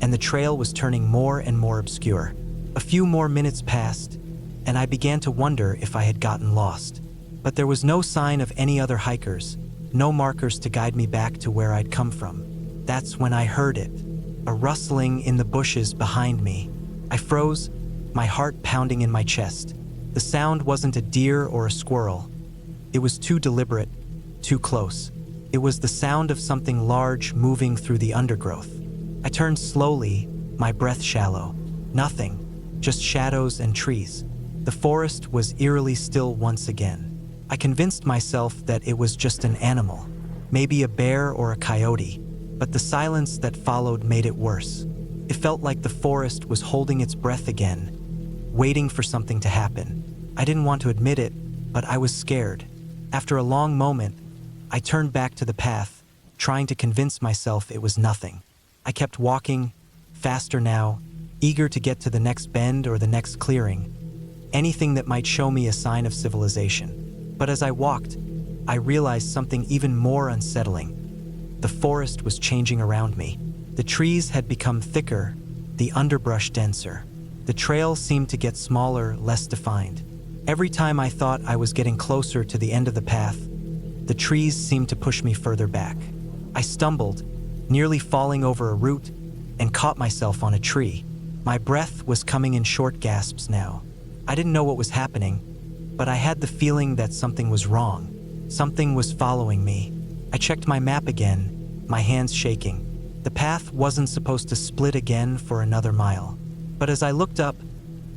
and the trail was turning more and more obscure. A few more minutes passed, and I began to wonder if I had gotten lost. But there was no sign of any other hikers, no markers to guide me back to where I'd come from. That's when I heard it, a rustling in the bushes behind me. I froze, my heart pounding in my chest. The sound wasn't a deer or a squirrel. It was too deliberate, too close. It was the sound of something large moving through the undergrowth. I turned slowly, my breath shallow. Nothing, just shadows and trees. The forest was eerily still once again. I convinced myself that it was just an animal, maybe a bear or a coyote, but the silence that followed made it worse. It felt like the forest was holding its breath again, waiting for something to happen. I didn't want to admit it, but I was scared. After a long moment, I turned back to the path, trying to convince myself it was nothing. I kept walking, faster now, eager to get to the next bend or the next clearing, anything that might show me a sign of civilization. But as I walked, I realized something even more unsettling. The forest was changing around me. The trees had become thicker, the underbrush denser. The trail seemed to get smaller, less defined. Every time I thought I was getting closer to the end of the path, the trees seemed to push me further back. I stumbled, nearly falling over a root, and caught myself on a tree. My breath was coming in short gasps now. I didn't know what was happening, but I had the feeling that something was wrong. Something was following me. I checked my map again, my hands shaking. The path wasn't supposed to split again for another mile. But as I looked up,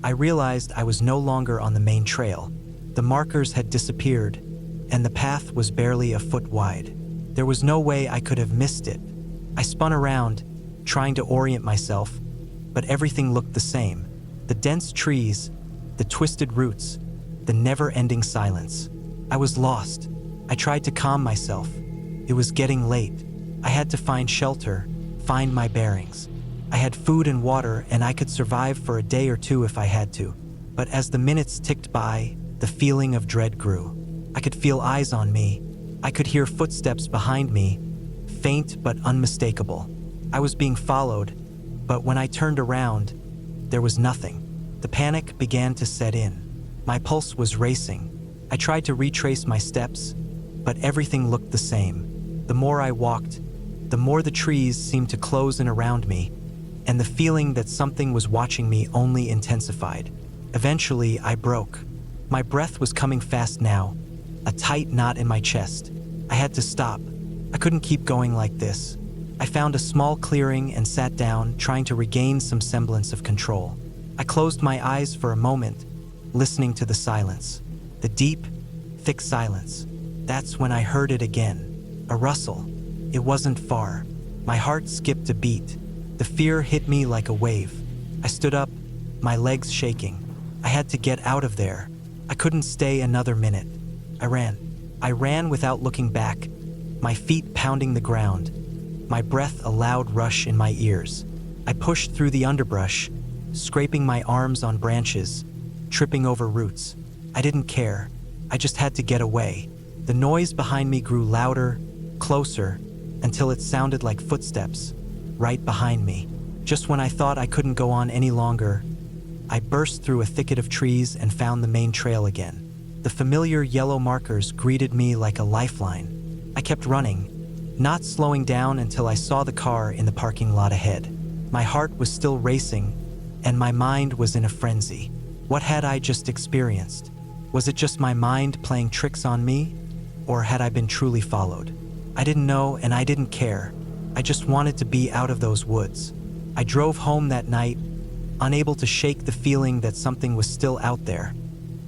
I realized I was no longer on the main trail. The markers had disappeared, and the path was barely a foot wide. There was no way I could have missed it. I spun around, trying to orient myself, but everything looked the same. The dense trees, the twisted roots, the never-ending silence. I was lost. I tried to calm myself. It was getting late. I had to find shelter, find my bearings. I had food and water, and I could survive for a day or two if I had to. But as the minutes ticked by, the feeling of dread grew. I could feel eyes on me. I could hear footsteps behind me, faint but unmistakable. I was being followed, but when I turned around, there was nothing. The panic began to set in. My pulse was racing. I tried to retrace my steps, but everything looked the same. The more I walked, the more the trees seemed to close in around me, and the feeling that something was watching me only intensified. Eventually, I broke. My breath was coming fast now, a tight knot in my chest. I had to stop. I couldn't keep going like this. I found a small clearing and sat down, trying to regain some semblance of control. I closed my eyes for a moment, listening to the silence. The deep, thick silence. That's when I heard it again. A rustle. It wasn't far. My heart skipped a beat. The fear hit me like a wave. I stood up, my legs shaking. I had to get out of there. I couldn't stay another minute. I ran. I ran without looking back, my feet pounding the ground, my breath a loud rush in my ears. I pushed through the underbrush, scraping my arms on branches, tripping over roots. I didn't care. I just had to get away. The noise behind me grew louder, closer, until it sounded like footsteps, right behind me. Just when I thought I couldn't go on any longer, I burst through a thicket of trees and found the main trail again. The familiar yellow markers greeted me like a lifeline. I kept running, not slowing down until I saw the car in the parking lot ahead. My heart was still racing, and my mind was in a frenzy. What had I just experienced? Was it just my mind playing tricks on me? Or had I been truly followed? I didn't know, and I didn't care. I just wanted to be out of those woods. I drove home that night, unable to shake the feeling that something was still out there,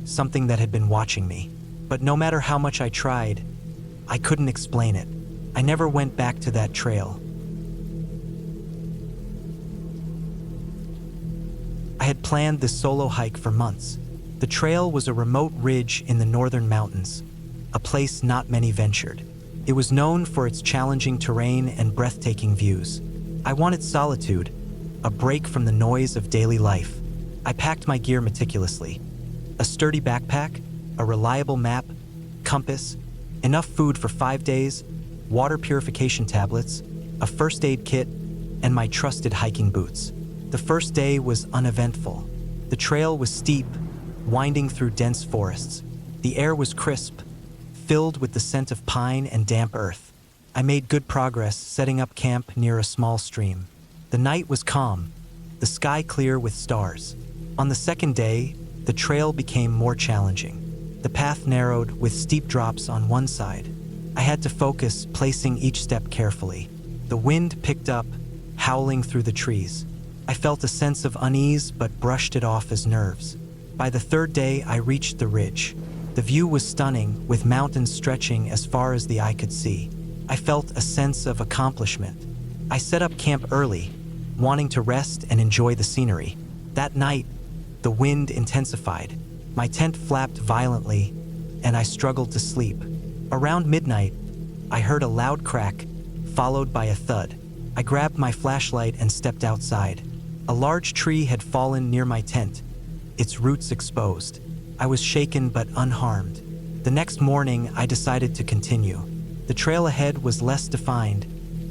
something that had been watching me. But no matter how much I tried, I couldn't explain it. I never went back to that trail. I had planned this solo hike for months. The trail was a remote ridge in the northern mountains, a place not many ventured. It was known for its challenging terrain and breathtaking views. I wanted solitude, a break from the noise of daily life. I packed my gear meticulously. A sturdy backpack, a reliable map, compass, enough food for 5 days, water purification tablets, a first aid kit, and my trusted hiking boots. The first day was uneventful. The trail was steep, winding through dense forests. The air was crisp, filled with the scent of pine and damp earth. I made good progress, setting up camp near a small stream. The night was calm, the sky clear with stars. On the second day, the trail became more challenging. The path narrowed with steep drops on one side. I had to focus, placing each step carefully. The wind picked up, howling through the trees. I felt a sense of unease but brushed it off as nerves. By the third day, I reached the ridge. The view was stunning, with mountains stretching as far as the eye could see. I felt a sense of accomplishment. I set up camp early, wanting to rest and enjoy the scenery. That night, the wind intensified. My tent flapped violently, and I struggled to sleep. Around midnight, I heard a loud crack, followed by a thud. I grabbed my flashlight and stepped outside. A large tree had fallen near my tent, its roots exposed. I was shaken but unharmed. The next morning, I decided to continue. The trail ahead was less defined,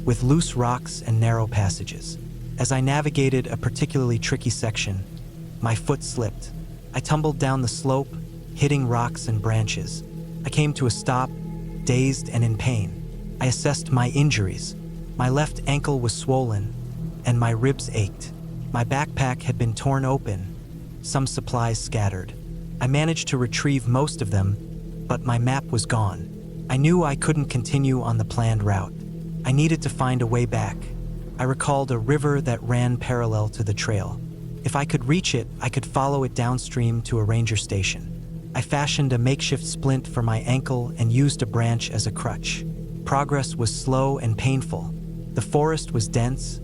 with loose rocks and narrow passages. As I navigated a particularly tricky section, my foot slipped. I tumbled down the slope, hitting rocks and branches. I came to a stop, dazed and in pain. I assessed my injuries. My left ankle was swollen, and my ribs ached. My backpack had been torn open, some supplies scattered. I managed to retrieve most of them, but my map was gone. I knew I couldn't continue on the planned route. I needed to find a way back. I recalled a river that ran parallel to the trail. If I could reach it, I could follow it downstream to a ranger station. I fashioned a makeshift splint for my ankle and used a branch as a crutch. Progress was slow and painful. The forest was dense,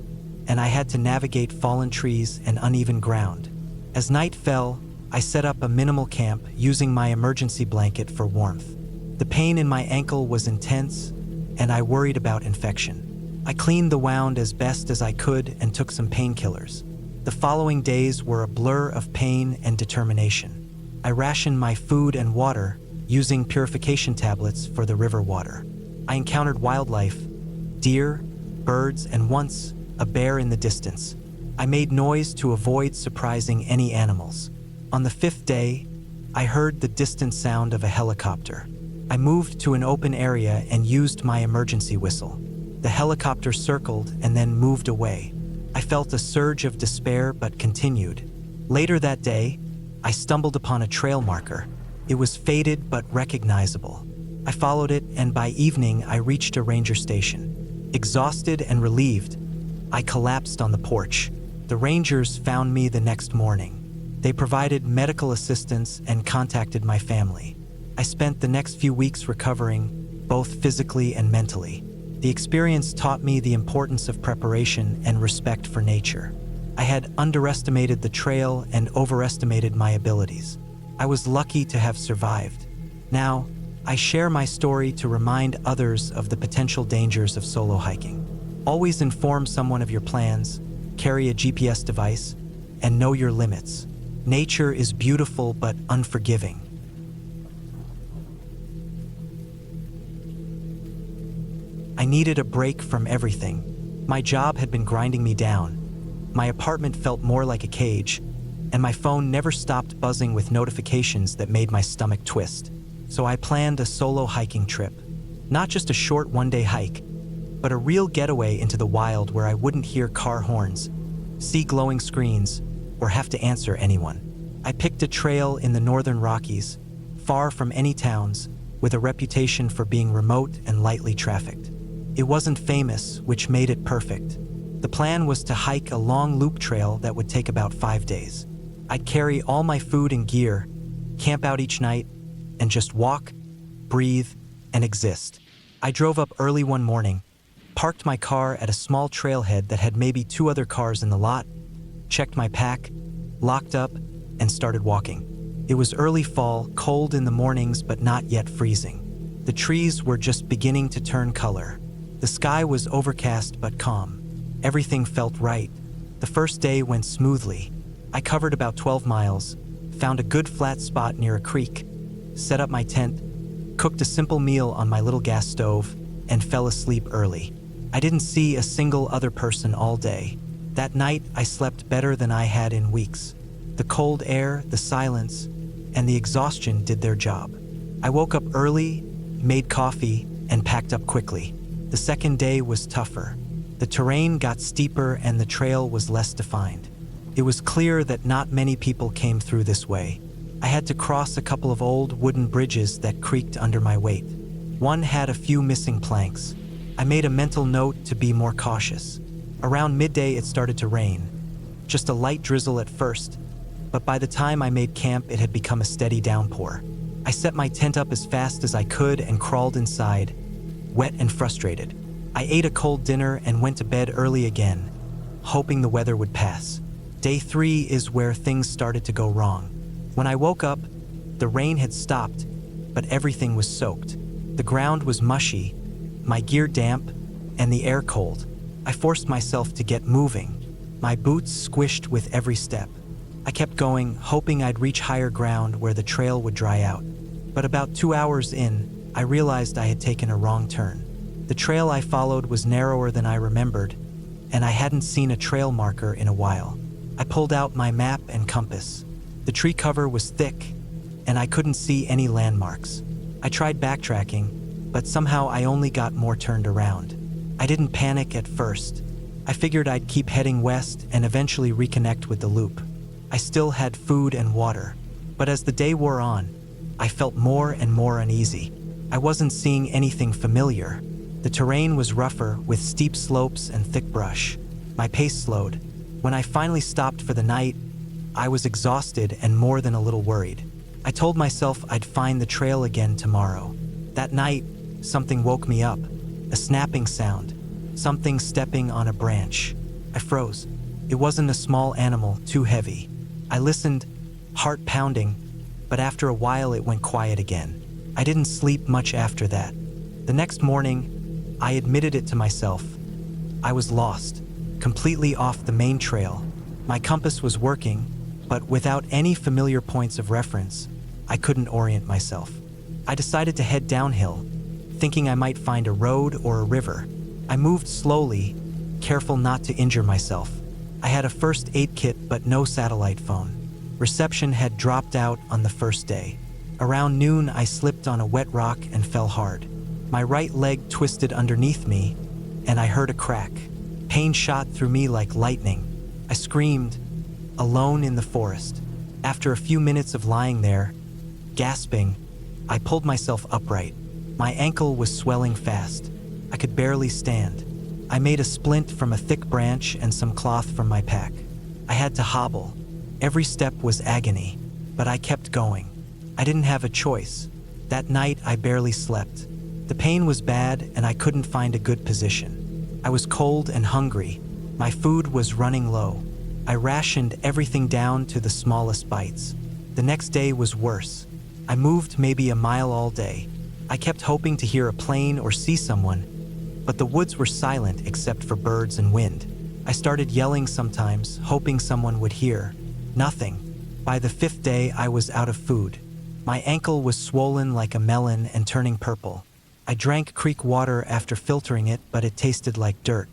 and I had to navigate fallen trees and uneven ground. As night fell, I set up a minimal camp using my emergency blanket for warmth. The pain in my ankle was intense, and I worried about infection. I cleaned the wound as best as I could and took some painkillers. The following days were a blur of pain and determination. I rationed my food and water, using purification tablets for the river water. I encountered wildlife, deer, birds, and once, a bear in the distance. I made noise to avoid surprising any animals. On the 5th day, I heard the distant sound of a helicopter. I moved to an open area and used my emergency whistle. The helicopter circled and then moved away. I felt a surge of despair but continued. Later that day, I stumbled upon a trail marker. It was faded but recognizable. I followed it, and by evening I reached a ranger station. Exhausted and relieved, I collapsed on the porch. The rangers found me the next morning. They provided medical assistance and contacted my family. I spent the next few weeks recovering, both physically and mentally. The experience taught me the importance of preparation and respect for nature. I had underestimated the trail and overestimated my abilities. I was lucky to have survived. Now, I share my story to remind others of the potential dangers of solo hiking. Always inform someone of your plans, carry a GPS device, and know your limits. Nature is beautiful but unforgiving. I needed a break from everything. My job had been grinding me down. My apartment felt more like a cage, and my phone never stopped buzzing with notifications that made my stomach twist. So I planned a solo hiking trip. Not just a short one-day hike, but a real getaway into the wild where I wouldn't hear car horns, see glowing screens, or have to answer anyone. I picked a trail in the northern Rockies, far from any towns, with a reputation for being remote and lightly trafficked. It wasn't famous, which made it perfect. The plan was to hike a long loop trail that would take about 5 days. I'd carry all my food and gear, camp out each night, and just walk, breathe, and exist. I drove up early one morning, parked my car at a small trailhead that had maybe 2 other cars in the lot, checked my pack, locked up, and started walking. It was early fall, cold in the mornings but not yet freezing. The trees were just beginning to turn color. The sky was overcast but calm. Everything felt right. The first day went smoothly. I covered about 12 miles, found a good flat spot near a creek, set up my tent, cooked a simple meal on my little gas stove, and fell asleep early. I didn't see a single other person all day. That night, I slept better than I had in weeks. The cold air, the silence, and the exhaustion did their job. I woke up early, made coffee, and packed up quickly. The second day was tougher. The terrain got steeper and the trail was less defined. It was clear that not many people came through this way. I had to cross a couple of old wooden bridges that creaked under my weight. One had a few missing planks. I made a mental note to be more cautious. Around midday it started to rain. Just a light drizzle at first, but by the time I made camp it had become a steady downpour. I set my tent up as fast as I could and crawled inside, wet and frustrated. I ate a cold dinner and went to bed early again, hoping the weather would pass. Day 3 is where things started to go wrong. When I woke up, the rain had stopped, but everything was soaked. The ground was mushy, my gear damp, and the air cold. I forced myself to get moving, my boots squished with every step. I kept going, hoping I'd reach higher ground where the trail would dry out. But about 2 hours in, I realized I had taken a wrong turn. The trail I followed was narrower than I remembered, and I hadn't seen a trail marker in a while. I pulled out my map and compass. The tree cover was thick, and I couldn't see any landmarks. I tried backtracking, but somehow I only got more turned around. I didn't panic at first. I figured I'd keep heading west and eventually reconnect with the loop. I still had food and water, but as the day wore on, I felt more and more uneasy. I wasn't seeing anything familiar. The terrain was rougher with steep slopes and thick brush. My pace slowed. When I finally stopped for the night, I was exhausted and more than a little worried. I told myself I'd find the trail again tomorrow. That night, something woke me up. A snapping sound. Something stepping on a branch. I froze. It wasn't a small animal, too heavy. I listened, heart pounding, but after a while it went quiet again. I didn't sleep much after that. The next morning, I admitted it to myself. I was lost, completely off the main trail. My compass was working, but without any familiar points of reference, I couldn't orient myself. I decided to head downhill, thinking I might find a road or a river. I moved slowly, careful not to injure myself. I had a first aid kit but no satellite phone. Reception had dropped out on the first day. Around noon, I slipped on a wet rock and fell hard. My right leg twisted underneath me, and I heard a crack. Pain shot through me like lightning. I screamed, alone in the forest. After a few minutes of lying there, gasping, I pulled myself upright. My ankle was swelling fast. I could barely stand. I made a splint from a thick branch and some cloth from my pack. I had to hobble. Every step was agony, but I kept going. I didn't have a choice. That night, I barely slept. The pain was bad and I couldn't find a good position. I was cold and hungry. My food was running low. I rationed everything down to the smallest bites. The next day was worse. I moved maybe a mile all day. I kept hoping to hear a plane or see someone, but the woods were silent except for birds and wind. I started yelling sometimes, hoping someone would hear. Nothing. By the 5th day, I was out of food. My ankle was swollen like a melon and turning purple. I drank creek water after filtering it, but it tasted like dirt.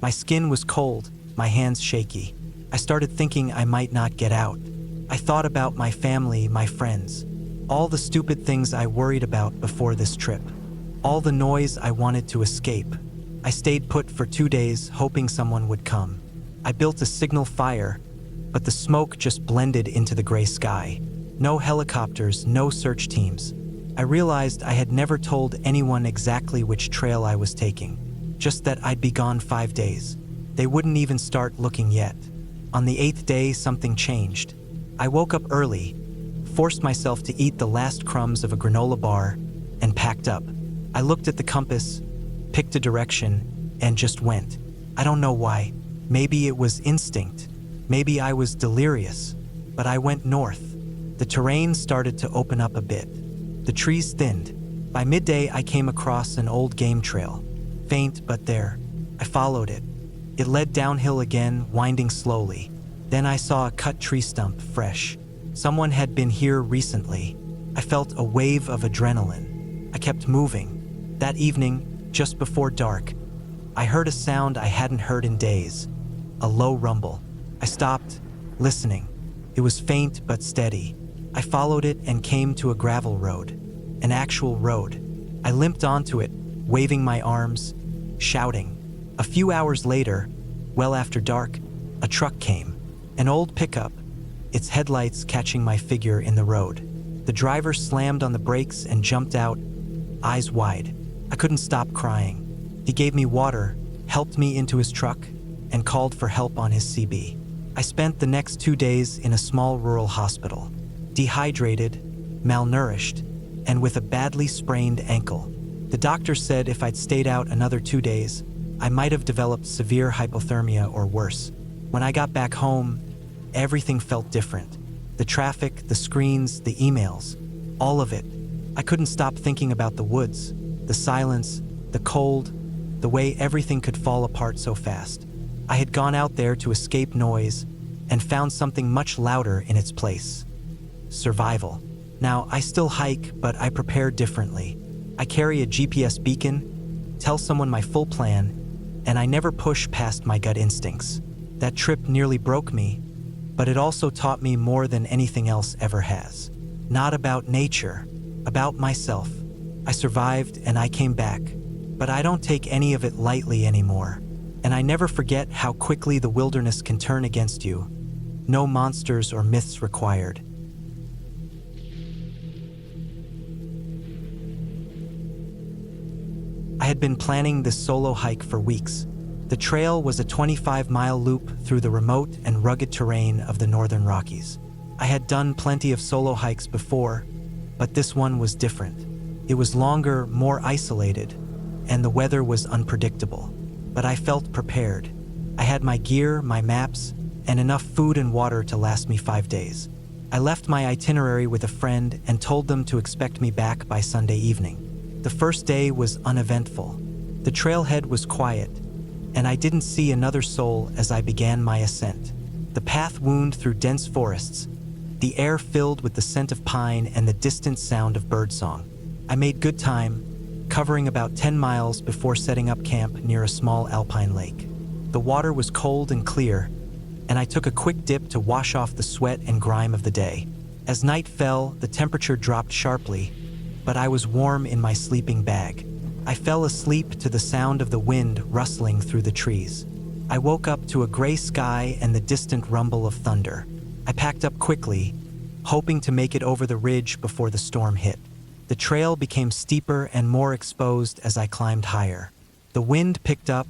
My skin was cold, my hands shaky. I started thinking I might not get out. I thought about my family, my friends, all the stupid things I worried about before this trip, all the noise I wanted to escape. I stayed put for 2 days, hoping someone would come. I built a signal fire, but the smoke just blended into the gray sky. No helicopters, no search teams. I realized I had never told anyone exactly which trail I was taking, just that I'd be gone 5 days. They wouldn't even start looking yet. On the 8th day, something changed. I woke up early, forced myself to eat the last crumbs of a granola bar, and packed up. I looked at the compass, picked a direction, and just went. I don't know why. Maybe it was instinct. Maybe I was delirious. But I went north. The terrain started to open up a bit. The trees thinned. By midday, I came across an old game trail. Faint, but there. I followed it. It led downhill again, winding slowly. Then I saw a cut tree stump, fresh. Someone had been here recently. I felt a wave of adrenaline. I kept moving. That evening, just before dark, I heard a sound I hadn't heard in days. A low rumble. I stopped, listening. It was faint but steady. I followed it and came to a gravel road. An actual road. I limped onto it, waving my arms, shouting. A few hours later, well after dark, a truck came. An old pickup, its headlights catching my figure in the road. The driver slammed on the brakes and jumped out, eyes wide. I couldn't stop crying. He gave me water, helped me into his truck, and called for help on his CB. I spent the next 2 days in a small rural hospital, dehydrated, malnourished, and with a badly sprained ankle. The doctor said if I'd stayed out another 2 days, I might have developed severe hypothermia or worse. When I got back home, everything felt different. The traffic, the screens, the emails, all of it. I couldn't stop thinking about the woods, the silence, the cold, the way everything could fall apart so fast. I had gone out there to escape noise and found something much louder in its place. Survival. Now, I still hike, but I prepare differently. I carry a GPS beacon, tell someone my full plan, and I never push past my gut instincts. That trip nearly broke me, but it also taught me more than anything else ever has. Not about nature, about myself. I survived and I came back, but I don't take any of it lightly anymore. and I never forget how quickly the wilderness can turn against you. No monsters or myths required. I had been planning this solo hike for weeks. The trail was a 25-mile loop through the remote and rugged terrain of the Northern Rockies. I had done plenty of solo hikes before, but this one was different. It was longer, more isolated, and the weather was unpredictable. But I felt prepared. I had my gear, my maps, and enough food and water to last me 5 days. I left my itinerary with a friend and told them to expect me back by Sunday evening. The first day was uneventful. The trailhead was quiet, and I didn't see another soul as I began my ascent. The path wound through dense forests, the air filled with the scent of pine and the distant sound of birdsong. I made good time, covering about 10 miles before setting up camp near a small alpine lake. The water was cold and clear, and I took a quick dip to wash off the sweat and grime of the day. As night fell, the temperature dropped sharply, but I was warm in my sleeping bag. I fell asleep to the sound of the wind rustling through the trees. I woke up to a gray sky and the distant rumble of thunder. I packed up quickly, hoping to make it over the ridge before the storm hit. The trail became steeper and more exposed as I climbed higher. The wind picked up,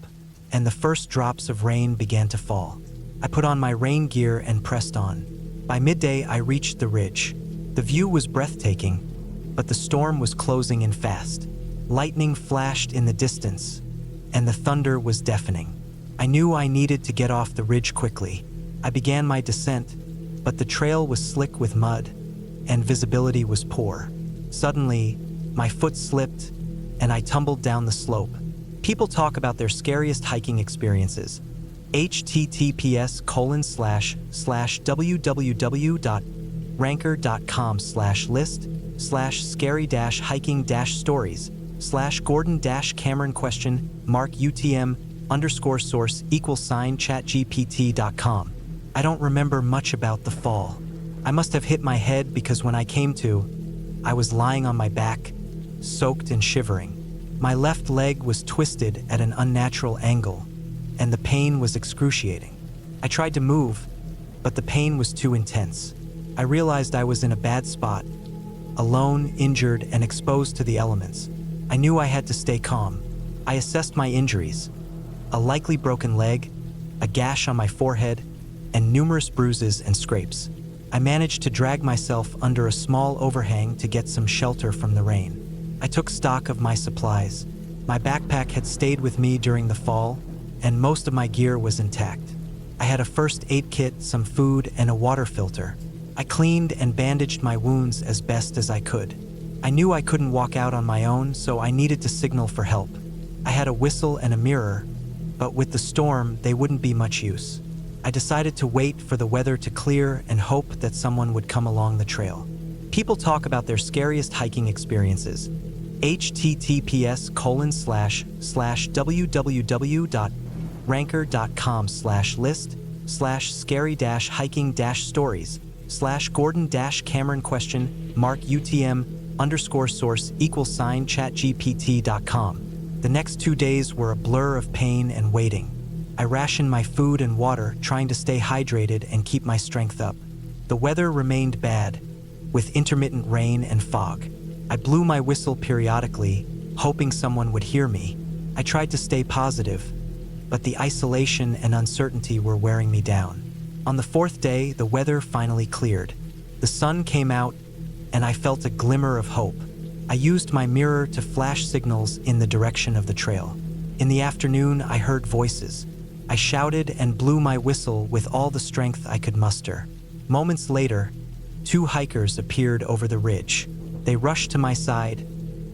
and the first drops of rain began to fall. I put on my rain gear and pressed on. By midday, I reached the ridge. The view was breathtaking, but the storm was closing in fast. Lightning flashed in the distance, and the thunder was deafening. I knew I needed to get off the ridge quickly. I began my descent, but the trail was slick with mud, and visibility was poor. Suddenly, my foot slipped, and I tumbled down the slope. People talk about their scariest hiking experiences. https://www.ranker.com/scary-hiking-stories/gordon-cameron question /mark UTM_chatgpt.com. I don't remember much about the fall. I must have hit my head because when I came to, I was lying on my back, soaked and shivering. My left leg was twisted at an unnatural angle, and the pain was excruciating. I tried to move, but the pain was too intense. I realized I was in a bad spot, alone, injured, and exposed to the elements. I knew I had to stay calm. I assessed my injuries: a likely broken leg, a gash on my forehead, and numerous bruises and scrapes. I managed to drag myself under a small overhang to get some shelter from the rain. I took stock of my supplies. My backpack had stayed with me during the fall, and most of my gear was intact. I had a first aid kit, some food, and a water filter. I cleaned and bandaged my wounds as best as I could. I knew I couldn't walk out on my own, so I needed to signal for help. I had a whistle and a mirror, but with the storm, they wouldn't be much use. I decided to wait for the weather to clear and hope that someone would come along the trail. People talk about their scariest hiking experiences. https://www.ranker.com/list/scary-hiking-stories/gordon-cameron question mark UTM_source=chatgpt.com. The next 2 days were a blur of pain and waiting. I rationed my food and water, trying to stay hydrated and keep my strength up. The weather remained bad, with intermittent rain and fog. I blew my whistle periodically, hoping someone would hear me. I tried to stay positive, but the isolation and uncertainty were wearing me down. On the 4th day, the weather finally cleared. The sun came out, and I felt a glimmer of hope. I used my mirror to flash signals in the direction of the trail. In the afternoon, I heard voices. I shouted and blew my whistle with all the strength I could muster. Moments later, 2 hikers appeared over the ridge. They rushed to my side,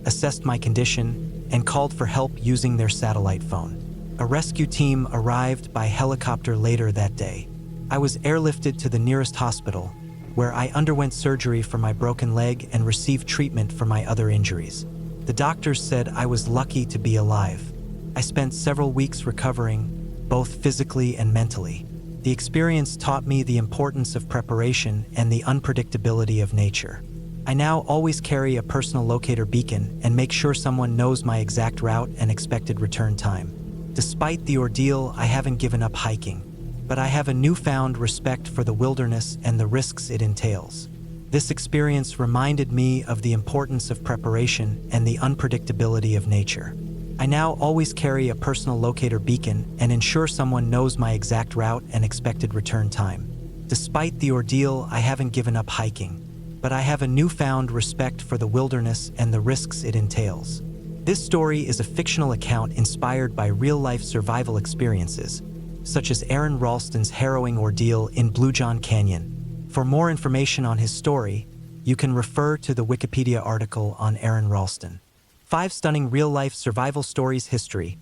assessed my condition, and called for help using their satellite phone. A rescue team arrived by helicopter later that day. I was airlifted to the nearest hospital, where I underwent surgery for my broken leg and received treatment for my other injuries. The doctors said I was lucky to be alive. I spent several weeks recovering, both physically and mentally. The experience taught me the importance of preparation and the unpredictability of nature. I now always carry a personal locator beacon and make sure someone knows my exact route and expected return time. Despite the ordeal, I haven't given up hiking, but I have a newfound respect for the wilderness and the risks it entails. This experience reminded me of the importance of preparation and the unpredictability of nature. I now always carry a personal locator beacon and ensure someone knows my exact route and expected return time. Despite the ordeal, I haven't given up hiking, but I have a newfound respect for the wilderness and the risks it entails. This story is a fictional account inspired by real-life survival experiences, such as Aaron Ralston's harrowing ordeal in Blue John Canyon. For more information on his story, you can refer to the Wikipedia article on Aaron Ralston. 5 stunning real-life survival stories history.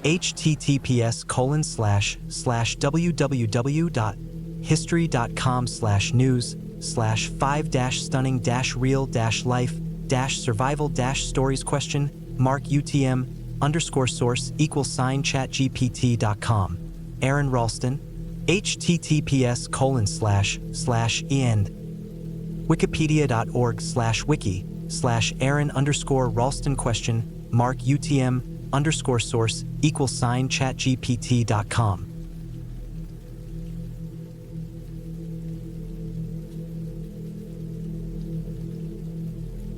https://www.history.com/news/5-stunning-real-life-survival-stories $UTM_source=sign-chatgpt.com. Aaron Ralston. https://end wikipedia.org/wiki/Aaron_Ralston $UTM_source=sign-chatgpt.com.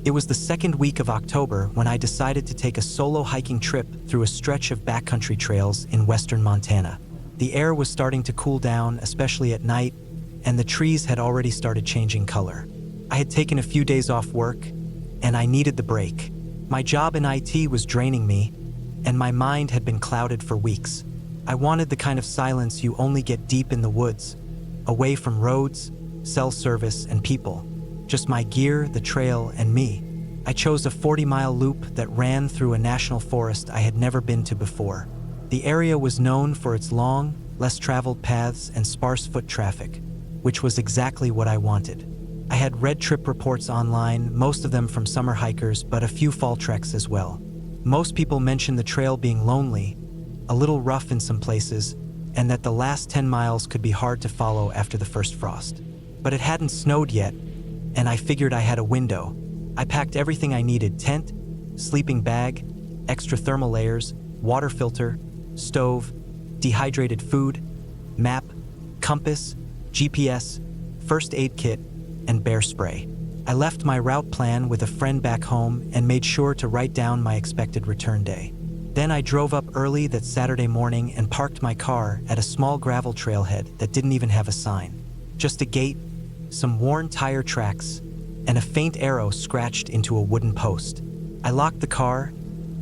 It was the second week of October when I decided to take a solo hiking trip through a stretch of backcountry trails in western Montana. The air was starting to cool down, especially at night, and the trees had already started changing color. I had taken a few days off work, and I needed the break. My job in IT was draining me, and my mind had been clouded for weeks. I wanted the kind of silence you only get deep in the woods, away from roads, cell service, and people. Just my gear, the trail, and me. I chose a 40-mile loop that ran through a national forest I had never been to before. The area was known for its long, less-traveled paths and sparse foot traffic, which was exactly what I wanted. I had read trip reports online, most of them from summer hikers, but a few fall treks as well. Most people mentioned the trail being lonely, a little rough in some places, and that the last 10 miles could be hard to follow after the first frost. But it hadn't snowed yet, and I figured I had a window. I packed everything I needed: tent, sleeping bag, extra thermal layers, water filter, stove, dehydrated food, map, compass, GPS, first aid kit, and bear spray. I left my route plan with a friend back home and made sure to write down my expected return day. Then I drove up early that Saturday morning and parked my car at a small gravel trailhead that didn't even have a sign. Just a gate, some worn tire tracks, and a faint arrow scratched into a wooden post. I locked the car,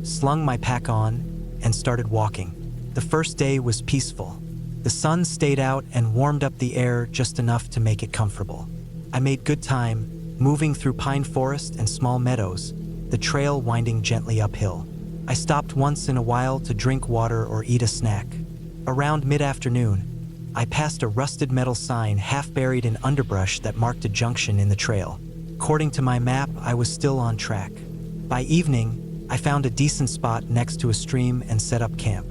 slung my pack on, and started walking. The first day was peaceful. The sun stayed out and warmed up the air just enough to make it comfortable. I made good time, moving through pine forest and small meadows, the trail winding gently uphill. I stopped once in a while to drink water or eat a snack. Around mid-afternoon, I passed a rusted metal sign half buried in underbrush that marked a junction in the trail. According to my map, I was still on track. By evening, I found a decent spot next to a stream and set up camp.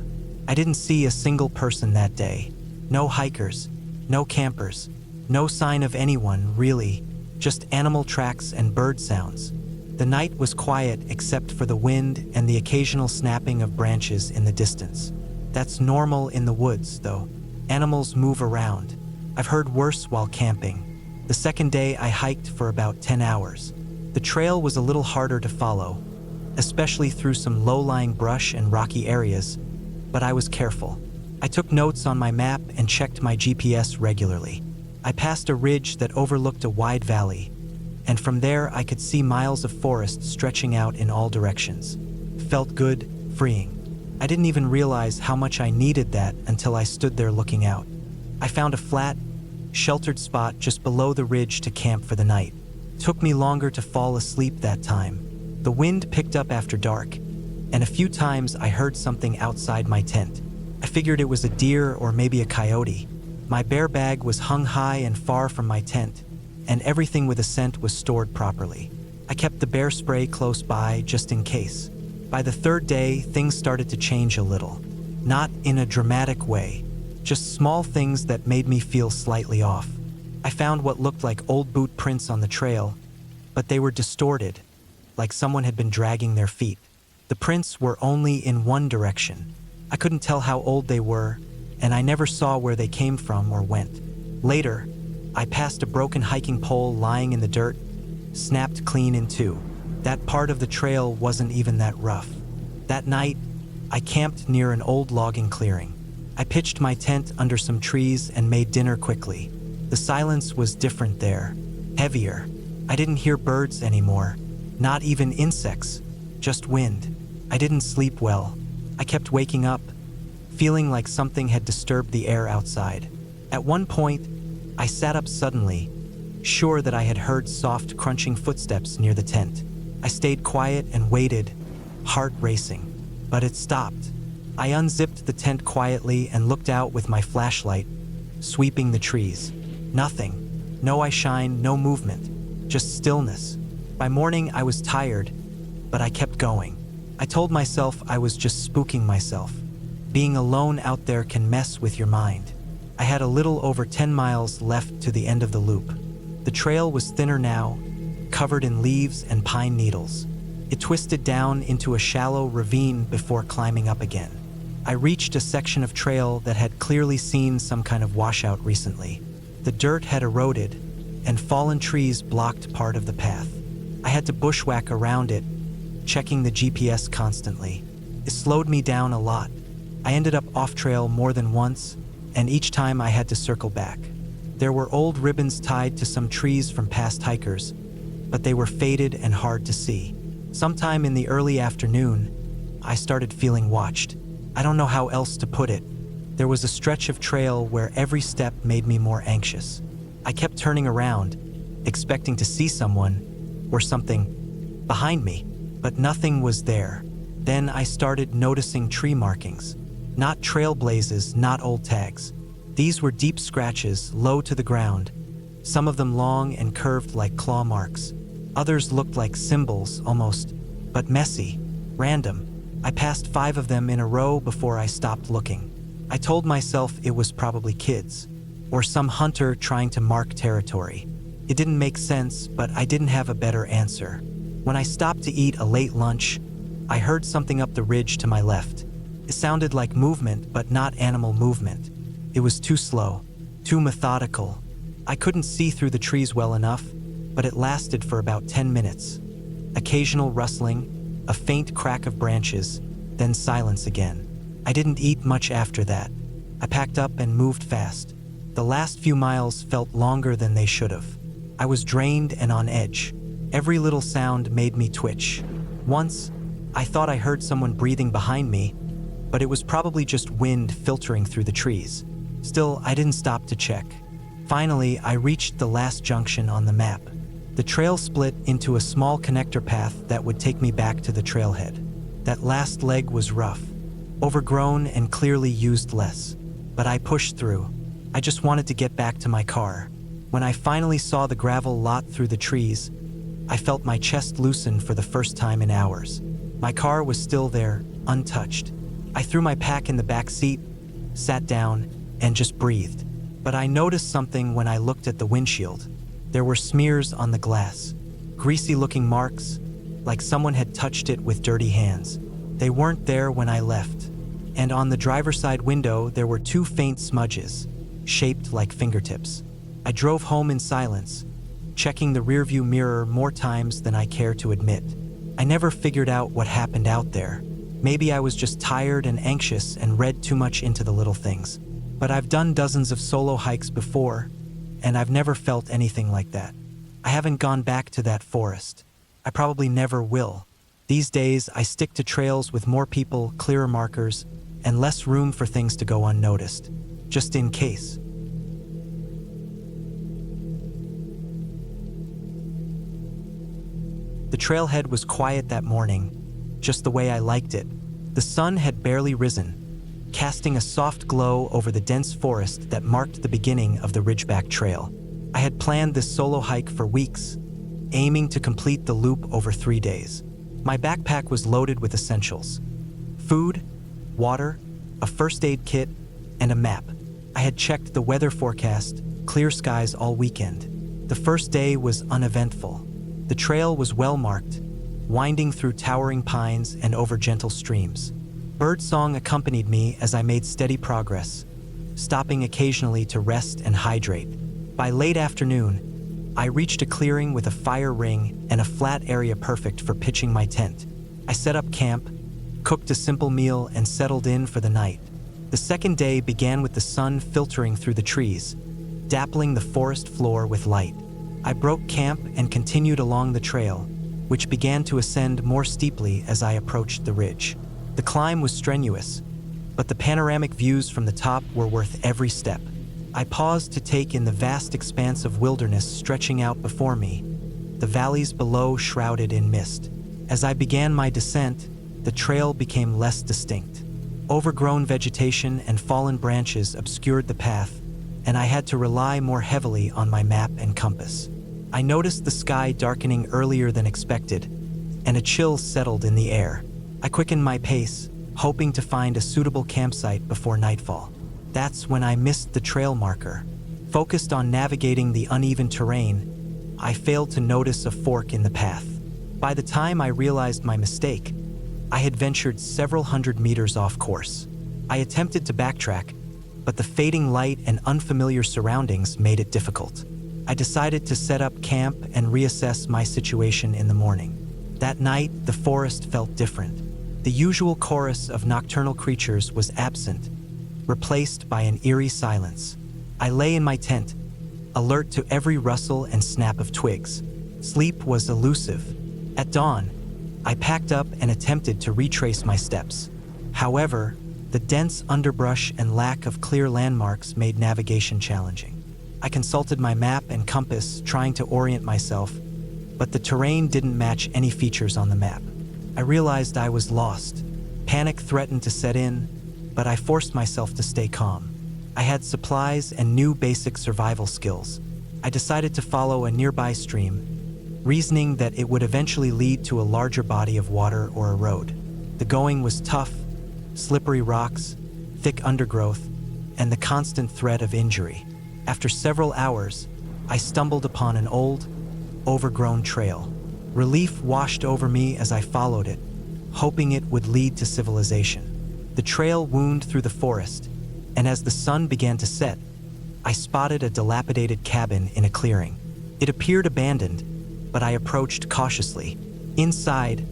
I didn't see a single person that day. No hikers, no campers, no sign of anyone, really, just animal tracks and bird sounds. The night was quiet except for the wind and the occasional snapping of branches in the distance. That's normal in the woods, though. Animals move around. I've heard worse while camping. The second day, I hiked for about 10 hours. The trail was a little harder to follow, especially through some low-lying brush and rocky areas, but I was careful. I took notes on my map and checked my GPS regularly. I passed a ridge that overlooked a wide valley, and from there I could see miles of forest stretching out in all directions. Felt good, freeing. I didn't even realize how much I needed that until I stood there looking out. I found a flat, sheltered spot just below the ridge to camp for the night. Took me longer to fall asleep that time. The wind picked up after dark, and a few times I heard something outside my tent. I figured it was a deer or maybe a coyote. My bear bag was hung high and far from my tent, and everything with a scent was stored properly. I kept the bear spray close by just in case. By the third day, things started to change a little. Not in a dramatic way, just small things that made me feel slightly off. I found what looked like old boot prints on the trail, but they were distorted, like someone had been dragging their feet. The prints were only in one direction. I couldn't tell how old they were, and I never saw where they came from or went. Later, I passed a broken hiking pole lying in the dirt, snapped clean in two. That part of the trail wasn't even that rough. That night, I camped near an old logging clearing. I pitched my tent under some trees and made dinner quickly. The silence was different there, heavier. I didn't hear birds anymore, not even insects, just wind. I didn't sleep well. I kept waking up, feeling like something had disturbed the air outside. At one point, I sat up suddenly, sure that I had heard soft, crunching footsteps near the tent. I stayed quiet and waited, heart racing. But it stopped. I unzipped the tent quietly and looked out with my flashlight, sweeping the trees. Nothing. No eye shine, no movement. Just stillness. By morning, I was tired, but I kept going. I told myself I was just spooking myself. Being alone out there can mess with your mind. I had a little over 10 miles left to the end of the loop. The trail was thinner now, covered in leaves and pine needles. It twisted down into a shallow ravine before climbing up again. I reached a section of trail that had clearly seen some kind of washout recently. The dirt had eroded, and fallen trees blocked part of the path. I had to bushwhack around it, checking the GPS constantly. It slowed me down a lot. I ended up off trail more than once, and each time I had to circle back. There were old ribbons tied to some trees from past hikers, but they were faded and hard to see. Sometime in the early afternoon, I started feeling watched. I don't know how else to put it. There was a stretch of trail where every step made me more anxious. I kept turning around, expecting to see someone or something behind me, but nothing was there. Then I started noticing tree markings. Not trail blazes, not old tags. These were deep scratches, low to the ground, some of them long and curved like claw marks. Others looked like symbols, almost, but messy, random. I passed 5 of them in a row before I stopped looking. I told myself it was probably kids, or some hunter trying to mark territory. It didn't make sense, but I didn't have a better answer. When I stopped to eat a late lunch, I heard something up the ridge to my left. It sounded like movement, but not animal movement. It was too slow, too methodical. I couldn't see through the trees well enough, but it lasted for about 10 minutes. Occasional rustling, a faint crack of branches, then silence again. I didn't eat much after that. I packed up and moved fast. The last few miles felt longer than they should have. I was drained and on edge. Every little sound made me twitch. Once, I thought I heard someone breathing behind me, but it was probably just wind filtering through the trees. Still, I didn't stop to check. Finally, I reached the last junction on the map. The trail split into a small connector path that would take me back to the trailhead. That last leg was rough, overgrown and clearly used less. But I pushed through. I just wanted to get back to my car. When I finally saw the gravel lot through the trees, I felt my chest loosen for the first time in hours. My car was still there, untouched. I threw my pack in the back seat, sat down, and just breathed. But I noticed something when I looked at the windshield. There were smears on the glass, greasy-looking marks, like someone had touched it with dirty hands. They weren't there when I left. And on the driver's side window, there were 2 faint smudges, shaped like fingertips. I drove home in silence, checking the rearview mirror more times than I care to admit. I never figured out what happened out there. Maybe I was just tired and anxious and read too much into the little things. But I've done dozens of solo hikes before, and I've never felt anything like that. I haven't gone back to that forest. I probably never will. These days, I stick to trails with more people, clearer markers, and less room for things to go unnoticed, just in case. The trailhead was quiet that morning, just the way I liked it. The sun had barely risen, casting a soft glow over the dense forest that marked the beginning of the Ridgeback Trail. I had planned this solo hike for weeks, aiming to complete the loop over 3 days. My backpack was loaded with essentials: food, water, a first aid kit, and a map. I had checked the weather forecast, clear skies all weekend. The first day was uneventful. The trail was well marked, winding through towering pines and over gentle streams. birdsong accompanied me as I made steady progress, stopping occasionally to rest and hydrate. By late afternoon, I reached a clearing with a fire ring and a flat area perfect for pitching my tent. I set up camp, cooked a simple meal, and settled in for the night. The second day began with the sun filtering through the trees, dappling the forest floor with light. I broke camp and continued along the trail, which began to ascend more steeply as I approached the ridge. The climb was strenuous, but the panoramic views from the top were worth every step. I paused to take in the vast expanse of wilderness stretching out before me, the valleys below shrouded in mist. As I began my descent, the trail became less distinct. Overgrown vegetation and fallen branches obscured the path, and I had to rely more heavily on my map and compass. I noticed the sky darkening earlier than expected, and a chill settled in the air. I quickened my pace, hoping to find a suitable campsite before nightfall. That's when I missed the trail marker. Focused on navigating the uneven terrain, I failed to notice a fork in the path. By the time I realized my mistake, I had ventured several hundred meters off course. I attempted to backtrack, but the fading light and unfamiliar surroundings made it difficult. I decided to set up camp and reassess my situation in the morning. That night, the forest felt different. The usual chorus of nocturnal creatures was absent, replaced by an eerie silence. I lay in my tent, alert to every rustle and snap of twigs. Sleep was elusive. At dawn, I packed up and attempted to retrace my steps. However, the dense underbrush and lack of clear landmarks made navigation challenging. I consulted my map and compass, trying to orient myself, but the terrain didn't match any features on the map. I realized I was lost. Panic threatened to set in, but I forced myself to stay calm. I had supplies and knew basic survival skills. I decided to follow a nearby stream, reasoning that it would eventually lead to a larger body of water or a road. The going was tough, slippery rocks, thick undergrowth, and the constant threat of injury. After several hours, I stumbled upon an old, overgrown trail. Relief washed over me as I followed it, hoping it would lead to civilization. The trail wound through the forest, and as the sun began to set, I spotted a dilapidated cabin in a clearing. It appeared abandoned, but I approached cautiously. Inside,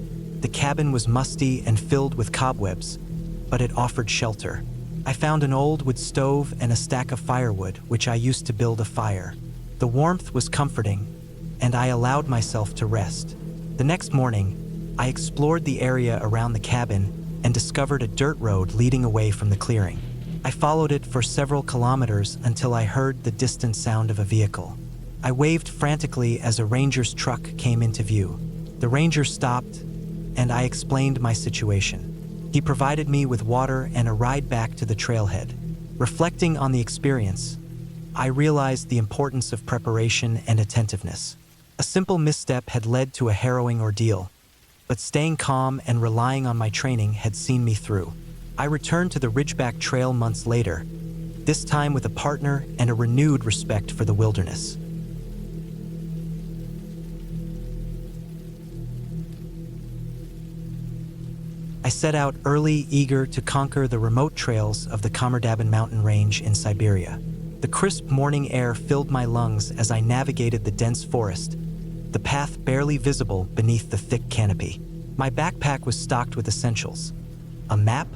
the cabin was musty and filled with cobwebs, but it offered shelter. I found an old wood stove and a stack of firewood, which I used to build a fire. The warmth was comforting, and I allowed myself to rest. The next morning, I explored the area around the cabin and discovered a dirt road leading away from the clearing. I followed it for several kilometers until I heard the distant sound of a vehicle. I waved frantically as a ranger's truck came into view. The ranger stopped, and I explained my situation. He provided me with water and a ride back to the trailhead. Reflecting on the experience, I realized the importance of preparation and attentiveness. A simple misstep had led to a harrowing ordeal, but staying calm and relying on my training had seen me through. I returned to the Ridgeback Trail months later, this time with a partner and a renewed respect for the wilderness. I set out early, eager to conquer the remote trails of the Kamardabin mountain range in Siberia. The crisp morning air filled my lungs as I navigated the dense forest, the path barely visible beneath the thick canopy. My backpack was stocked with essentials: a map,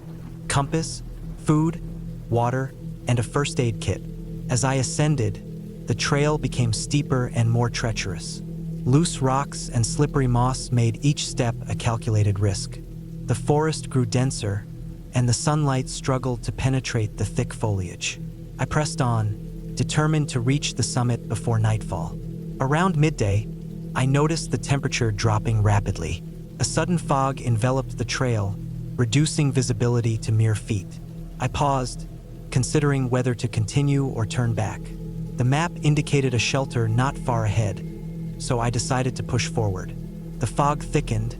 compass, food, water, and a first aid kit. As I ascended, the trail became steeper and more treacherous. Loose rocks and slippery moss made each step a calculated risk. The forest grew denser, and the sunlight struggled to penetrate the thick foliage. I pressed on, determined to reach the summit before nightfall. Around midday, I noticed the temperature dropping rapidly. A sudden fog enveloped the trail, reducing visibility to mere feet. I paused, considering whether to continue or turn back. The map indicated a shelter not far ahead, so I decided to push forward. The fog thickened,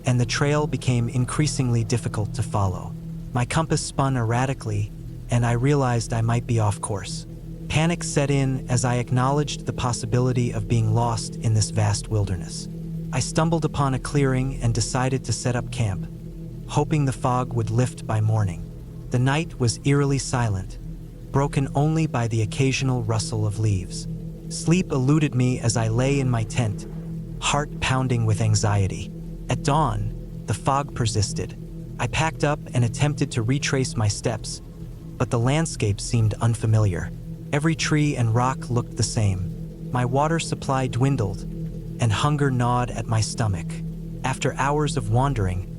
and the trail became increasingly difficult to follow. My compass spun erratically, and I realized I might be off course. Panic set in as I acknowledged the possibility of being lost in this vast wilderness. I stumbled upon a clearing and decided to set up camp, hoping the fog would lift by morning. The night was eerily silent, broken only by the occasional rustle of leaves. Sleep eluded me as I lay in my tent, heart pounding with anxiety. At dawn, the fog persisted. I packed up and attempted to retrace my steps, but the landscape seemed unfamiliar. Every tree and rock looked the same. My water supply dwindled, and hunger gnawed at my stomach. After hours of wandering,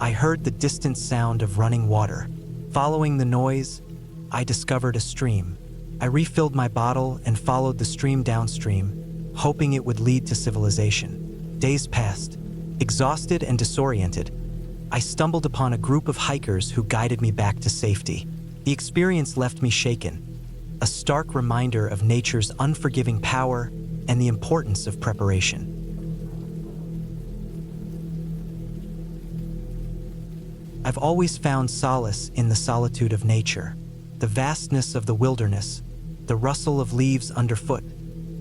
I heard the distant sound of running water. Following the noise, I discovered a stream. I refilled my bottle and followed the stream downstream, hoping it would lead to civilization. Days passed. Exhausted and disoriented, I stumbled upon a group of hikers who guided me back to safety. The experience left me shaken, a stark reminder of nature's unforgiving power and the importance of preparation. I've always found solace in the solitude of nature, the vastness of the wilderness, the rustle of leaves underfoot,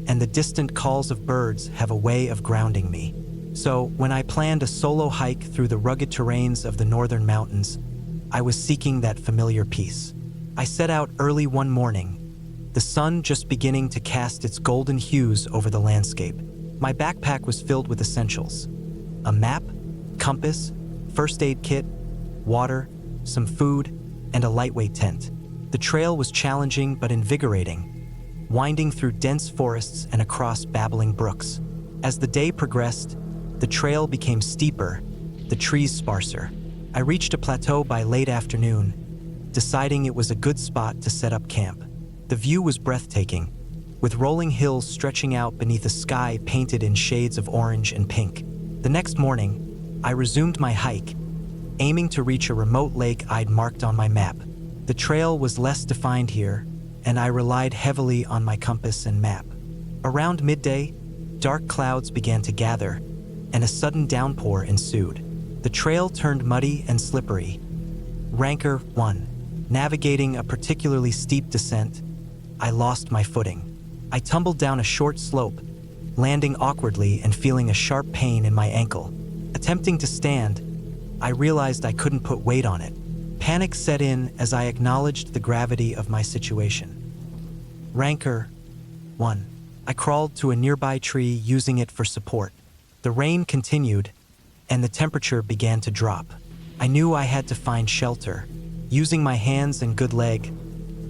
and the distant calls of birds have a way of grounding me. So, when I planned a solo hike through the rugged terrains of the northern mountains, I was seeking that familiar peace. I set out early one morning, the sun just beginning to cast its golden hues over the landscape. My backpack was filled with essentials: a map, compass, first aid kit, water, some food, and a lightweight tent. The trail was challenging but invigorating, winding through dense forests and across babbling brooks. As the day progressed, the trail became steeper, the trees sparser. I reached a plateau by late afternoon, deciding it was a good spot to set up camp. The view was breathtaking, with rolling hills stretching out beneath a sky painted in shades of orange and pink. The next morning, I resumed my hike, aiming to reach a remote lake I'd marked on my map. The trail was less defined here, and I relied heavily on my compass and map. Around midday, dark clouds began to gather, and a sudden downpour ensued. The trail turned muddy and slippery. Rancor 1. Navigating a particularly steep descent, I lost my footing. I tumbled down a short slope, landing awkwardly and feeling a sharp pain in my ankle. Attempting to stand, I realized I couldn't put weight on it. Panic set in as I acknowledged the gravity of my situation. Rancor 1. I crawled to a nearby tree, using it for support. The rain continued, and the temperature began to drop. I knew I had to find shelter. Using my hands and good leg,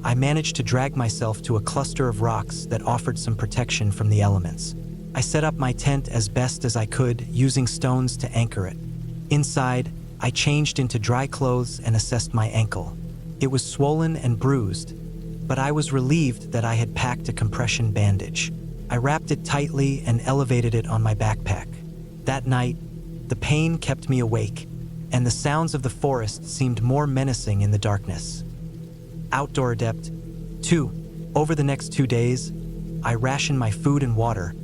I managed to drag myself to a cluster of rocks that offered some protection from the elements. I set up my tent as best as I could, using stones to anchor it. Inside, I changed into dry clothes and assessed my ankle. It was swollen and bruised, but I was relieved that I had packed a compression bandage. I wrapped it tightly and elevated it on my backpack. That night, the pain kept me awake, and the sounds of the forest seemed more menacing in the darkness. Outdoor Adept 2. Over the next 2 days, I rationed my food and water,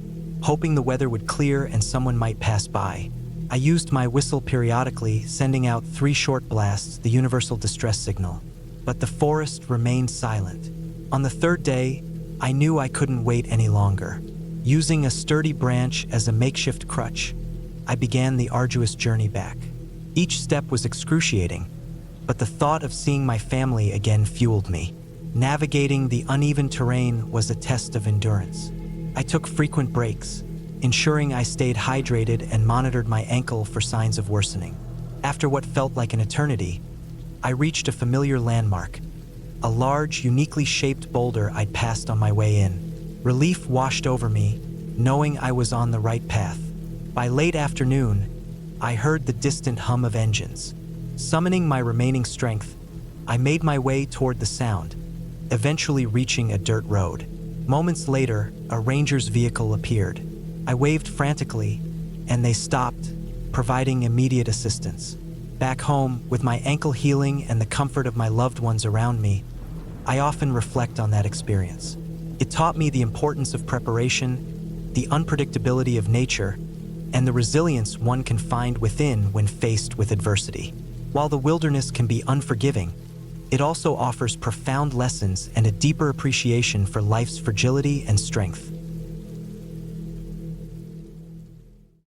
hoping the weather would clear and someone might pass by. I used my whistle periodically, sending out 3 short blasts, the universal distress signal. But the forest remained silent. On the 3rd day, I knew I couldn't wait any longer. Using a sturdy branch as a makeshift crutch, I began the arduous journey back. Each step was excruciating, but the thought of seeing my family again fueled me. Navigating the uneven terrain was a test of endurance. I took frequent breaks, ensuring I stayed hydrated and monitored my ankle for signs of worsening. After what felt like an eternity, I reached a familiar landmark, a large, uniquely shaped boulder I'd passed on my way in. Relief washed over me, knowing I was on the right path. By late afternoon, I heard the distant hum of engines. Summoning my remaining strength, I made my way toward the sound, eventually reaching a dirt road. Moments later, a ranger's vehicle appeared. I waved frantically, and they stopped, providing immediate assistance. Back home, with my ankle healing and the comfort of my loved ones around me, I often reflect on that experience. It taught me the importance of preparation, the unpredictability of nature, and the resilience one can find within when faced with adversity. While the wilderness can be unforgiving, it also offers profound lessons and a deeper appreciation for life's fragility and strength.